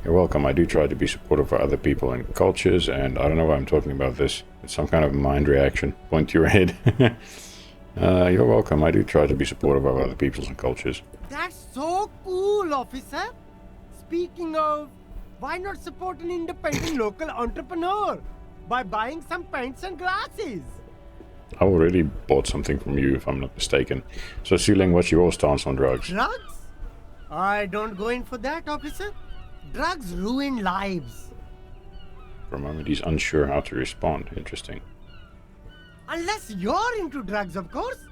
You're welcome. I do try to be supportive for other people and cultures, and I don't know why I'm talking about this. It's some kind of mind reaction. Point to your head. You're welcome. I do try to be supportive of other peoples and cultures. That's so cool, officer. Speaking of, why not support an independent local entrepreneur by buying some pens and glasses? I already bought something from you, if I'm not mistaken. So, Sealing, what's your stance on drugs? Drugs? I don't go in for that, officer. Drugs ruin lives. For a moment, he's unsure how to respond. Interesting. Unless you're into drugs, of course.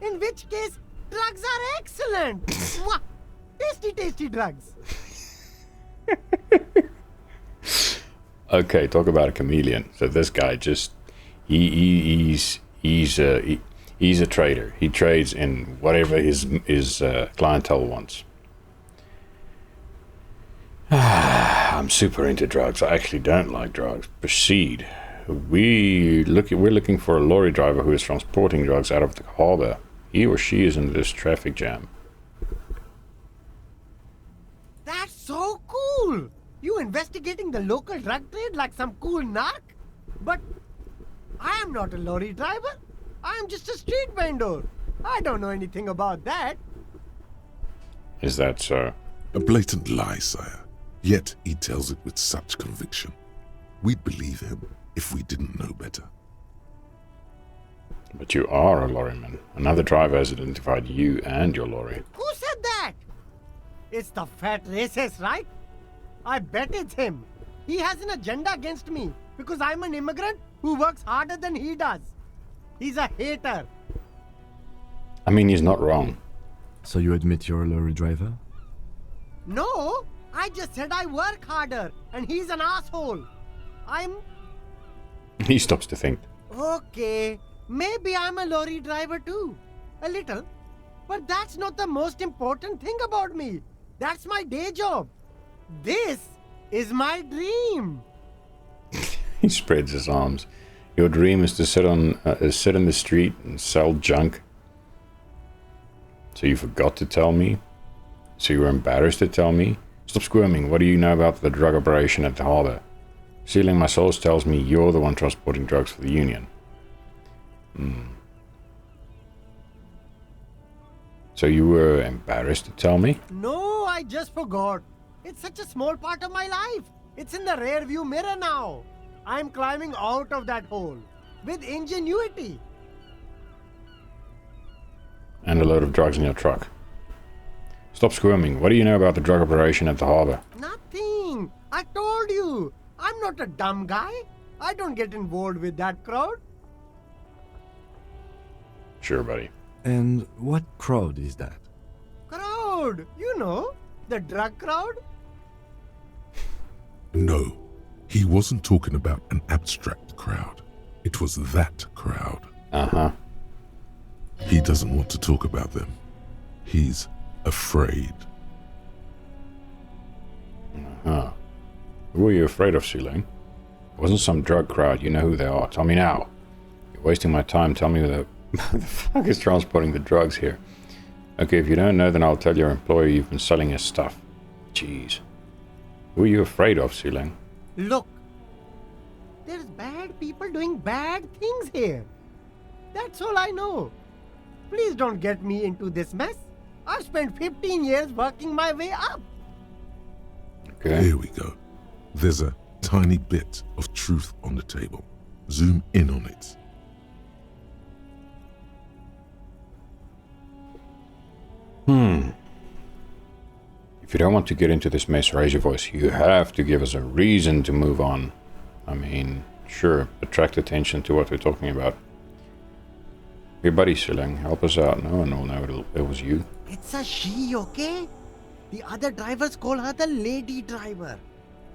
In which case, drugs are excellent. Mwah! Tasty, tasty drugs. Okay, talk about a chameleon. So this guy just, he's a trader. He trades in whatever his clientele wants. I'm super into drugs. I actually don't like drugs. Proceed. We're looking for a lorry driver who is transporting drugs out of the harbor. He or she is in this traffic jam. That's so cool. You investigating the local drug trade like some cool narc? But I am not a lorry driver. I am just a street vendor. I don't know anything about that. Is that so? A blatant lie, sire. Yet he tells it with such conviction. We'd believe him if we didn't know better. But you are a lorryman. Another driver has identified you and your lorry. Who said that? It's the fat racist, right? I bet it's him. He has an agenda against me because I'm an immigrant who works harder than he does. He's a hater. I mean, he's not wrong. So you admit you're a lorry driver? No, I just said I work harder and he's an asshole. He stops to think. Okay, maybe I'm a lorry driver too. A little. But that's not the most important thing about me. That's my day job. This is my dream. He spreads his arms. Your dream is to sit in the street and sell junk. So you forgot to tell me? So you were embarrassed to tell me? Stop squirming. What do you know about the drug operation at the harbor? Sealing my source tells me you're the one transporting drugs for the Union. So you were embarrassed to tell me? No, I just forgot. It's such a small part of my life. It's in the rear view mirror now. I'm climbing out of that hole with ingenuity. And a load of drugs in your truck. Stop squirming. What do you know about the drug operation at the harbor? Nothing. I told you. I'm not a dumb guy. I don't get involved with that crowd. Sure, buddy. And what crowd is that? Crowd? You know, the drug crowd? No, he wasn't talking about an abstract crowd. It was that crowd. Uh-huh. He doesn't want to talk about them. He's afraid. Uh-huh. Who are you afraid of, Sealing? It wasn't some drug crowd. You know who they are. Tell me now. You're wasting my time. Tell me who the fuck is transporting the drugs here. Okay, if you don't know, then I'll tell your employer you've been selling his stuff. Jeez. Who are you afraid of, Sealing? Look, there's bad people doing bad things here. That's all I know. Please don't get me into this mess. I've spent 15 years working my way up. Okay. Here we go. There's a tiny bit of truth on the table. Zoom in on it. If you don't want to get into this mess, raise your voice. You have to give us a reason to move on. I mean, sure, attract attention to what we're talking about. Your buddy, Sealing, help us out. No one will know it was you. It's a she, okay? The other drivers call her the lady driver.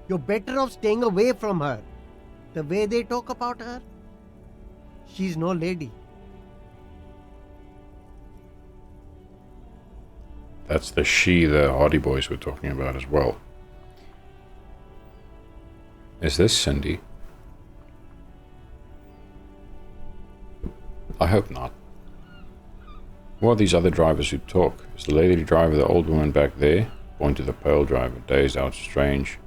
You're better off staying away from her. The way they talk about her, she's no lady. That's the she the Hardie boys were talking about as well. Is this Cindy? I hope not. Who are these other drivers who talk? Is the lady driver the old woman back there? Point to the pale driver, dazed out, strange.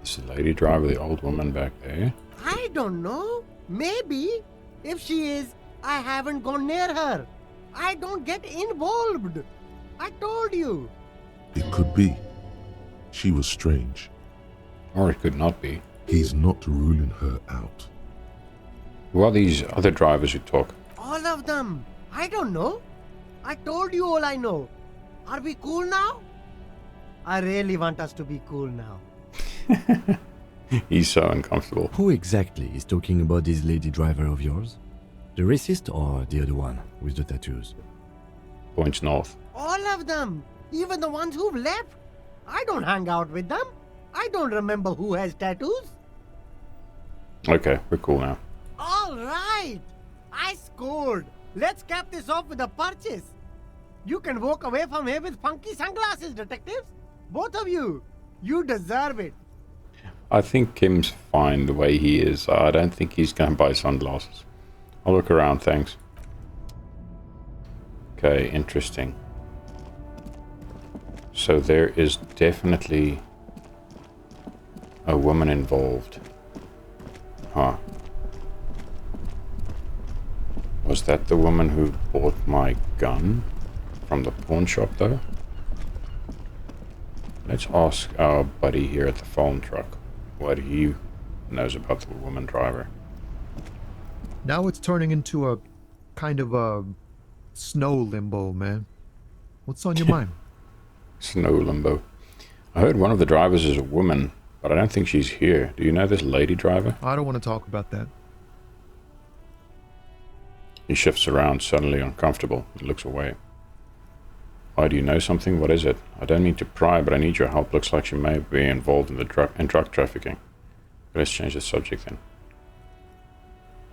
Is the lady driver the old woman back there? I don't know. Maybe. If she is, I haven't gone near her. I don't get involved. I told you. It could be. She was strange. Or it could not be. He's not ruling her out. Who are these other drivers who talk? All of them. I don't know. I told you all I know. Are we cool now? I really want us to be cool now. He's so uncomfortable. Who exactly is talking about this lady driver of yours? The racist or the other one with the tattoos? Points north. All of them. Even the ones who've left. I don't hang out with them. I don't remember who has tattoos. Okay, we're cool now. All right. I scored. Let's cap this off with a purchase. You can walk away from here with funky sunglasses, detectives. Both of you. You deserve it. I think Kim's fine the way he is. I don't think he's going to buy sunglasses. I'll look around, thanks. Okay, interesting. So there is definitely a woman involved. Huh. Was that the woman who bought my gun from the pawn shop though? Let's ask our buddy here at the phone truck what he knows about the woman driver. Now it's turning into a kind of a snow limbo, man. What's on your mind? Snow limbo. I heard one of the drivers is a woman, but I don't think she's here. Do you know this lady driver? I don't want to talk about that. He shifts around, suddenly uncomfortable, and looks away. Why, do you know something? What is it? I don't mean to pry, but I need your help. Looks like she may be involved in the drug trafficking. Let's change the subject then.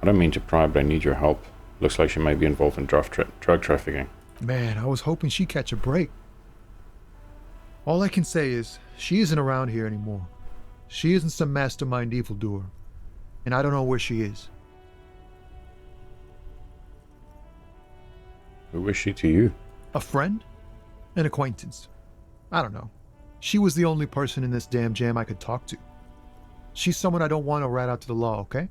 I don't mean to pry, but I need your help. Looks like she may be involved in drug trafficking. Man, I was hoping she'd catch a break. All I can say is, she isn't around here anymore. She isn't some mastermind evildoer. And I don't know where she is. Who is she to you? A friend? An acquaintance. I don't know. She was the only person in this damn jam I could talk to. She's someone I don't want to rat out to the law, okay?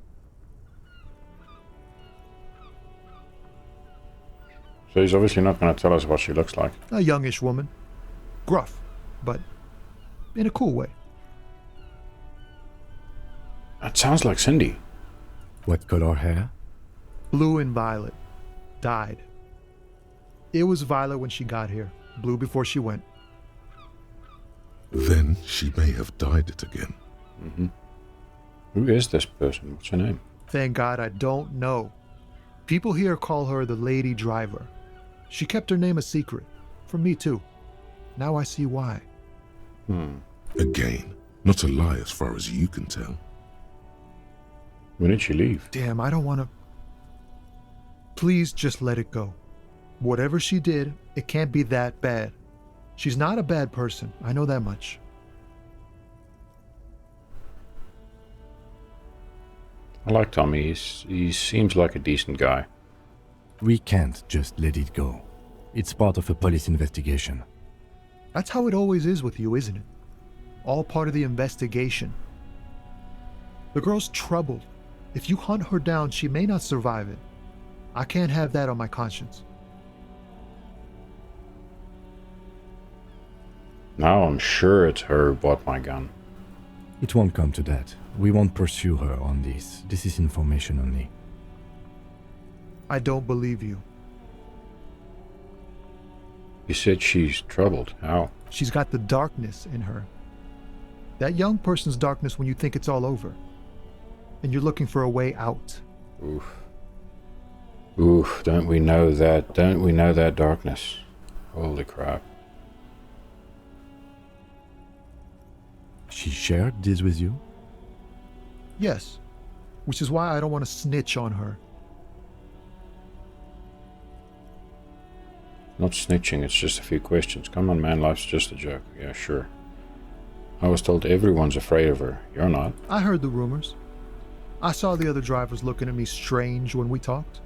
So he's obviously not going to tell us what she looks like. A youngish woman. Gruff, but in a cool way. That sounds like Cindy. What color hair? Blue and violet. Dyed. It was violet when she got here. Blue before she went. Then she may have dyed it again. Mm-hmm. Who is this person? What's her name? Thank God I don't know. People here call her the lady driver. She kept her name a secret. From me too. Now I see why. Again, not a lie as far as you can tell. When did she leave? Damn, I don't want to... Please just let it go. Whatever she did, it can't be that bad. She's not a bad person. I know that much. I like Tommy. He seems like a decent guy. We can't just let it go. It's part of a police investigation. That's how it always is with you, isn't it? All part of the investigation. The girl's troubled. If you hunt her down, she may not survive it. I can't have that on my conscience. Now I'm sure it's her who bought my gun. It won't come to that. We won't pursue her on this. This is information only. I don't believe you. You said she's troubled. How? She's got the darkness in her. That young person's darkness when you think it's all over. And you're looking for a way out. Oof. Oof, don't we know that? Don't we know that darkness? Holy crap. She shared this with you? Yes. Which is why I don't want to snitch on her. Not snitching, it's just a few questions. Come on, man, life's just a joke. Yeah, sure. I was told everyone's afraid of her. You're not. I heard the rumors. I saw the other drivers looking at me strange when we talked.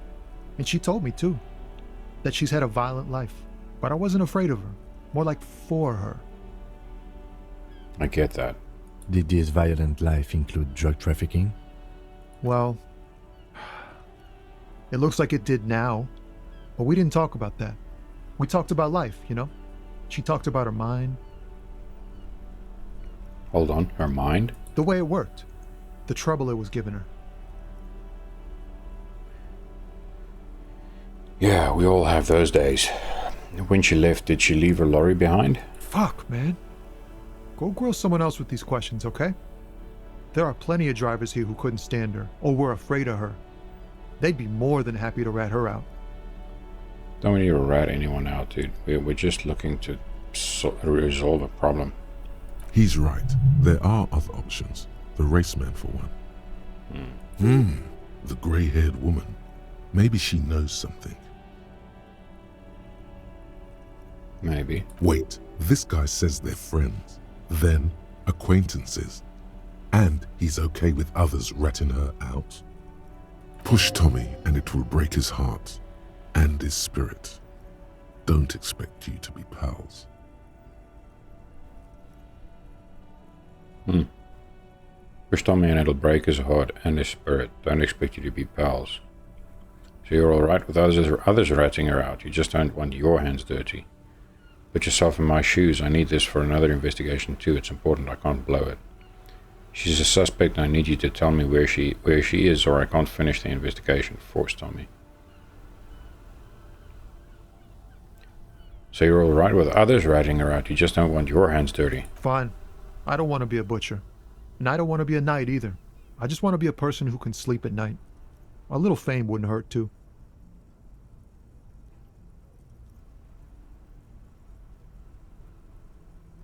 And she told me, too, that she's had a violent life. But I wasn't afraid of her. More like for her. I get that. Did this violent life include drug trafficking? Well, it looks like it did now. But we didn't talk about that. We talked about life, you know? She talked about her mind. Hold on, her mind? The way it worked. The trouble it was giving her. Yeah, we all have those days. When she left, did she leave her lorry behind? Fuck, man. Go grill someone else with these questions, okay? There are plenty of drivers here who couldn't stand her, or were afraid of her. They'd be more than happy to rat her out. Don't need to rat anyone out, dude. We're just looking to resolve a problem. He's right. There are other options. The raceman, for one. The grey-haired woman. Maybe she knows something. Maybe. Wait, this guy says they're friends, then acquaintances, and he's okay with others ratting her out? Push Tommy and it will break his heart and his spirit. Don't expect you to be pals. Push Tommy and it'll break his heart and his spirit. Don't expect you to be pals. So you're alright with others ratting her out. You just don't want your hands dirty. Put yourself in my shoes. I need this for another investigation too. It's important. I can't blow it. She's a suspect and I need you to tell me where she is or I can't finish the investigation. Force Tommy. So you're alright with others ratting her out. You just don't want your hands dirty. Fine. I don't want to be a butcher. And I don't want to be a knight either. I just want to be a person who can sleep at night. A little fame wouldn't hurt too.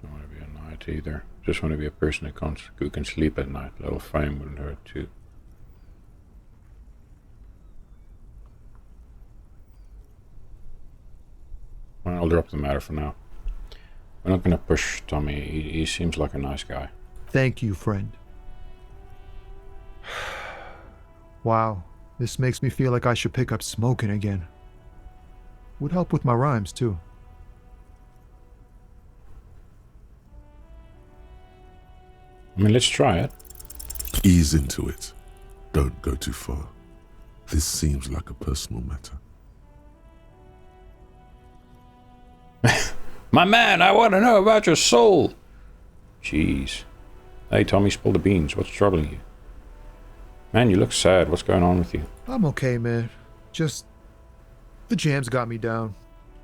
Don't want to be a knight either. Just want to be a person who can sleep at night. A little fame wouldn't hurt too. Well, I'll drop the matter for now. We're not going to push Tommy. He seems like a nice guy. Thank you, friend. Wow, this makes me feel like I should pick up smoking again. Would help with my rhymes, too. I mean, let's try it. Ease into it. Don't go too far. This seems like a personal matter. My man, I want to know about your soul. Jeez. Hey, Tommy, spill the beans. What's troubling you? Man, you look sad. What's going on with you? I'm okay, man. Just... the jams got me down.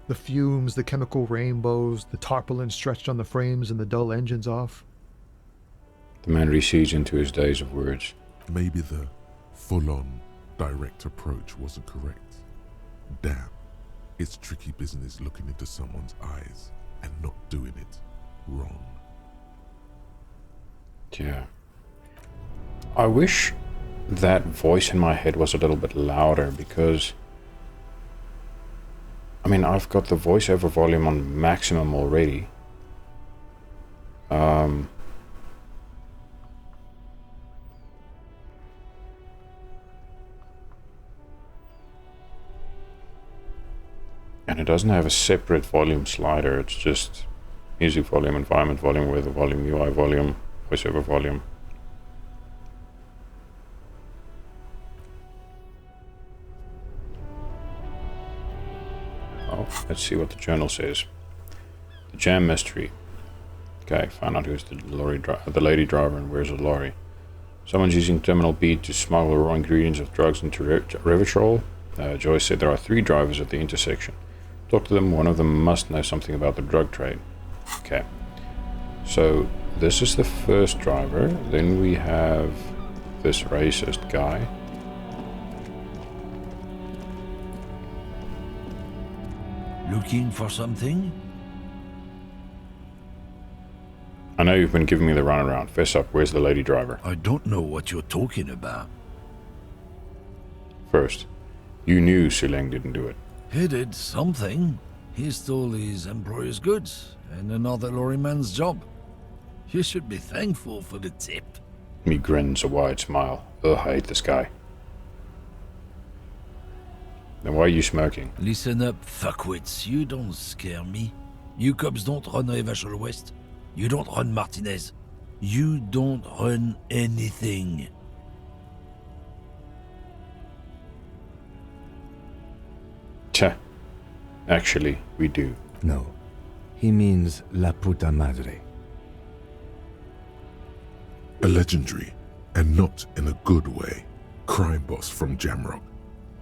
The fumes, the chemical rainbows, the tarpaulin stretched on the frames and the dull engines off. The man recedes into his days of words. Maybe the full-on, direct approach wasn't correct. Damn. It's tricky business looking into someone's eyes and not doing it wrong. Yeah. I wish that voice in my head was a little bit louder because... I mean, I've got the voiceover volume on maximum already. And it doesn't have a separate volume slider. It's just music volume, environment volume, weather volume, UI volume, voiceover volume. Oh, let's see what the journal says. The jam mystery. Okay, find out who's the lady driver and where's the lorry. Someone's using Terminal B to smuggle raw ingredients of drugs into Revachol. Joyce said there are 3 drivers at the intersection. Talk to them. One of them must know something about the drug trade. Okay. So this is the first driver. Then we have this racist guy. Looking for something? I know you've been giving me the runaround. Fess up, where's the lady driver? I don't know what you're talking about. First, you knew Suleng didn't do it. He did something. He stole his employer's goods and another lorryman's job. You should be thankful for the tip. He grins a wide smile. Ugh, I hate this guy. Then why are you smoking? Listen up, fuckwits. You don't scare me. You cops don't run Revachol West. You don't run Martinez. You don't run anything. Tch. Actually, we do. No. He means La Puta Madre. A legendary, and not in a good way, crime boss from Jamrock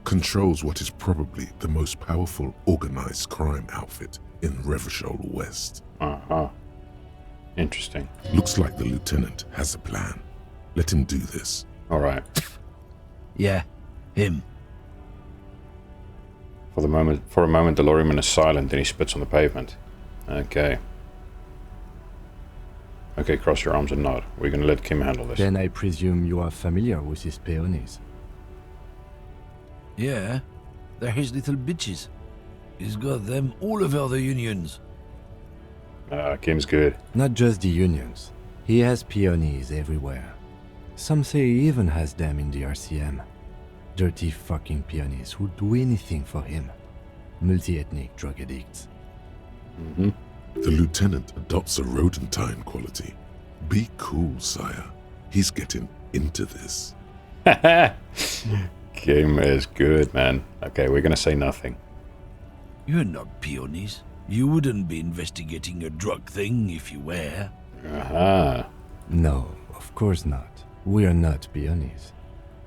controls what is probably the most powerful organized crime outfit in Revachol West. Uh-huh. Interesting. Looks like the lieutenant has a plan. Let him do this. Alright. Yeah, him. For a moment, the lorryman is silent, then he spits on the pavement. Okay. Okay, cross your arms and nod. We're gonna let Kim handle this. Then I presume you are familiar with his peonies. Yeah, they're his little bitches. He's got them all over the unions. Kim's good. Not just the unions. He has peonies everywhere. Some say he even has them in the RCM. Dirty fucking peonies who'd do anything for him. Multi-ethnic drug addicts. Mm-hmm. The lieutenant adopts a rodentine quality. Be cool, sire. He's getting into this. Kim is good, man. Okay, we're gonna say nothing. You're not peonies. You wouldn't be investigating a drug thing if you were. Uh-huh. No, of course not. We are not peonies.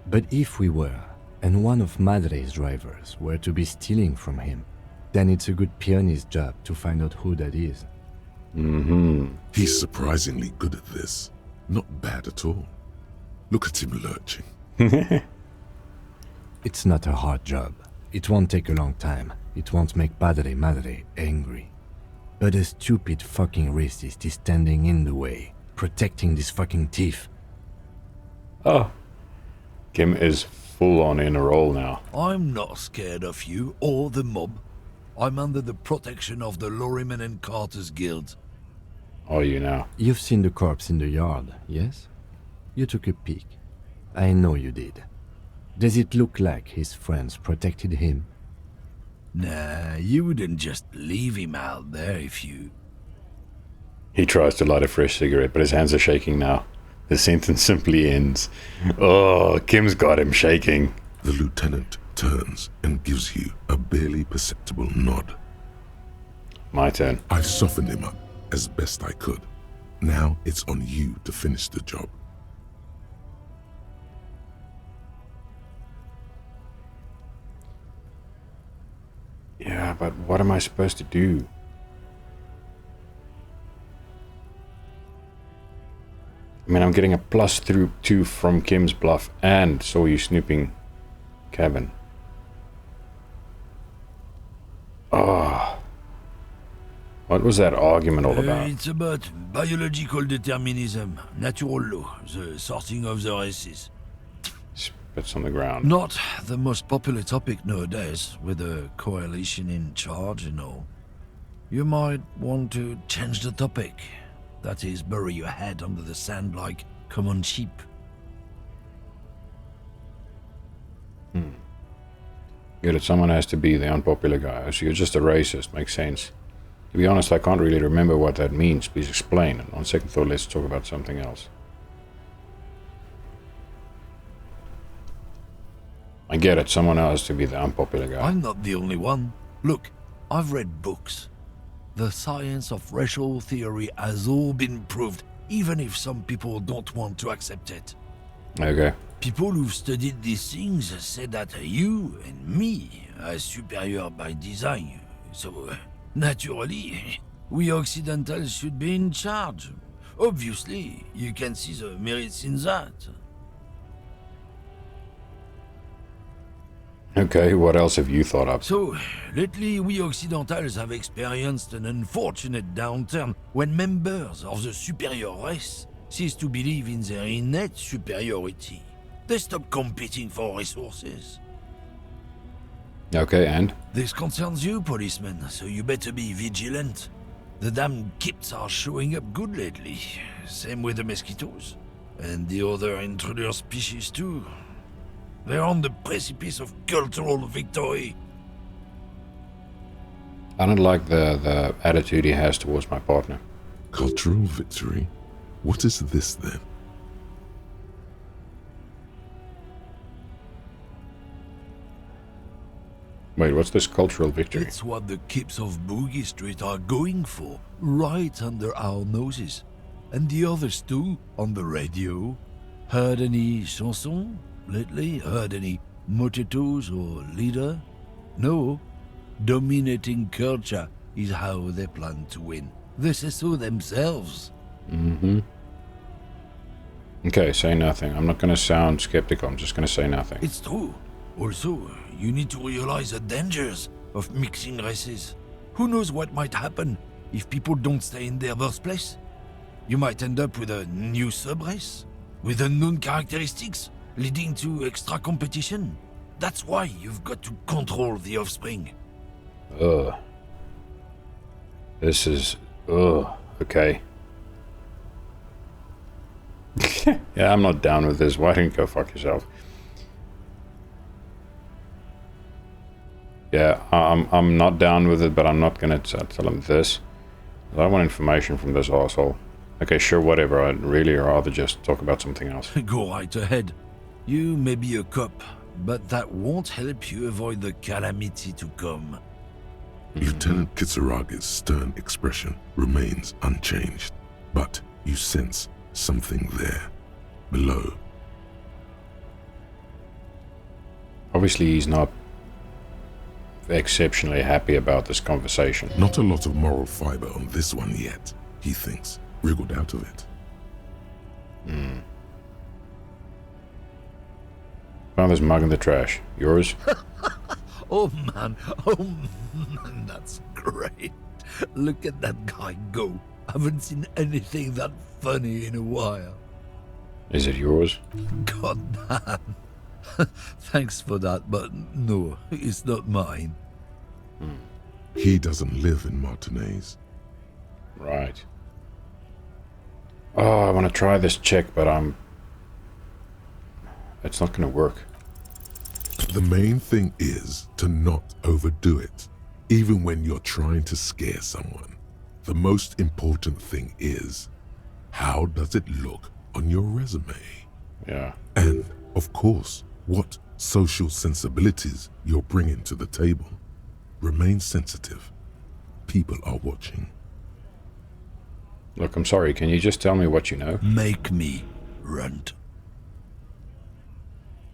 But if we were, and one of Madre's drivers were to be stealing from him, then it's a good peony's job to find out who that is. Mm-hmm. He's surprisingly good at this. Not bad at all. Look at him lurching. It's not a hard job. It won't take a long time. It won't make Padre Madre angry. But a stupid fucking racist is standing in the way, protecting this fucking thief. Oh. Kim is full on in a role now. I'm not scared of you or the mob. I'm under the protection of the Lorrymen and Carters Guild. Are you now? You've seen the corpse in the yard, yes? You took a peek. I know you did. Does it look like his friends protected him? Nah, you wouldn't just leave him out there if you... He tries to light a fresh cigarette, but his hands are shaking now. The sentence simply ends. Oh, Kim's got him shaking. The lieutenant turns and gives you a barely perceptible nod. My turn. I've softened him up as best I could. Now it's on you to finish the job. Yeah, but what am I supposed to do? I mean, I'm getting a +2 from Kim's bluff and saw you snooping cabin. Oh. What was that argument all about? It's about biological determinism, natural law, the sorting of the races. Spits on the ground. Not the most popular topic nowadays, with a coalition in charge and all. You might want to change the topic. That is, bury your head under the sand like common sheep. Good, someone has to be the unpopular guy, so you're just a racist, makes sense. To be honest, I can't really remember what that means. Please explain. And on second thought, let's talk about something else. I get it, someone else has to be the unpopular guy. I'm not the only one. Look, I've read books. The science of racial theory has all been proved, even if some people don't want to accept it. Okay. People who've studied these things say that you and me are superior by design. So, naturally, we Occidentals should be in charge. Obviously, you can see the merits in that. Okay, what else have you thought up? So, lately we Occidentals have experienced an unfortunate downturn when members of the superior race cease to believe in their innate superiority. They stop competing for resources. Okay, and? This concerns you, policeman, so you better be vigilant. The damn kips are showing up good lately. Same with the mosquitoes. and the other intruder species too. They're on the precipice of cultural victory. I don't like the attitude he has towards my partner. Cultural victory? What is this then? Wait, what's this cultural victory? It's what the kips of Boogie Street are going for, right under our noses. And the others too, on the radio. Heard any chansons lately? Heard any motetos or leader? No. Dominating culture is how they plan to win. They say so themselves. Mm-hmm. Okay, say nothing. I'm not going to sound skeptical. I'm just going to say nothing. It's true. Also, you need to realize the dangers of mixing races. Who knows what might happen if people don't stay in their birthplace? You might end up with a new sub-race, with unknown characteristics, leading to extra competition. That's why you've got to control the offspring. Ugh. This is... Ugh. Okay. Yeah, I'm not down with this. Why don't you go fuck yourself? Yeah, I'm not down with it, but I'm not gonna tell him this. I want information from this asshole. Okay, sure, whatever. I'd really rather just talk about something else. Go right ahead. You may be a cop, but that won't help you avoid the calamity to come. Lieutenant Kisaragi's stern expression remains unchanged, but you sense something there, below. Obviously, he's not exceptionally happy about this conversation. Not a lot of moral fiber on this one yet, he thinks, wriggled out of it. Found this mug in the trash. Yours? Oh man, that's great. Look at that guy go. Haven't seen anything that funny in a while. Is it yours? God damn. Thanks for that, but no, it's not mine. He doesn't live in Martinez. Right. Oh, I want to try this check, but it's not going to work. The main thing is to not overdo it, even when you're trying to scare someone. The most important thing is, how does it look on your resume? Yeah. And, of course, what social sensibilities you're bringing to the table. Remain sensitive. People are watching. Look, I'm sorry, can you just tell me what you know? Make me, runt.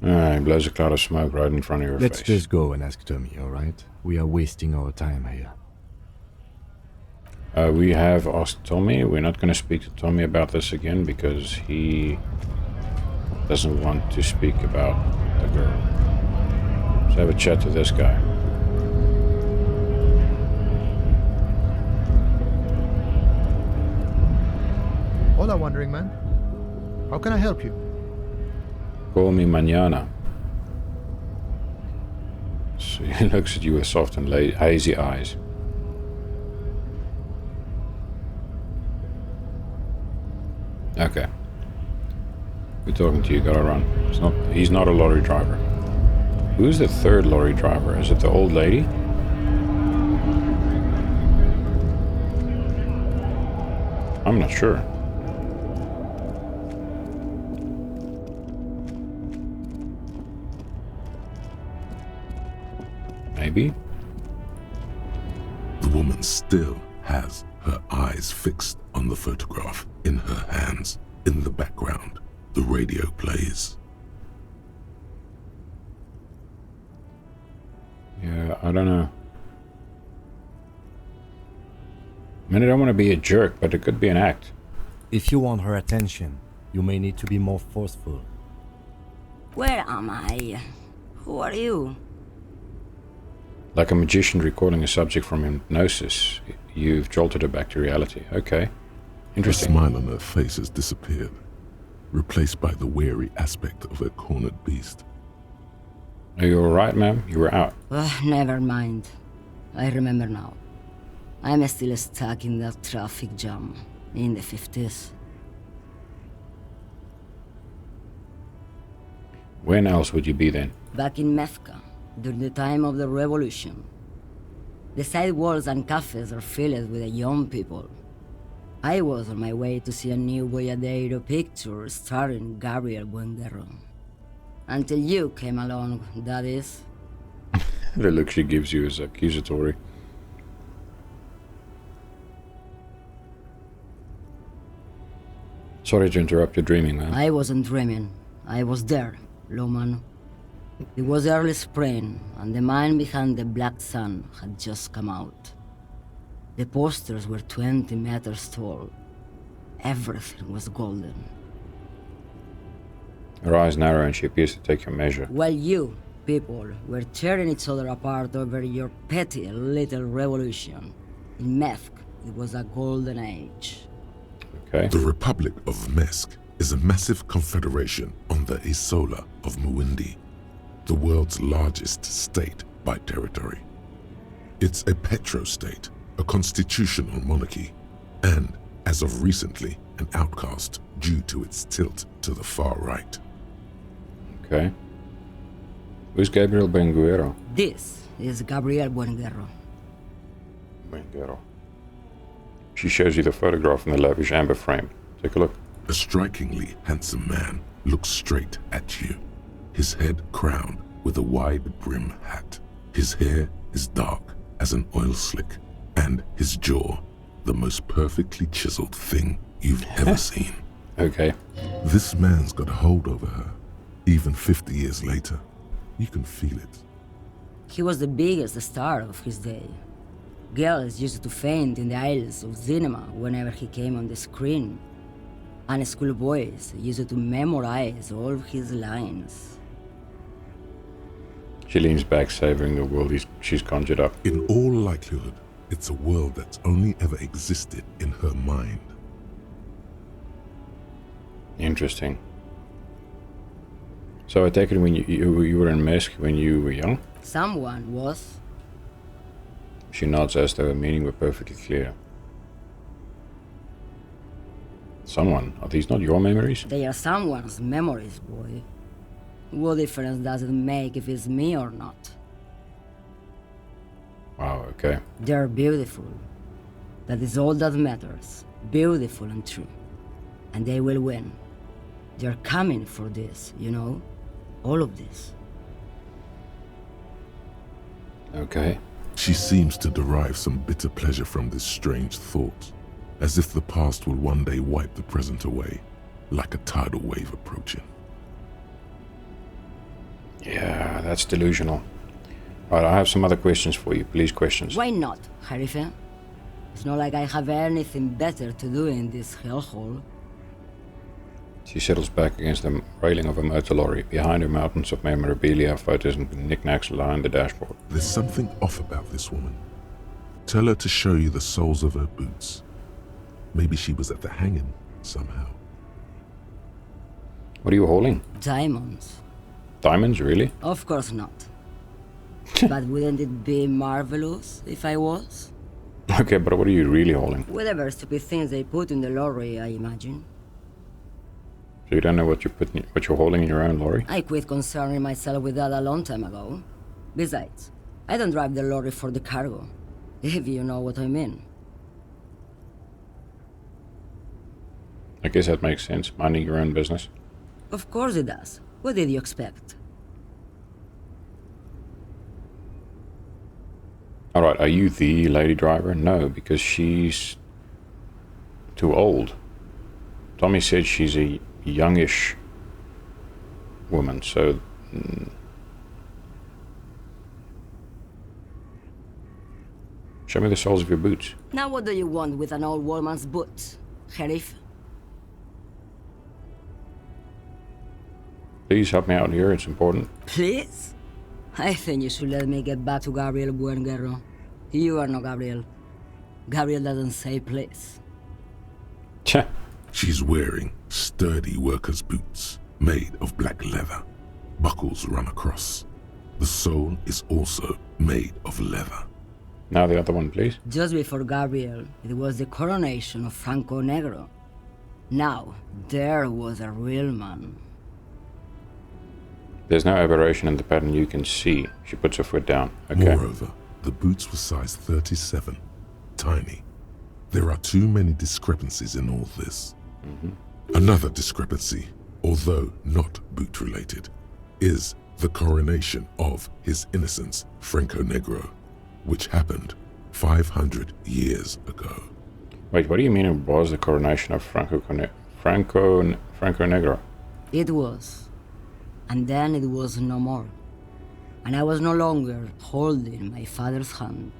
He blows a cloud of smoke right in front of your Let's face. just go and ask Tommy, alright? We are wasting our time here. We have asked Tommy. We're not going to speak to Tommy about this again because he doesn't want to speak about the girl. Let's have a chat to this guy. Hola, Wandering Man. How can I help you? Call me mañana. So he looks at you with soft and hazy eyes. Okay. Good talking to you, gotta run. He's not a lorry driver. Who's the third lorry driver? Is it the old lady? I'm not sure. Maybe? The woman still has her eyes fixed on the photograph in her hands. In the background, the radio plays. Yeah, I don't know. I mean, I don't want to be a jerk, but it could be an act. If you want her attention, you may need to be more forceful. Where am I? Who are you? Like a magician recalling a subject from hypnosis, you've jolted her back to reality. Okay. Interesting. The smile on her face has disappeared, replaced by the wary aspect of a cornered beast. Are you alright, ma'am? You were out. Never mind. I remember now. I'm still stuck in that traffic jam in the 50s. When else would you be then? Back in Mecca, during the time of the revolution. The sidewalks and cafes are filled with the young people. I was on my way to see a new Boyadero picture starring Gabriel Buenguerro. Until you came along, that is. The look she gives you is accusatory. Sorry to interrupt your dreaming, man. I wasn't dreaming. I was there, Loman. It was early spring, and the man behind the black sun had just come out. The posters were 20 meters tall. Everything was golden. Her eyes narrow and she appears to take your measure. While you, people, were tearing each other apart over your petty little revolution, in Methk, it was a golden age. Okay. The Republic of Mesk is a massive confederation on the Isola of Muindi, the world's largest state by territory. It's a petrostate, a constitutional monarchy, and, as of recently, an outcast due to its tilt to the far right. Okay. Who's Gabriel Buenguerro? This is Gabriel Buenguerro. Buenguerro. She shows you the photograph in the lavish amber frame. Take a look. A strikingly handsome man looks straight at you, his head crowned with a wide brim hat. His hair is dark as an oil slick, and his jaw the most perfectly chiseled thing you've ever seen. Okay. This man's got a hold over her. Even 50 years later, you can feel it. He was the biggest star of his day. Girls used to faint in the aisles of cinema whenever he came on the screen. And schoolboys used to memorize all of his lines. She leans back, savoring the world she's conjured up. In all likelihood, it's a world that's only ever existed in her mind. Interesting. So I take it when you were in Mesk when you were young? Someone was. She nods as though her meaning were perfectly clear. Someone? Are these not your memories? They are someone's memories, boy. What difference does it make if it's me or not? Wow, okay. They're beautiful. That is all that matters. Beautiful and true. And they will win. They're coming for this, you know? All of this. Okay. She seems to derive some bitter pleasure from this strange thought, as if the past will one day wipe the present away, like a tidal wave approaching. Yeah, that's delusional. Right, I have some other questions for you. Please, questions. Why not, Harife? It's not like I have anything better to do in this hellhole. She settles back against the railing of a motor lorry. Behind her, mountains of memorabilia, photos and knickknacks line the dashboard. There's something off about this woman. Tell her to show you the soles of her boots. Maybe she was at the hanging somehow. What are you hauling? Diamonds. Diamonds, really? Of course not. But wouldn't it be marvelous if I was? Okay, but what are you really hauling? Whatever stupid things they put in the lorry, I imagine. So you don't know what you're hauling in your own lorry? I quit concerning myself with that a long time ago. Besides, I don't drive the lorry for the cargo, if you know what I mean. I guess that makes sense, minding your own business. Of course it does. What did you expect? Alright, are you the lady driver? No, because she's too old. Tommy said she's a youngish woman, so... Show me the soles of your boots. Now what do you want with an old woman's boots, Sheriff? Please help me out here, it's important. Please? I think you should let me get back to Gabriel Buenguerro. You are not Gabriel. Gabriel doesn't say please. Tch. She's wearing sturdy worker's boots made of black leather. Buckles run across. The sole is also made of leather. Now the other one, please. Just before Gabriel, it was the coronation of Franco Negro. Now, there was a real man. There's no aberration in the pattern you can see. She puts her foot down. Okay. Moreover, the boots were size 37. Tiny. There are too many discrepancies in all this. Another discrepancy, although not boot-related, is the coronation of His Innocence Franco Negro, which happened 500 years ago. Wait, what do you mean it was the coronation of Franco Negro? It was. And then it was no more. And I was no longer holding my father's hand.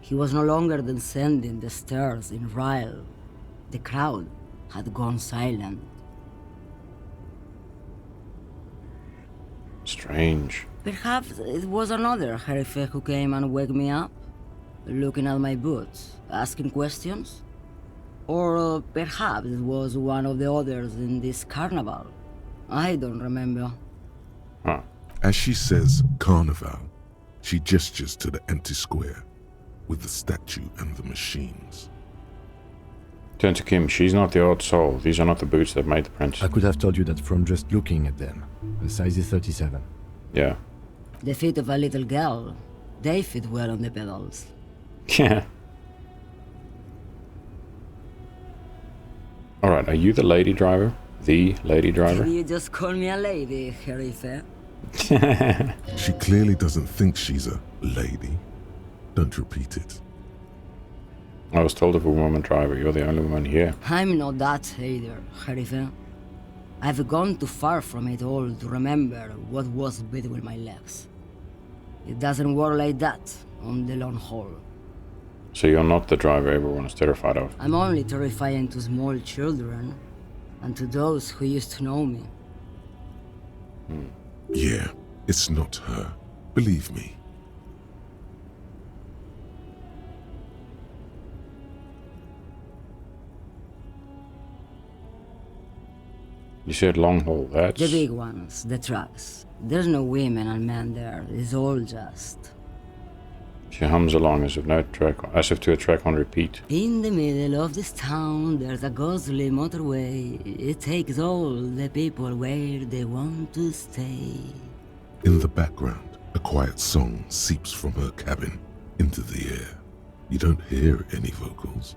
He was no longer descending the stairs in Ryle. The crowd had gone silent. Strange. Perhaps it was another Herife who came and woke me up, looking at my boots, asking questions. Or perhaps it was one of the others in this carnival. I don't remember. Huh. As she says carnival, she gestures to the empty square with the statue and the machines. Turn to Kim. She's not the odd soul. These are not the boots that made the prince. I could have told you that from just looking at them. The size is 37. Yeah. The feet of a little girl, they fit well on the pedals. Yeah. Alright, are you the lady driver? The lady driver? You just call me a lady, Herife. She clearly doesn't think she's a lady. Don't repeat it. I was told of a woman driver. You're the only one here. I'm not that either, Herife. I've gone too far from it all to remember what was between my legs. It doesn't work like that on the long haul. So you're not the driver everyone is terrified of? I'm only terrifying to small children and to those who used to know me. Yeah, it's not her. Believe me. You said long haul, that's... The big ones, the trucks. There's no women and men there. It's all just... She hums along as if to a track on repeat. In the middle of this town, there's a ghostly motorway. It takes all the people where they want to stay. In the background, a quiet song seeps from her cabin into the air. You don't hear any vocals.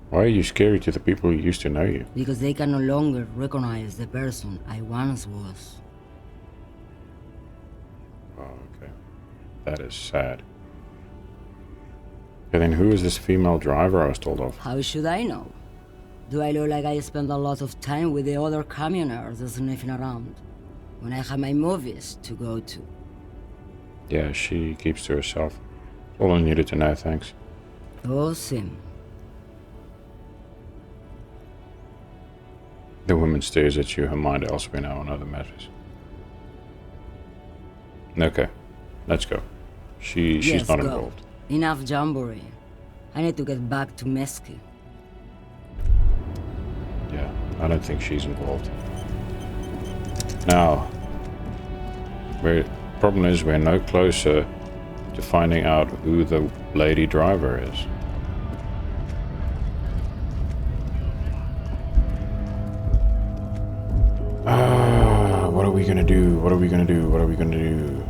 Why are you scary to the people who used to know you? Because they can no longer recognize the person I once was. Oh, okay. That is sad. Okay, then who is this female driver I was told of? How should I know? Do I look like I spend a lot of time with the other communers sniffing around when I have my movies to go to? Yeah, she keeps to herself. All I needed to know, thanks. Oh, Sim. The woman stares at you, her mind elsewhere now on other matters. Okay, let's go. She's Yes, not go. involved. Enough jamboree. I need to get back to Mesky. Yeah, I don't think she's involved. Now, problem is we're no closer to finding out who the lady driver is. What are we gonna do? What are we gonna do? What are we gonna do?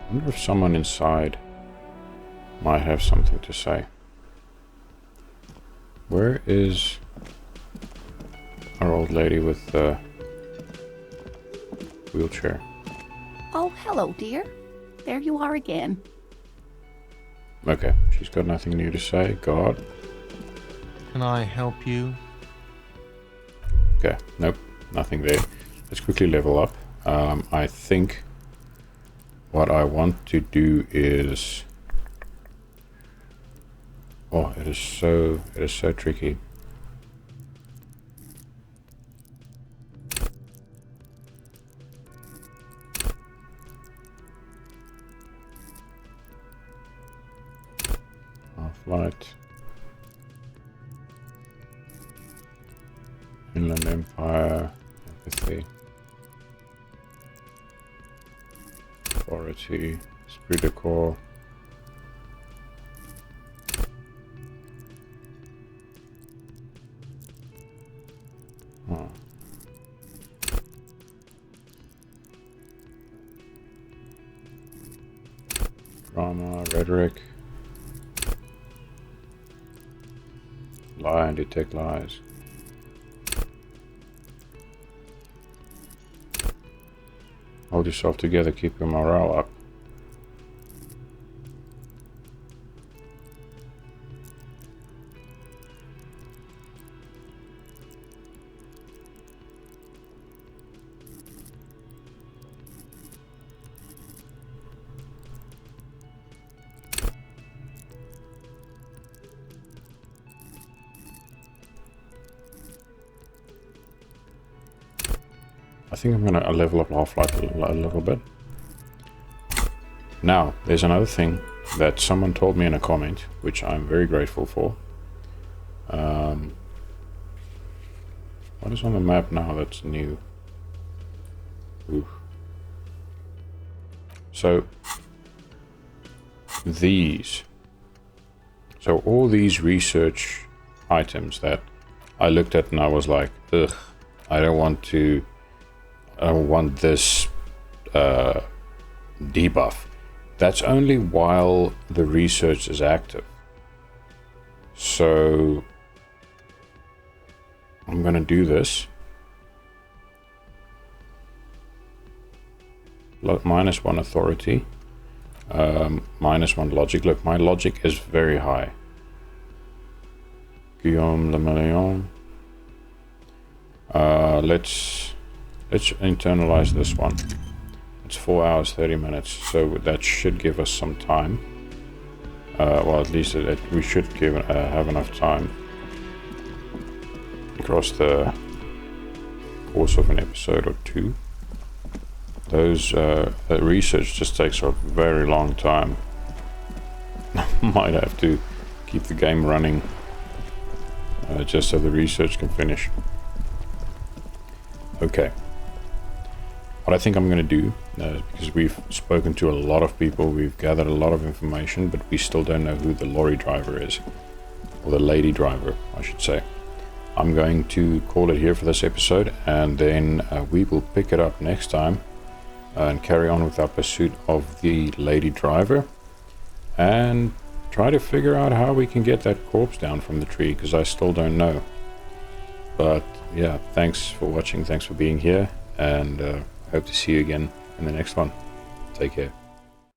I wonder if someone inside might have something to say. Where is our old lady with the wheelchair? Oh, hello, dear. There you are again. Okay, she's got nothing new to say. God. Can I help you? Okay, nope, nothing there. Let's quickly level up. I think what I want to do is... Oh, it is so tricky. Half-Light. Inland Empire. Empathy. Let's see. Esprit de corps. Oh. Drama, rhetoric. Lie and detect lies. Hold yourself together, keep your morale up. I think I'm gonna level up Half-Life a little bit. Now, there's another thing that someone told me in a comment, which I'm very grateful for. What is on the map now that's new? Oof. So, all these research items that I looked at and I was like, ugh, I don't want this debuff. That's only while the research is active. So I'm gonna do this. -1 authority, -1 logic. Look, my logic is very high. Guillaume Le Million. Let's internalize this one. It's 4 hours 30 minutes, so that should give us some time. Well, at least we should have enough time across the course of an episode or two. Those research just takes a very long time. Might have to keep the game running just so the research can finish. Okay. What I think I'm going to do, because we've spoken to a lot of people, we've gathered a lot of information, but we still don't know who the lorry driver is. Or the lady driver, I should say. I'm going to call it here for this episode, and then we will pick it up next time and carry on with our pursuit of the lady driver and try to figure out how we can get that corpse down from the tree, because I still don't know. But yeah, thanks for watching, thanks for being here, and hope to see you again in the next one. Take care.